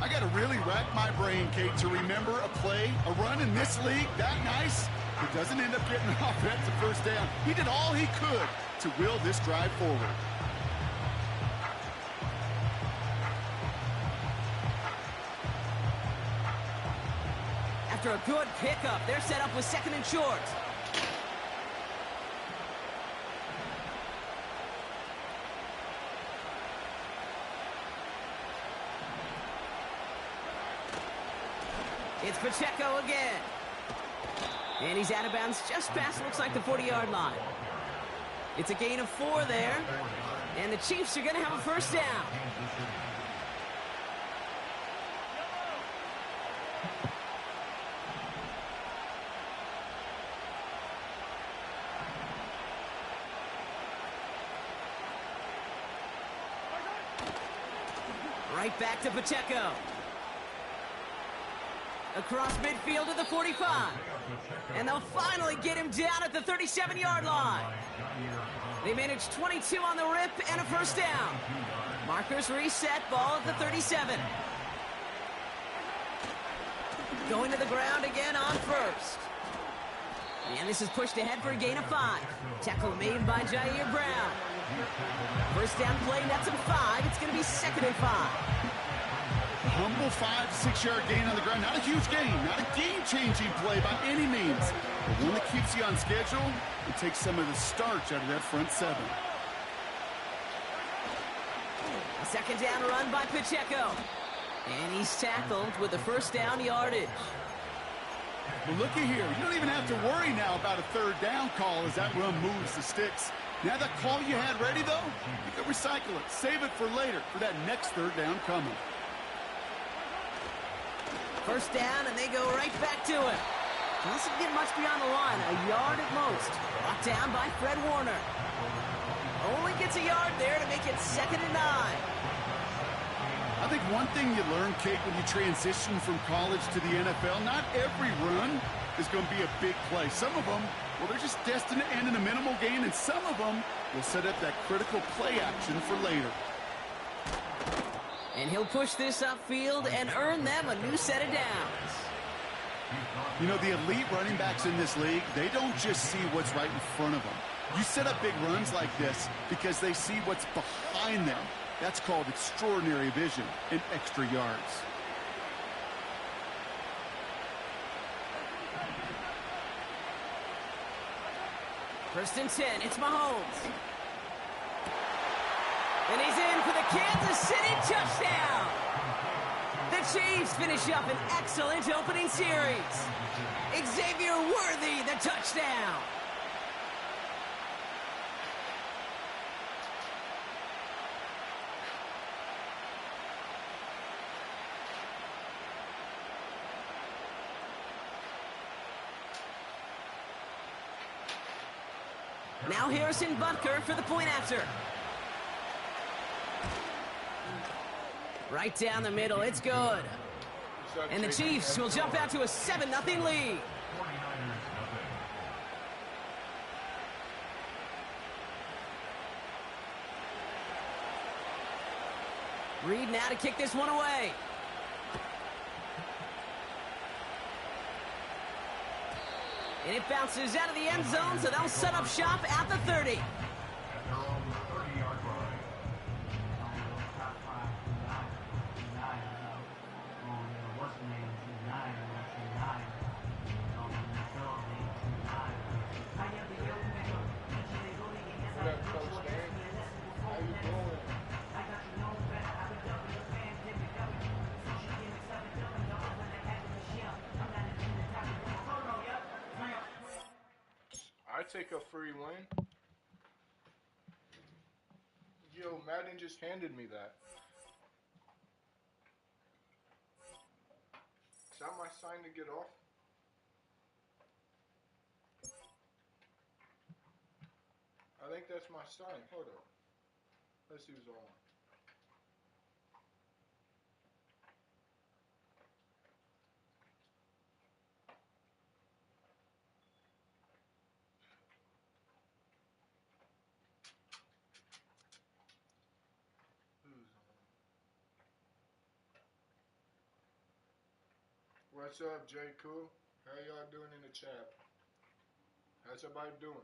I got to really rack my brain, Kate, to remember a play, a run in this league that nice. It doesn't end up getting an offensive first down. He did all he could to will this drive forward. After a good pickup, they're set up with second and short. It's Pacheco again. And he's out of bounds just past, looks like, the 40-yard line. It's a gain of 4 there. And the Chiefs are going to have a first down. Right back to Pacheco. Across midfield to the 45. And they'll finally get him down at the 37-yard line. They managed 22 on the rip and a first down. Markers reset, ball at the 37. Going to the ground again on first. And this is pushed ahead for a gain of 5. Tackle made by Jair Brown. First down play, nets him 5. It's going to be second and 5. Humble 5 to 6 yard gain on the ground. Not a huge gain, not a game-changing play by any means. But one that keeps you on schedule and takes some of the starch out of that front 7. A second down run by Pacheco. And he's tackled with the first down yardage. Well, looky here. You don't even have to worry now about a third down call as that run moves the sticks. Now that call you had ready, though, you can recycle it. Save it for later for that next third down coming. First down, and they go right back to it. Doesn't get much beyond the line, a yard at most. Brought down by Fred Warner. Only gets a yard there to make it second and 9. I think one thing you learn, Kate, when you transition from college to the NFL, not every run is going to be a big play. Some of them, well, they're just destined to end in a minimal gain, and some of them will set up that critical play action for later. And he'll push this upfield and earn them a new set of downs. You know, the elite running backs in this league, they don't just see what's right in front of them. You set up big runs like this because they see what's behind them. That's called extraordinary vision and extra yards. First and 10, it's Mahomes. And he's in for the Kansas City touchdown. The Chiefs finish up an excellent opening series. Xavier Worthy, the touchdown. Now Harrison Butker for the point after. Right down the middle, it's good. And the Chiefs will jump out to a 7-0 lead. 49ers nothing. Reed now to kick this one away. And it bounces out of the end zone, so they'll set up shop at the 30. At their own 30-yard line. What up, Coach Dan? How you doing? I take a free win. Yo, Madden just handed me that. Is that my sign to get off? I think that's my sign. Hold up. Let's see what's on. What's up, J. Cool? How y'all doing in the chat? How's everybody doing?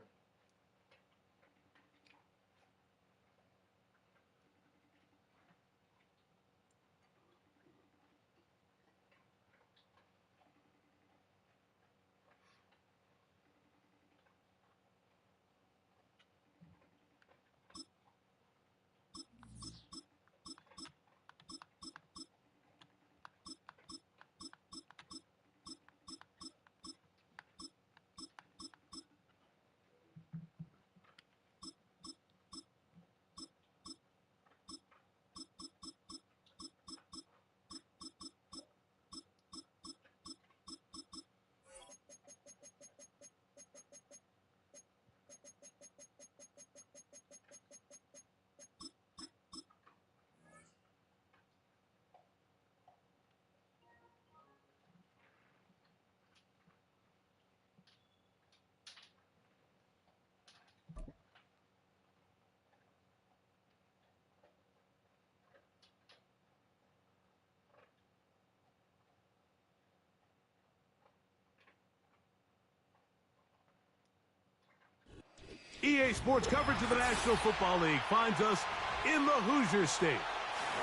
EA Sports coverage of the National Football League finds us in the Hoosier State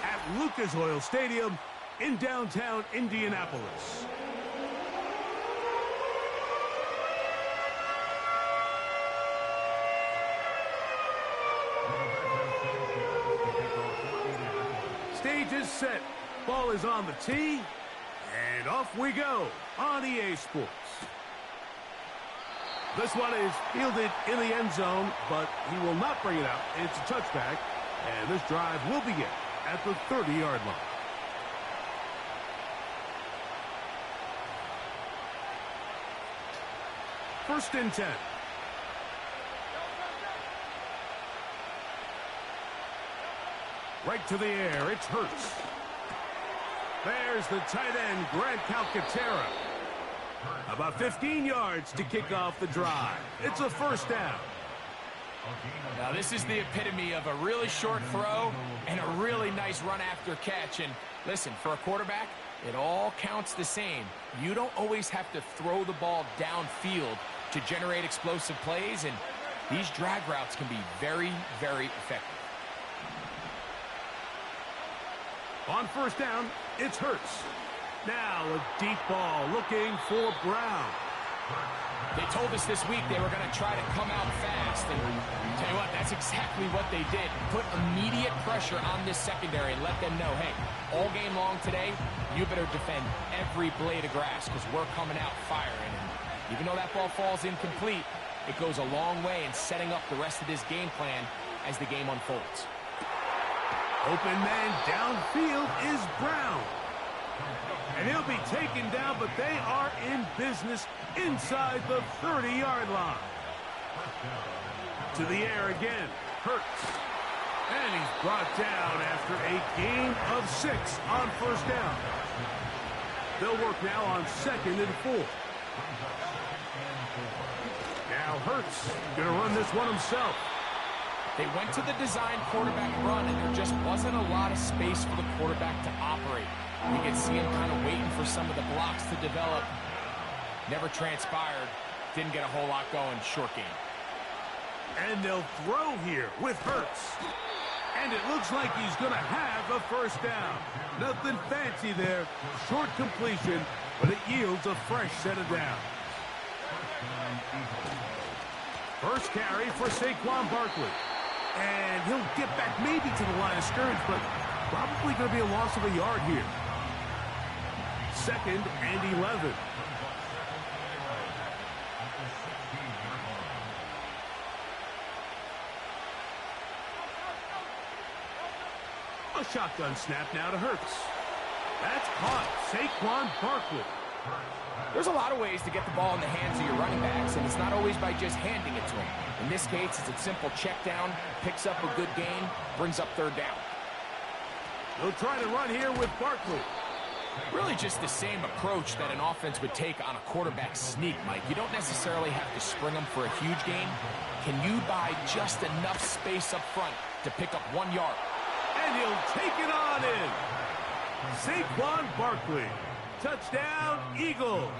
at Lucas Oil Stadium in downtown Indianapolis. Stage is set. Ball is on the tee. And off we go on EA Sports. This one is fielded in the end zone, but he will not bring it out. It's a touchback, and this drive will begin at the 30-yard line. First and 10. Right to the air, it's Hurts. There's the tight end, Grant Calcaterra. About 15 yards to kick off the drive. It's a first down. Now this is the epitome of a really short throw and a really nice run after catch. And listen, for a quarterback, it all counts the same. You don't always have to throw the ball downfield to generate explosive plays, and these drag routes can be very, very effective. On first down, it's Hurts. Now a deep ball looking for Brown. They told us this week they were going to try to come out fast, and tell you what, that's exactly what they did. Put immediate pressure on this secondary and let them know, hey, all game long today, you better defend every blade of grass because we're coming out firing. And even though that ball falls incomplete, it goes a long way in setting up the rest of this game plan as the game unfolds. Open man downfield is Brown. And he'll be taken down, but they are in business inside the 30-yard line. To the air again. Hurts. And he's brought down after a gain of 6 on first down. They'll work now on 2nd and 4. Now Hurts going to run this one himself. They went to the design quarterback run, and there just wasn't a lot of space for the quarterback to operate. You can see him kind of waiting for some of the blocks to develop. Never transpired. Didn't get a whole lot going. Short game. And they'll throw here with Hurts. And it looks like he's going to have a first down. Nothing fancy there. Short completion, but it yields a fresh set of downs. First carry for Saquon Barkley. And he'll get back maybe to the line of scrimmage, but probably going to be a loss of a yard here. 2nd and 11. A shotgun snap now to Hurts. That's caught. Saquon Barkley. There's a lot of ways to get the ball in the hands of your running backs, and it's not always by just handing it to them. In this case, it's a simple check down, picks up a good gain, brings up 3rd down. They'll try to run here with Barkley. Really just the same approach that an offense would take on a quarterback sneak, Mike. You don't necessarily have to spring them for a huge gain. Can you buy just enough space up front to pick up 1 yard? And he'll take it on in. Saquon Barkley. Touchdown, Eagles.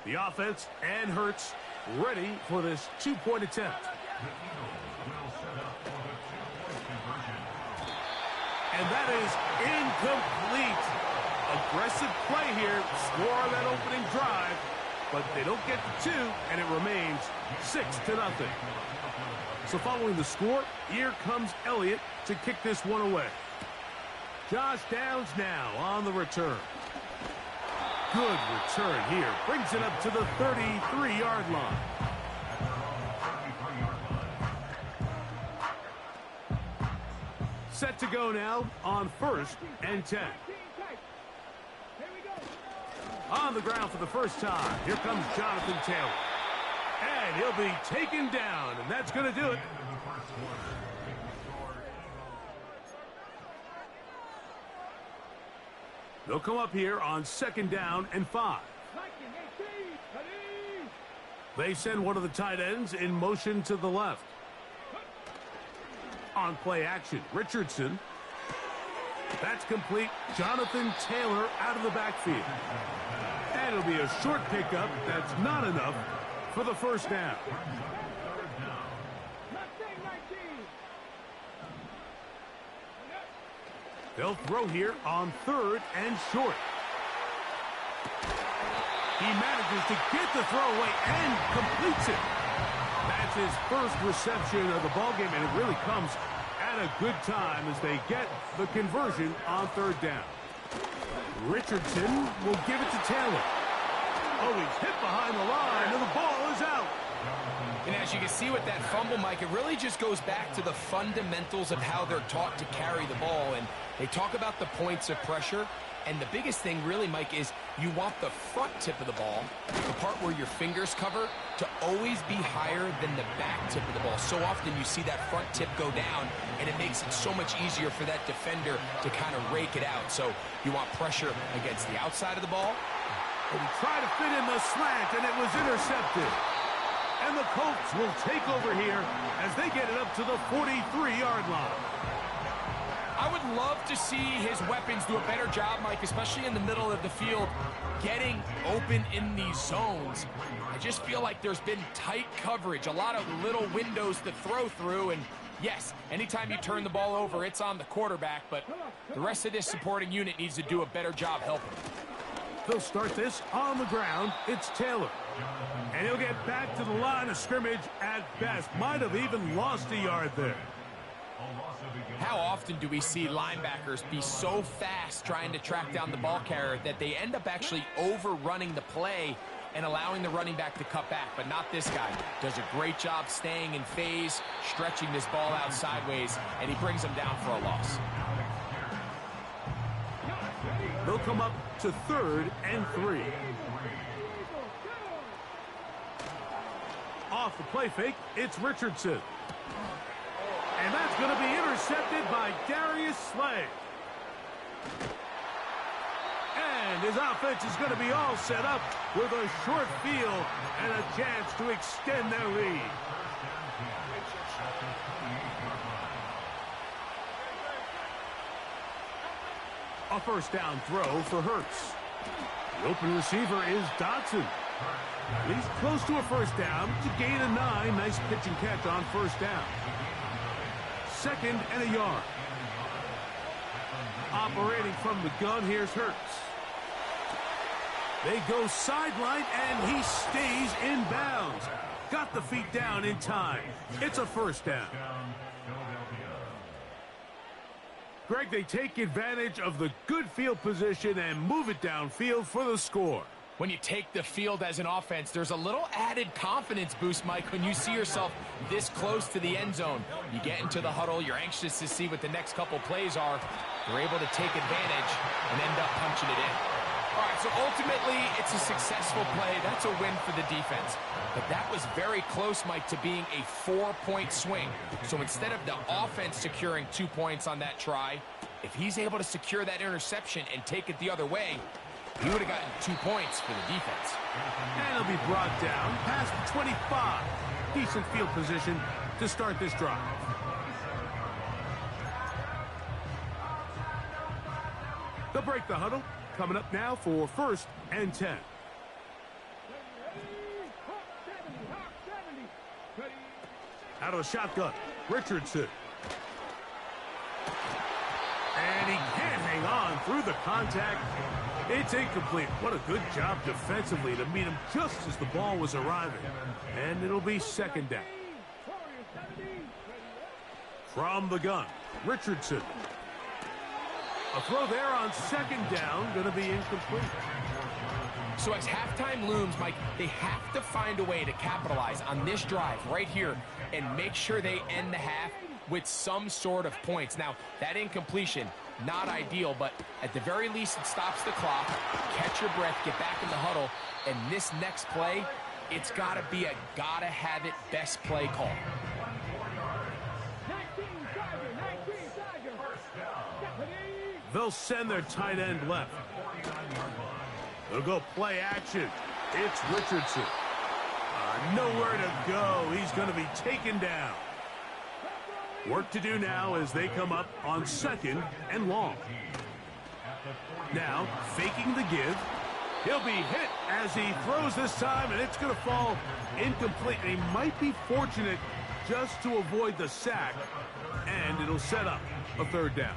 The offense and Hurts ready for this 2-point attempt. And that is incomplete. Aggressive play here. Score on that opening drive. But they don't get the 2, and it remains 6-0. So following the score, here comes Elliott to kick this one away. Josh Downs now on the return. Good return here. Brings it up to the 33-yard line. Set to go now on 1st and 10. On the ground for the first time, here comes Jonathan Taylor. And he'll be taken down, and that's going to do it. They'll come up here on 2nd down and 5. They send one of the tight ends in motion to the left. On play action, Richardson. That's complete. Jonathan Taylor out of the backfield. And it'll be a short pickup. That's not enough for the first down. They'll throw here on 3rd and short. He manages to get the throw away and completes it. That's his first reception of the ballgame, and it really comes at a good time as they get the conversion on 3rd down. Richardson will give it to Taylor. Oh, he's hit behind the line, and the ball is out. And as you can see with that fumble, Mike, it really just goes back to the fundamentals of how they're taught to carry the ball. And they talk about the points of pressure. And the biggest thing really, Mike, is you want the front tip of the ball, the part where your fingers cover, to always be higher than the back tip of the ball. So often you see that front tip go down, and it makes it so much easier for that defender to kind of rake it out. So you want pressure against the outside of the ball. And he tried to fit in the slant, and it was intercepted. And the Colts will take over here as they get it up to the 43-yard line. I would love to see his weapons do a better job, Mike, especially in the middle of the field, getting open in these zones. I just feel like there's been tight coverage, a lot of little windows to throw through, and yes, anytime you turn the ball over, it's on the quarterback, but the rest of this supporting unit needs to do a better job helping. They'll start this on the ground. It's Taylor. And he'll get back to the line of scrimmage at best. Might have even lost a yard there. How often do we see linebackers be so fast trying to track down the ball carrier that they end up actually overrunning the play and allowing the running back to cut back? But not this guy. Does a great job staying in phase, stretching this ball out sideways, and he brings them down for a loss. They'll come up to 3rd and 3. Off the play fake, it's Richardson. And that's going to be intercepted by Darius Slay. And his offense is going to be all set up with a short field and a chance to extend their lead. A first down throw for Hurts. The open receiver is Dotson. He's close to a first down to gain a 9. Nice pitch and catch on first down. 2nd and a yard. Operating from the gun, here's Hurts. They go sideline, and he stays in bounds. Got the feet down in time. It's a first down. Greg, they take advantage of the good field position and move it downfield for the score. When you take the field as an offense, there's a little added confidence boost, Mike, when you see yourself this close to the end zone. You get into the huddle, you're anxious to see what the next couple plays are. You're able to take advantage and end up punching it in. All right, so ultimately, it's a successful play. That's a win for the defense. But that was very close, Mike, to being a 4-point swing. So instead of the offense securing 2 points on that try, if he's able to secure that interception and take it the other way, he would have gotten 2 points for the defense. And he'll be brought down past the 25. Decent field position to start this drive. They'll break the huddle. Coming up now for 1st and 10. Out of the shotgun, Richardson. And he can't hang on through the contact. It's incomplete. What a good job defensively to meet him just as the ball was arriving. And it'll be 2nd down. From the gun, Richardson. A throw there on 2nd down, going to be incomplete. So as halftime looms, Mike, they have to find a way to capitalize on this drive right here and make sure they end the half with some sort of points. Now, that incompletion, not ideal, but at the very least, it stops the clock. Catch your breath, get back in the huddle, and this next play, it's got to be a gotta-have-it best play call. They'll send their tight end left. They'll go play action. It's Richardson. Nowhere to go. He's going to be taken down. Work to do now as they come up on 2nd and long. Now, faking the give. He'll be hit as he throws this time, and it's going to fall incomplete. And he might be fortunate just to avoid the sack, and it'll set up a 3rd down.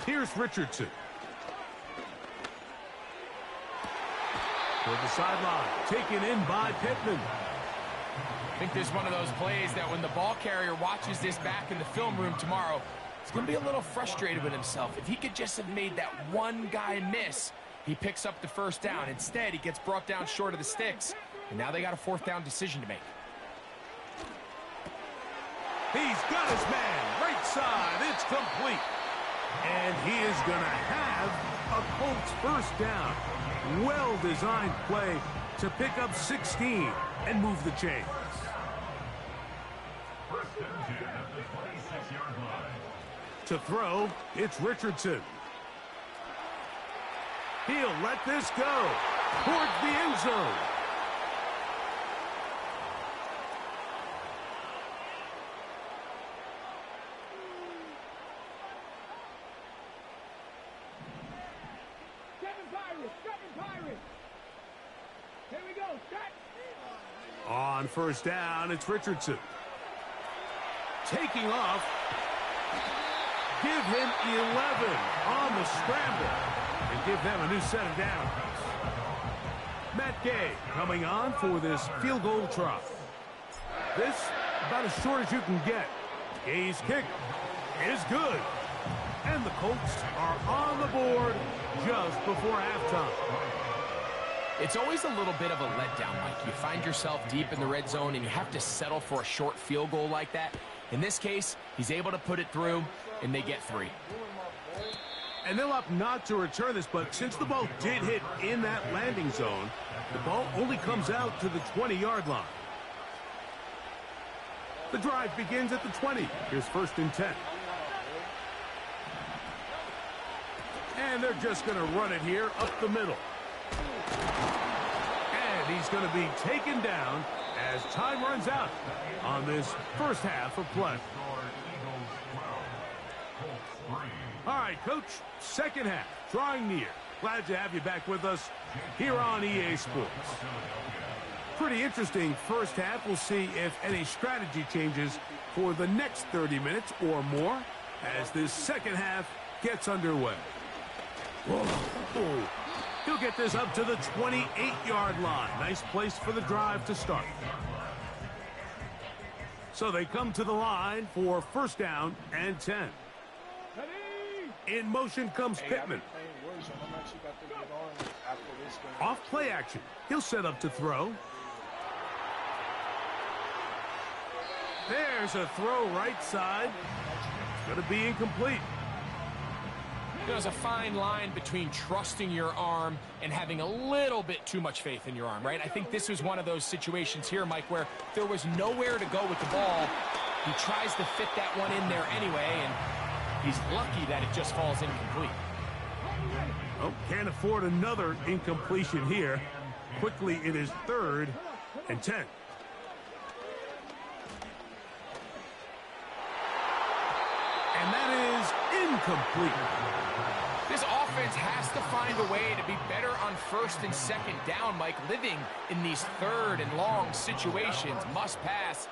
Here's Richardson. To the sideline, taken in by Pittman. I think there's one of those plays that when the ball carrier watches this back in the film room tomorrow, he's going to be a little frustrated with himself. If he could just have made that one guy miss, he picks up the 1st down. Instead, he gets brought down short of the sticks, and now they got a 4th down decision to make. He's got his man, right side, it's complete. And he is going to have a Colts 1st down. Well-designed play to pick up 16 and move the chains. To throw, it's Richardson. He'll let this go towards the end zone. On 1st down, it's Richardson. Taking off. Give him 11 on the scramble. And give them a new set of downs. Matt Gay coming on for this field goal try. This, about as short as you can get. Gay's kick is good. And the Colts are on the board just before halftime. It's always a little bit of a letdown, Mike. You find yourself deep in the red zone and you have to settle for a short field goal like that. In this case, he's able to put it through, and they get 3. And they'll opt not to return this, but since the ball did hit in that landing zone, the ball only comes out to the 20-yard line. The drive begins at the 20. Here's 1st and 10. And they're just going to run it here up the middle. And he's going to be taken down as time runs out on this first half of play. All right, Coach, second half, drawing near. Glad to have you back with us here on EA Sports. Pretty interesting first half. We'll see if any strategy changes for the next 30 minutes or more as this second half gets underway. Whoa. He'll get this up to the 28-yard line. Nice place for the drive to start. So they come to the line for 1st down and 10. In motion comes Pittman. Off play action. He'll set up to throw. There's a throw right side. It's going to be incomplete. There's a fine line between trusting your arm and having a little bit too much faith in your arm, right? I think this was one of those situations here, Mike, where there was nowhere to go with the ball. He tries to fit that one in there anyway, and he's lucky that it just falls incomplete. Oh, can't afford another incompletion here. Quickly, it is 3rd and 10. And that is incomplete. This offense has to find a way to be better on 1st and 2nd down, Mike. Living in these 3rd and long situations, must pass,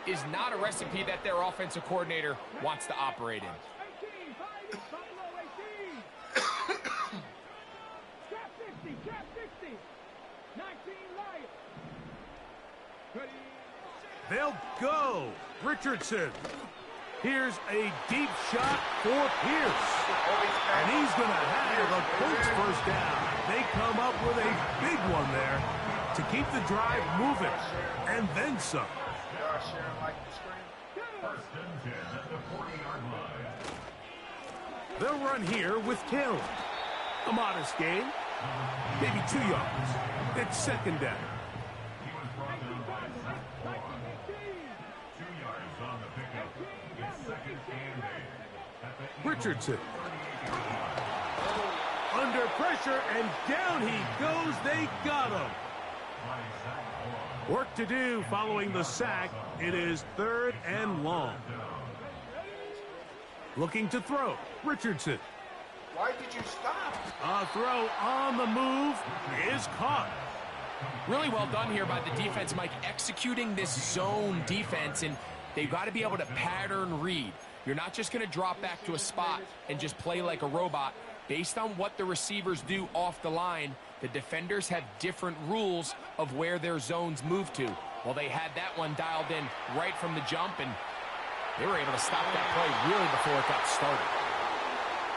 is not a recipe that their offensive coordinator wants to operate in. They'll go. Richardson. Here's a deep shot for Pierce. And he's going to have a Colts 1st down. They come up with a big one there to keep the drive moving. And then some. 1st and 10 at the 40-yard line. They'll run here with Kill. A modest gain. Maybe 2 yards. It's 2nd down. He was brought down by Zach Moore. 2 yards on the pickup. It's 2nd and 8. Richardson. Under pressure, and down he goes. They got him. Work to do following the sack. It is 3rd and long. Looking to throw. Richardson. Why did you stop? A throw on the move is caught. Really well done here by the defense, Mike, executing this zone defense, and they've got to be able to pattern read. You're not just going to drop back to a spot and just play like a robot. Based on what the receivers do off the line, the defenders have different rules of where their zones move to. Well, they had that one dialed in right from the jump, and they were able to stop that play really before it got started.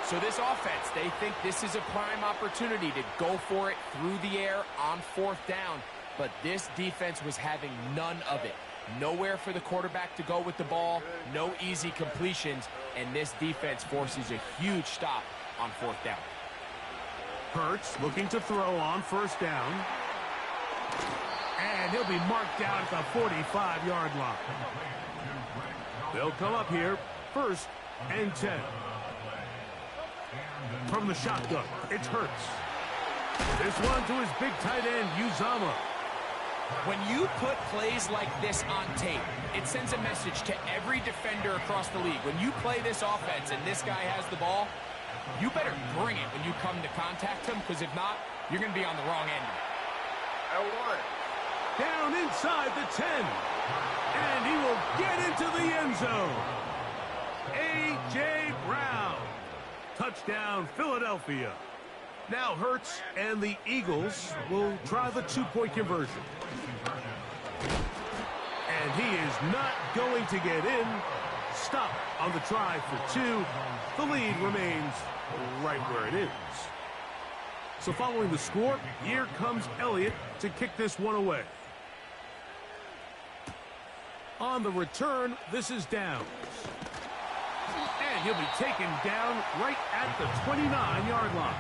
So this offense, they think this is a prime opportunity to go for it through the air on 4th down, but this defense was having none of it. Nowhere for the quarterback to go with the ball, no easy completions, and this defense forces a huge stop on 4th down. Hurts looking to throw on 1st down. And he'll be marked down at the 45-yard line. They'll come up here, 1st and 10. From the shotgun, it's Hurts. This one to his big tight end, Uzama. When you put plays like this on tape, it sends a message to every defender across the league. When you play this offense and this guy has the ball, you better bring it when you come to contact him, because if not, you're going to be on the wrong end of it. L1. Down inside the 10. And he will get into the end zone. A.J. Brown. Touchdown, Philadelphia. Now Hurts and the Eagles will try the 2-point conversion. And he is not going to get in. Stop on the try for 2. The lead remains right where it is. So following the score, here comes Elliott to kick this one away. On the return, this is downs. And he'll be taken down right at the 29-yard line.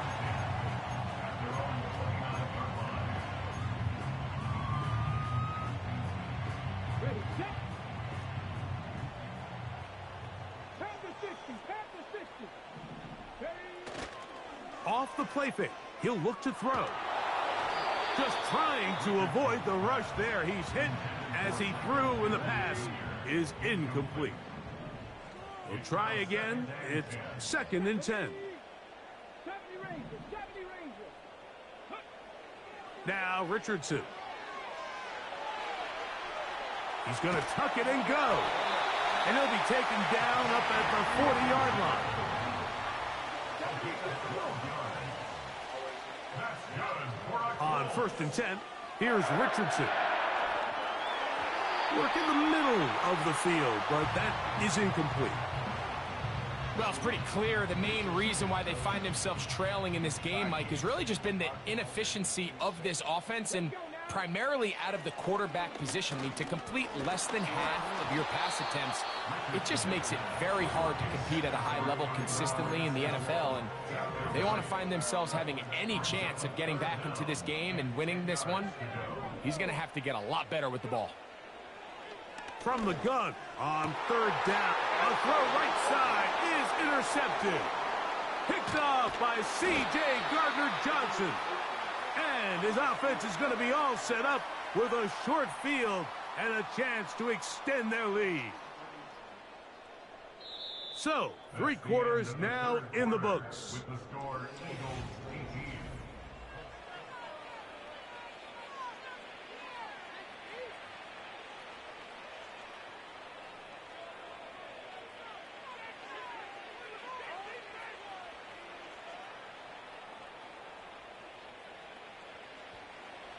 Ready, set. Panther 60, Panther 60. Off the play fake, he'll look to throw. Just trying to avoid the rush there. He's hit as he threw, and the pass is incomplete. He'll try again. It's 2nd and 10. 70 Rangers, 70 Rangers. Now Richardson. He's going to tuck it and go. And he'll be taken down up at the 40-yard line. On 1st and 10, here's Richardson. Work in the middle of the field, but that is incomplete. Well, it's pretty clear the main reason why they find themselves trailing in this game, Mike, has really just been the inefficiency of this offense and primarily out of the quarterback position. I mean, to complete less than half of your pass attempts, it just makes it very hard to compete at a high level consistently in the NFL. And if they want to find themselves having any chance of getting back into this game and winning this one, he's going to have to get a lot better with the ball. From the gun on 3rd down. A throw right side is intercepted. Picked off by C.J. Gardner-Johnson. And his offense is going to be all set up with a short field and a chance to extend their lead. So, 3 quarters now in the books. With the score, Eagles 18.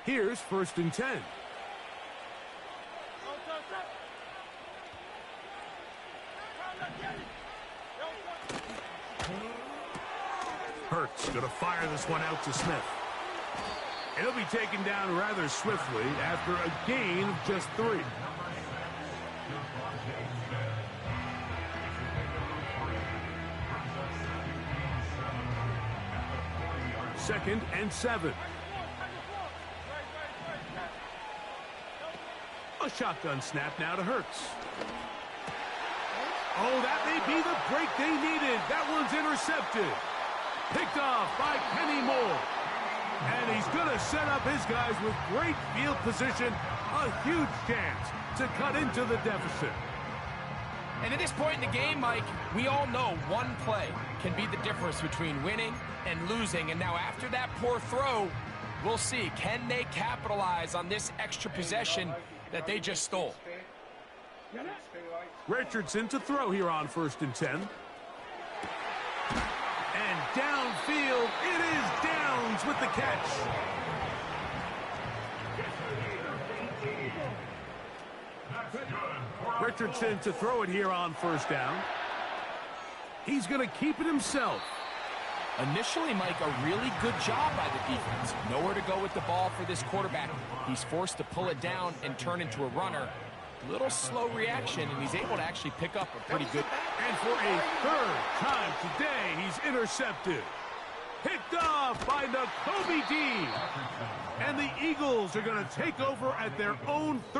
Here's 1st and 10. Hurts going to fire this one out to Smith. And he'll be taken down rather swiftly after a gain of just 3. Second and 7. A shotgun snap now to Hurts. Oh, that may be the break they needed. That one's intercepted. Picked off by Kenny Moore. And he's going to set up his guys with great field position. A huge chance to cut into the deficit. And at this point in the game, Mike, we all know one play can be the difference between winning and losing. And now after that poor throw, we'll see, can they capitalize on this extra possession that they just stole? Richardson to throw here on 1st and 10. And downfield, it is Downs with the catch. Richardson to throw it here on 1st down. He's going to keep it himself. Initially, Mike, a really good job by the defense. Nowhere to go with the ball for this quarterback. He's forced to pull it down and turn into a runner. Little slow reaction, and he's able to actually pick up a pretty good... And for a 3rd time today, he's intercepted. Picked off by Nakobe Dean. And the Eagles are going to take over at their own